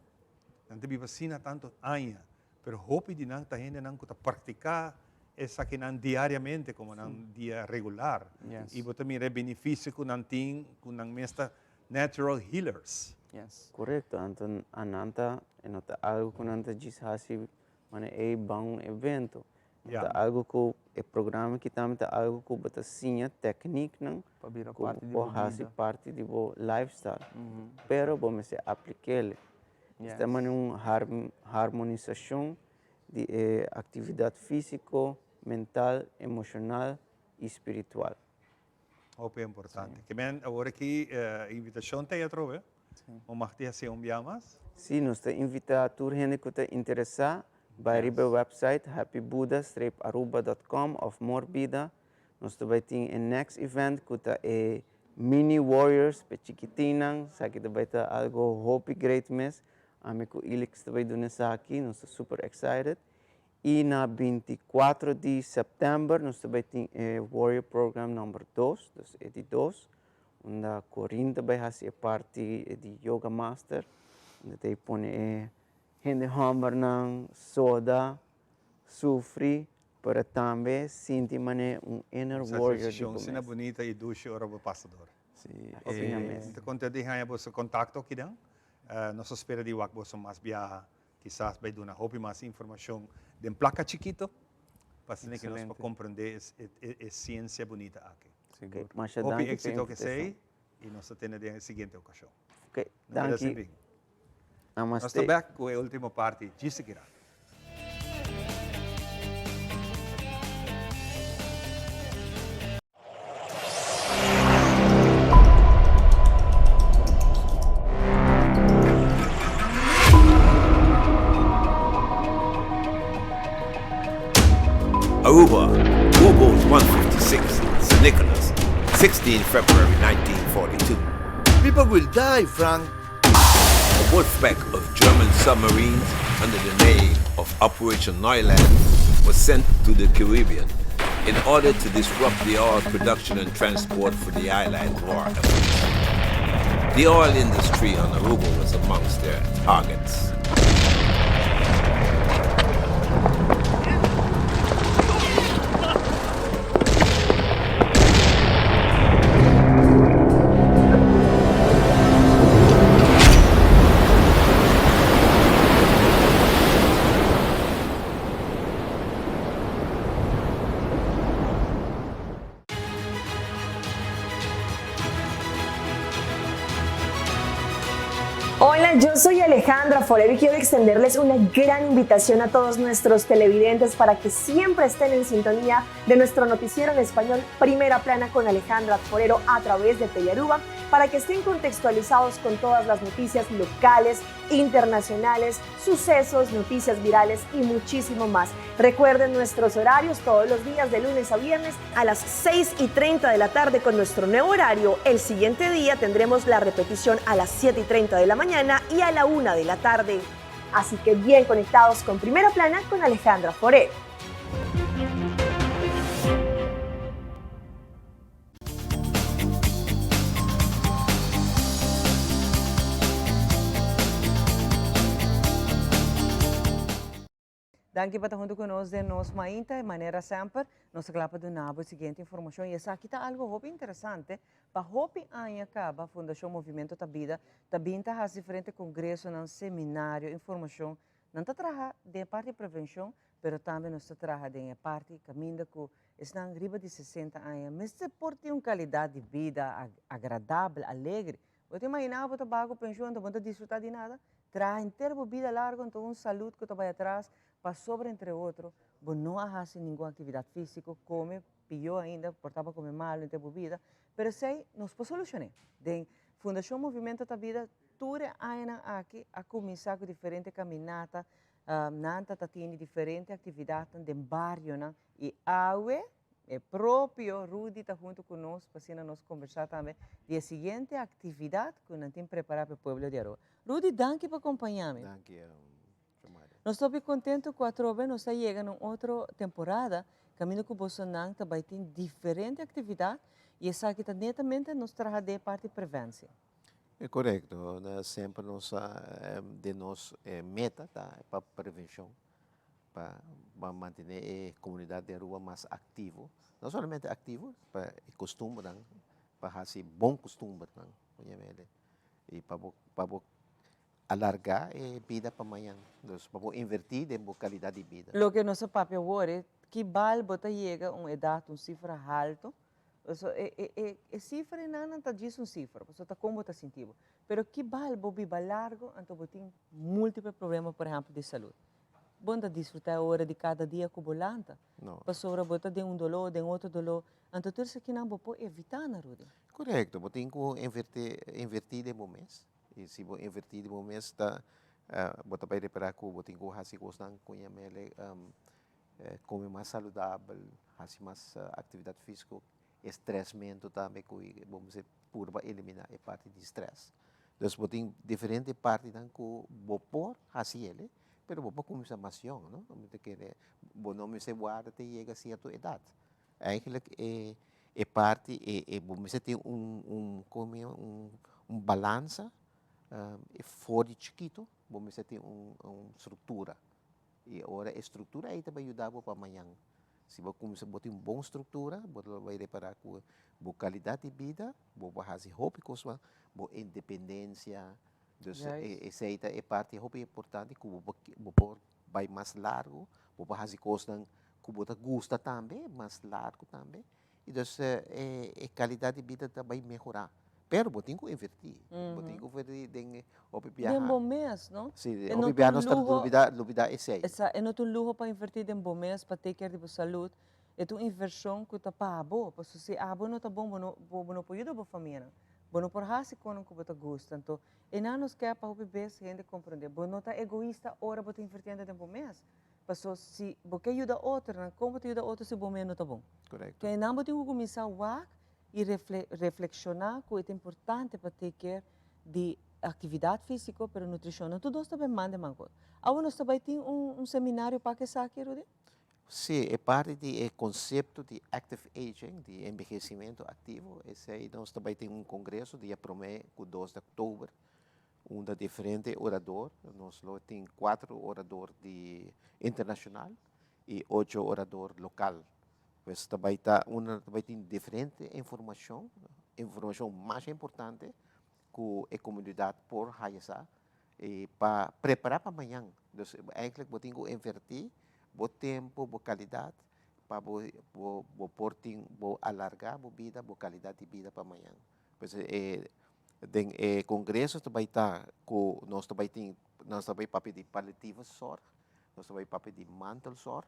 [SPEAKER 8] Não tá vacina tanto ainda, mas roupa de nós tá gênero que tá praticar essa que não diariamente, como não dia regular.
[SPEAKER 4] Yes.
[SPEAKER 8] E também é benefício que não tem, que não mesta natural healers.
[SPEAKER 4] Yes.
[SPEAKER 3] Correto, então ananta enota algo que nanta diz assim, mane é bom evento.
[SPEAKER 8] Yeah.
[SPEAKER 3] Algo que o programa que também tá algo que bota sinha técnica não que parte de bo lifestyle. Pero bom se aplicar. Está uma harmonização de atividade física, mental, emocional e espiritual.
[SPEAKER 8] Roupa é importante. Que men agora aqui invitação tem outro, né? O Marti se mais?
[SPEAKER 3] Sim, nós te invita a toda gente que está interessada. Vai ao website happybuddha-aruba.com of Morbida. Nós também temos o next event que é Mini Warriors, para chiquitinang, sabe que vai ter algo hope great mes. Ame ko ilix também do nessa aqui, nós estamos super excited. E na 24 de setembro nós também temos o Warrior Program número 2, é de 2, onde a Corinne também faz parte de Yoga Master, onde tem põe gente hammer ng soda, sufre, para também sentir inner warrior.
[SPEAKER 8] Essa cena bonita e duche ora o passador.
[SPEAKER 3] Sim,
[SPEAKER 8] então quando de ganha você contato aqui dan, nós espera de wak você mais viaja, quizás vai dar uma roupa mais informação de placa chiquito, para que nós para compreender a ciência bonita aqui. Roupa éxito que sei e nós temos a seguinte ocasião.
[SPEAKER 3] Ok, danke.
[SPEAKER 8] Nós estamos back com a última parte de seguirá.
[SPEAKER 5] Aruba, Warboat 156, St. Nicholas, 16 February 1942. People will die, Frank. A wolfpack of German submarines under the name of Operation Neuland was sent to the Caribbean in order to disrupt the oil production and transport for the island war effort. The oil industry on Aruba was amongst their targets.
[SPEAKER 6] Hola, yo soy Alejandra Forero y quiero extenderles una gran invitación a todos nuestros televidentes para que siempre estén en sintonía de nuestro noticiero en español Primera Plana con Alejandra Forero a través de Telearuba, para que estén contextualizados con todas las noticias locales, internacionales, sucesos, noticias virales y muchísimo más. Recuerden nuestros horarios todos los días de lunes a viernes a las 6:30 de la tarde con nuestro nuevo horario. El siguiente día tendremos la repetición a las 7:30 de la mañana y a la 1 de la tarde. Así que bien conectados con Primera Plana con Alejandra Forero.
[SPEAKER 14] Danke para junto conosco de nós mainta de maneira sempre nós clapa do nabo seguinte informação e essa aqui tá algo muito interessante para hopi anya acaba Fundação Movimento da Vida também tá faz diferente congresso não seminário informação não tá trabalha de parte de prevenção pero também nós tá trabalha de parte caminho que estão riba de 60 anos mas se por ter uma qualidade de vida agradável alegre você imagina você bago pensão não pode desfrutar de nada traz inteiro vida larga então uma saúde que vai atrás para sobre, entre outros, você não faz nenhuma atividade física, come, pior ainda, portava comer mal, não tem vida, mas sei, nós podemos solucionar. Da Fundação Movimento da Vida, cultura ainda aqui a começar com diferente caminhada, nanta tatini diferente atividade no bairro, né? E awe é próprio Rudy está junto conosco para nós conversar também de seguinte atividade que nós temos preparado para o povo de Aroa. Rudy, danke por acompanhar-me.
[SPEAKER 7] Danke,
[SPEAKER 14] Nós estamos contentes com a trova, nós estamos chegando a outra temporada, caminho com o Bolsonaro também tem diferente atividade e essa aqui está netamente nos traz de parte de prevenção.
[SPEAKER 7] É correto, sempre de nós meta tá, para prevenção, para manter a comunidade de rua mais ativa, não somente ativa, para costume, para fazer bom costume, e para alargar a vida para amanhã, para invertir em qualidade de vida.
[SPEAKER 14] O que nosso papel agora é que bal bota chega a uma idade, cifra alta, a cifra não está diz cifra, você está como está sentindo, mas que bal bobi largo, então tem múltiplos problemas, por exemplo, de saúde. Bom da desfrutar a hora de cada dia com bolanta, para sobre bota de dolor, de outro dolor, então tudo isso que não pode evitar, na Rudy.
[SPEAKER 7] Correto, você tem que invertir de momentos. E se você invertir de momentos, você vai reparar que você tem que fazer coisas comer mais saudável, fazer mais atividade física, estressamento também, que vamos dizer, para eliminar a parte de estresse. Então, você tem diferentes partes que você pode fazer ele, mas você pode começar mais jovem, não? Você não se guarda até chegar a certa idade. Eigenlijk é parte, você tem balança, fora de chiquito, você tem uma estrutura. E agora a estrutura aí também ajuda para amanhã. Se você começar a ter uma boa estrutura, você vai reparar com a qualidade de vida, você vai fazer hobbies, a independência. Então, essa é parte importante, que você vai mais largo, você vai fazer coisas que você gosta também, mais largo também. Então, a qualidade de vida também melhorar. Pero você tem que invertir. Você tem que invertir em viajar.
[SPEAKER 14] De bom mês, não?
[SPEAKER 7] Sim, em viajar nossa dúvida é séria.
[SPEAKER 14] É não um luxo para invertir em bom mês, para ter care de saúde. É uma inversão que está para boa. Porque se a boa não está bom, você não pode ajudar a família. Você não pode fazer com o que você gosta. Então, e não nos quer para o bebê, se a gente compreender. Você não está egoísta, ora você invertindo em bom mês. Porque se você ajuda outro, como você ajuda outro se o bom mês não está bom?
[SPEAKER 7] Correto.
[SPEAKER 14] Então, não você tem que começar a e reflexionar que é importante para ter care de atividade física, pero nutrição. Tudo isso também manda manco. Agora nós também tem seminário para que saque, Rudy?
[SPEAKER 7] Sim, é parte do conceito de active aging, de envelhecimento ativo. Esse aí nós também tem congresso dia 1º, 2 de outubro, de diferente orador. Nós temos 4 oradores internacional e 8 oradores local. Pues também tem diferente informação mais importante que a comunidade por realizar para preparar para amanhã. Então, eigenlijk você tem que invertir o tempo, a qualidade, para alargar a vida, a qualidade de vida para amanhã. Pues, o congresso também está, nós também papel de paliativa sorte, nós também papel de mantelzorg,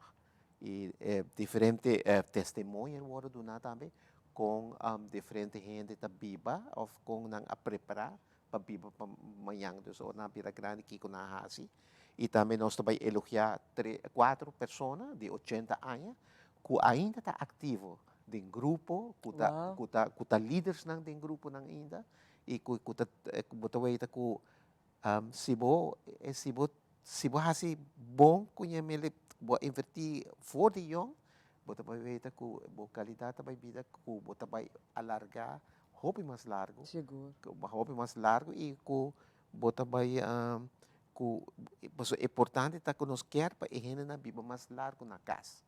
[SPEAKER 7] e diferente testemunhos agora do nada também com diferente gente da viva ou com a preparar para viva para amanhã dos na pira grande que com a hasi e também nós também elogiar 4 pessoas de 80 anos que ainda está ativo de grupo que tá líderes não de grupo não ainda e que botar que se você hasi bom conhecer invertir for de young, você vai ver que a qualidade da vida que você vai alargar, hobby mais largo,
[SPEAKER 14] seguro,
[SPEAKER 7] hobby mais largo e que você vai é importante que nós quer para a gente na vida mais largo na casa.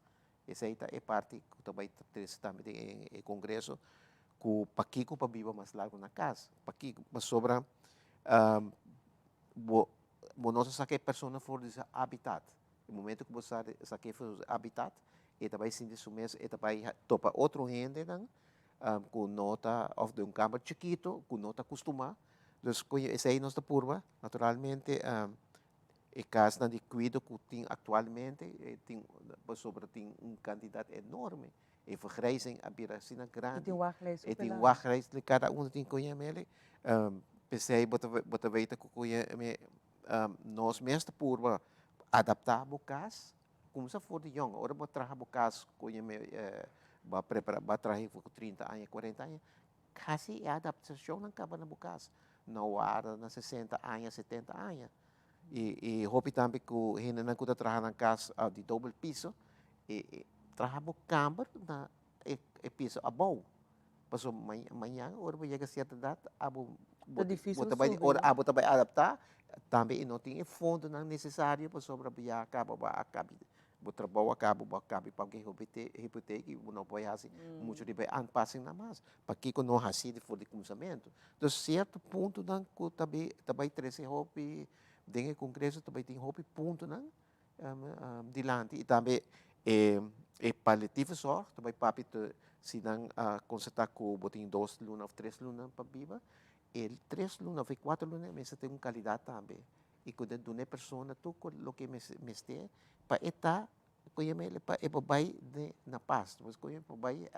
[SPEAKER 7] Essa é parte que também também em congresso que para que para viver mais largo na casa, para que sobra nós saque pessoa for de habitat. No momento que você saque o habitat, e também se isso mesmo, e também topa outro gente, com nota ou de câmara chiquito, com nota acostumar. Então, esse aí nossa curva, naturalmente, e caso de cuidado que tem atualmente, tem quantidade enorme. E vergrijzing a birasina grande.
[SPEAKER 14] E tem wachtlijst.
[SPEAKER 7] E tem wachtlijst, cada um tem conhecimento. pensei bota veita que nós mesmo por adaptar o caso como se for de young ora bota trabalhar o caso que me ba preparar ba trabalhar por 30 anos 40 anos quase a adaptação não acaba no caso não há na 60 anos 70 anos e hope também que ainda não cuida trabalhar na casa de double piso e trabalhar o câmara na piso above passou amanhã ora vai chegar a certa data
[SPEAKER 14] Tá difícil
[SPEAKER 7] subir. Ora abo também adaptar também não tem fundo não necessário para sobreviver acaba o trabalho acaba para que hipoteca e não pode assim muito de bem anpassing na mais para que não assim de for de começamento então certo ponto não que também treze hobby dentro do congresso também tem hobby ponto não dilante e também palliative só também papito se não consertar com botin 2 lunas ou 3 lunas para viva el 3 lunas ou 4 lunas mas tem uma qualidade também e quando uma pessoa tu com o que me este para estar conhece para vai na paz mas conhece vai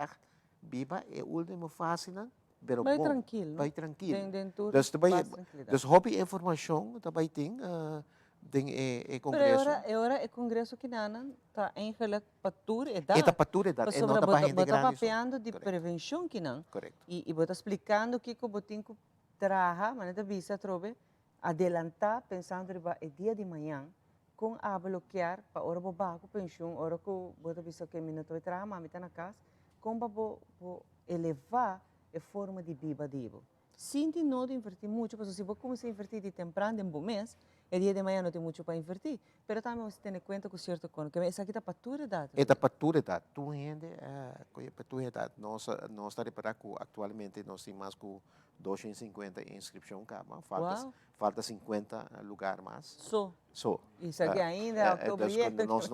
[SPEAKER 7] viva é última fase não pero
[SPEAKER 14] vai tranquilo
[SPEAKER 7] vai tranquilo
[SPEAKER 14] dentro
[SPEAKER 7] dus hobby informação também tem congresso
[SPEAKER 14] pero agora é congresso que não tá em relação patura é
[SPEAKER 7] da patura da
[SPEAKER 14] é não tá papeando de prevenção que não
[SPEAKER 7] correto
[SPEAKER 14] e bota explicando que o botinho trabalha mas da visa trobe adelantar pensando é dia de manhã com a bloquear para hora bo bago pensão hora que bota visa que minuto vai trabalhar mas tá na casa com bo elevar a forma de vida divo sinto não de invertir muito porque se você começar a invertir de temprano em bom mês el dia de manhã não tem muito para invertir, mas também você tem em conta com certo cono, que essa aqui está paturidade.
[SPEAKER 7] É da paturidade. Tu ainda paturidade. Nós está reparando que atualmente nós temos mais que 250 inscrições cá, falta 50 lugares mais.
[SPEAKER 14] Só. Isso aqui ainda é outubro.
[SPEAKER 7] Nós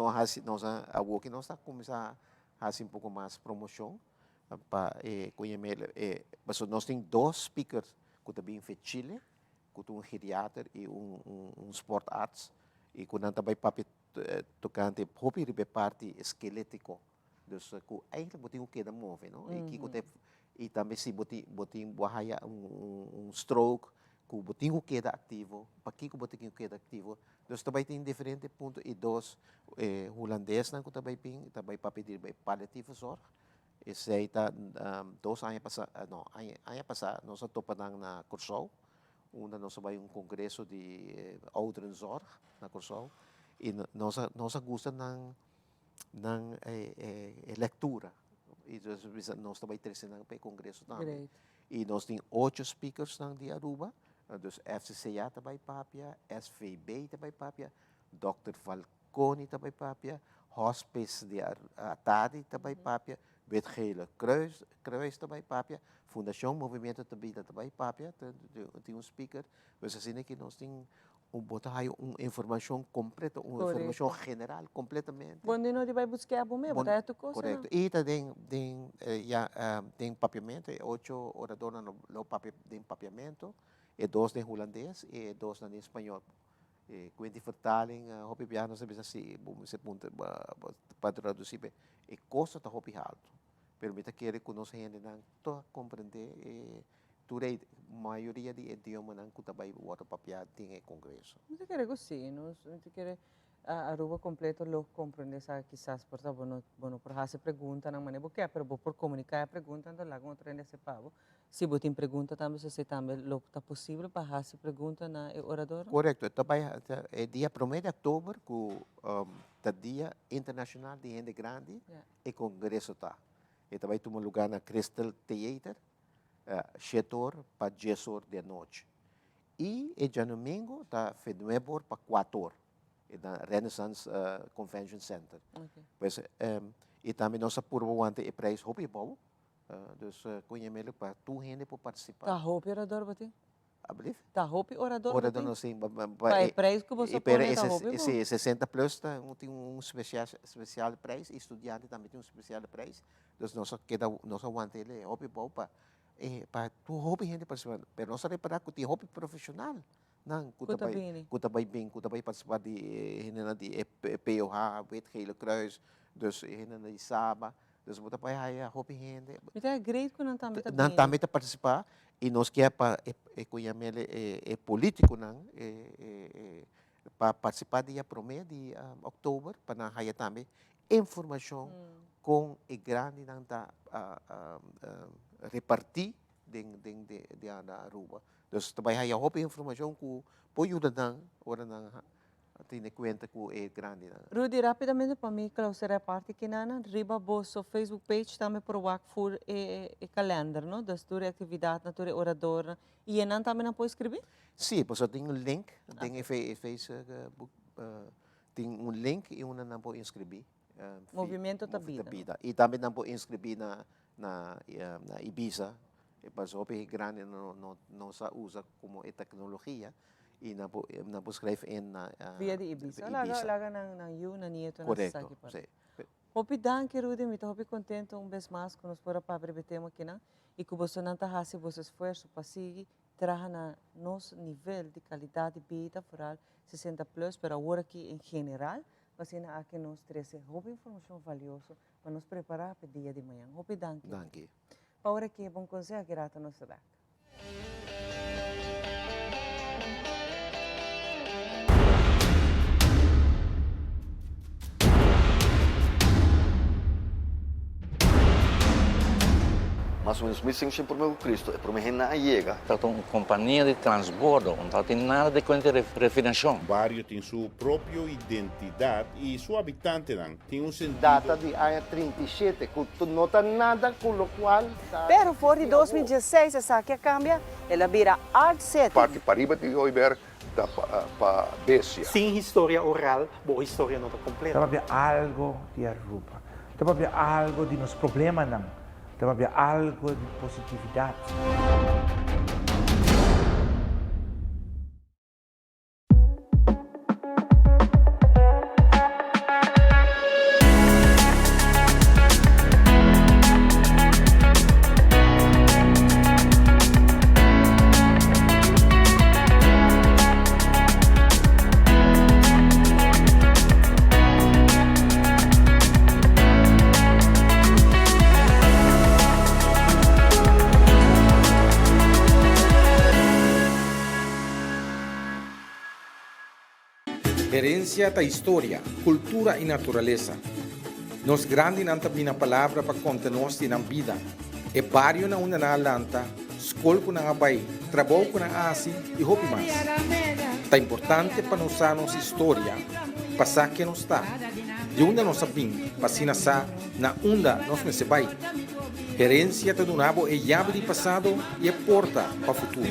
[SPEAKER 7] está começando a fazer um pouco mais promoção para conhecer. Nós temos 2 speakers que também em Chile. Com geriatra e sport arts e com também papel tocante hobby ribe parte esquelético dus ku eigenlijk boting o que da move não e também se boting bahaya stroke ku boting o que da ativo para que boting o que da ativo dus também tem diferente ponto e 2 holandês não também papel de palliative zorg esse aí tá 2 anos passado nós topamos na Curaçao nós vai congresso de ouderenzorg na Curaçao e nós gostamos na leitura e nós também trazemos para o congresso também e nós temos 8 speakers de Aruba dus FCCA também papia SVB também papia Dr. Falcone também papia Hospice de Atadi também papia Wetgele Kruis também papia Fundação Movimento da Vida também papia tem speaker mas assim que nós temos botar uma informação completa informação general completamente
[SPEAKER 14] bom de não vai buscar a bomba botar tu coisa
[SPEAKER 7] correto e também tem papiamento 8 oradores no papiamento e 2 em holandês e 2 em espanhol quindi vertaling hobby piano sabe assim se ponto para traduzir e custo tá hobby alto permite que conhecer gente não to compreender turei maioria de idioma não que também o papel tem congresso
[SPEAKER 14] não te quero sim não te quero a Aruba completo lo compreender sabe quizás por bueno por hacer pergunta não maneira porque pero por comunicar a pergunta então lá com outro nesse pavo se você tem pergunta também se também lo tá possível para fazer pergunta na orador
[SPEAKER 7] correto também é dia 1 de outubro que o dia internacional de gente grande e congresso tá e também tem um lugar na Crystal Theater 7 horas para 10 horas da noite e dia domingo está de 9 horas para 4 horas na Renaissance Convention Center. Pues, e também nossa purvante é preço hobby bom. Dus conhecemos para tu gente para participar.
[SPEAKER 14] Tá hobby orador bater?
[SPEAKER 7] Ablif?
[SPEAKER 14] Tá hobby orador.
[SPEAKER 7] Orador não sei.
[SPEAKER 14] Para preço que você põe
[SPEAKER 7] esse 60 plus tem especial preço. Estudante também tem especial preço. Dus nossa aguante ele hobby bom para tu hobby gente participar. Pero nossa reparar que tem hobby profissional. Não, kutabay participar de POH, Wetgele Kruis, dus de Saba, Dus we moeten haya hopi gente.
[SPEAKER 14] Então é great que não também
[SPEAKER 7] Não também tá participar e nós quer para é político não para participar dia 1 de outubro para haya também informação com e grande não tá repartir de Aruba. Dus também haya hopi informação que pode ajudar ora não tem conta que é grande.
[SPEAKER 14] Rudy, rapidamente para mim, clausura a parte que nana, riba bosso Facebook page também para o for e calendar, não? Das tua atividade, natura orador, e não também não pode escrever?
[SPEAKER 7] Sim, pois tem link, tem Facebook, tem link e não pode inscrever.
[SPEAKER 14] Movimento da vida.
[SPEAKER 7] E também não pode inscrever na Ibiza, mas o grande não se usa como tecnologia. E não escreve na
[SPEAKER 14] via de Ibiza. Laga na you na nieto na
[SPEAKER 7] Correto.
[SPEAKER 14] Hopi danke Rudy, me hopi contento vez mais que nos fora para brevetemo aqui não e que você não tá fazendo você esforço para seguir traga na nosso nível de qualidade de vida foral 60 plus para agora aqui em geral, você na aqui nos trouxe hopi informação valiosa para nos preparar para o dia de manhã. Hopi danke.
[SPEAKER 7] Danke.
[SPEAKER 14] Para agora que bom conselho grata nos dá.
[SPEAKER 25] Mas o missing sempre por Cristo, é por mim na chega.
[SPEAKER 26] Tratam uma companhia de transbordo, não tem nada de conta de refinação.
[SPEAKER 27] O barrio tem sua própria identidade e seu habitante tem um sentido.
[SPEAKER 28] Data de ano 37, que não tem nada com o qual...
[SPEAKER 14] Pero for de 2016, essa que cambia, ela vira Art City.
[SPEAKER 25] Parte para riba de Oiber para Bessia.
[SPEAKER 29] Sem história oral, boa história não está completa.
[SPEAKER 30] Deve haver algo de Aruba. Deve haver algo de nos problemas não. Deve haver algo de positividade.
[SPEAKER 24] Herencia da história, cultura e natureza. Nos grande nanta bina palavra para contar-nos na vida. E barrio na una na lanta, escola com na abai, trabalho com na asi e hopi mais. Tá importante para nós nossa história, passar que nos está. De onde nós sabemos, passina sa na onda nós nesse bai. Herencia da do nabo é chave de passado e é porta para o futuro.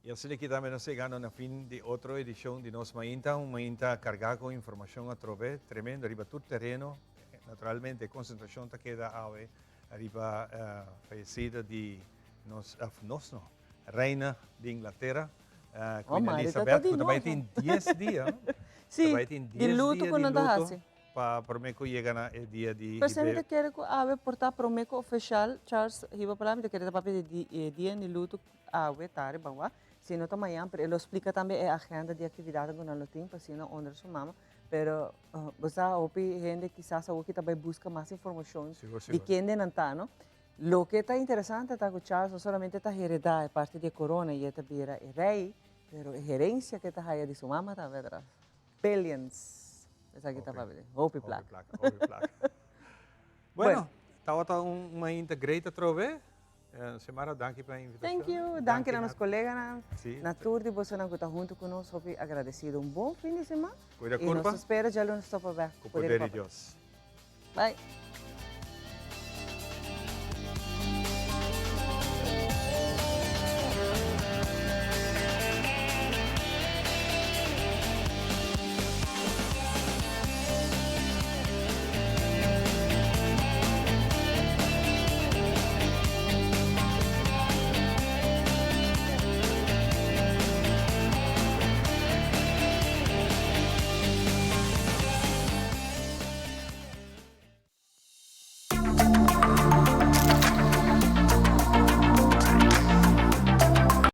[SPEAKER 8] E assim aqui também nós chegamos no fim de outra edição de nosso Mainta carregado com informação a trove, tremendo, arriba todo terreno, naturalmente a concentração está queda arriba falecida de nossa reina de Inglaterra, Queen Elizabeth, que também tem 10 dias,
[SPEAKER 14] Sim, de luto quando anda assim.
[SPEAKER 8] Para mim que chega no dia de...
[SPEAKER 14] Personalmente quero que a portar para o meu oficial Charles Riba para mim que quero papel de dia de luto a tare bangwa. Se não amanhã, ele explica também a agenda de atividade que nós temos para se não onde sua mama. Pero você ouve gente que quizás que também busca mais informações de quem não está, não? Lo que está interessante é que Charles não somente está heredado parte de corona e está vira rei, pero a gerência que está aí de sua mama está atrás. Billions. Essa aqui está para ver. Hope placa.
[SPEAKER 8] Bueno, estava uma integrata trove. Semana, danke pela invitação.
[SPEAKER 14] Thank you. Danke a nossos colegas na tour de você que está junto conosco. Agradecido. Bom fim de semana.
[SPEAKER 8] Cuida
[SPEAKER 14] e nos espera já no Stop Back.
[SPEAKER 8] Com o poder de Deus.
[SPEAKER 14] Bye.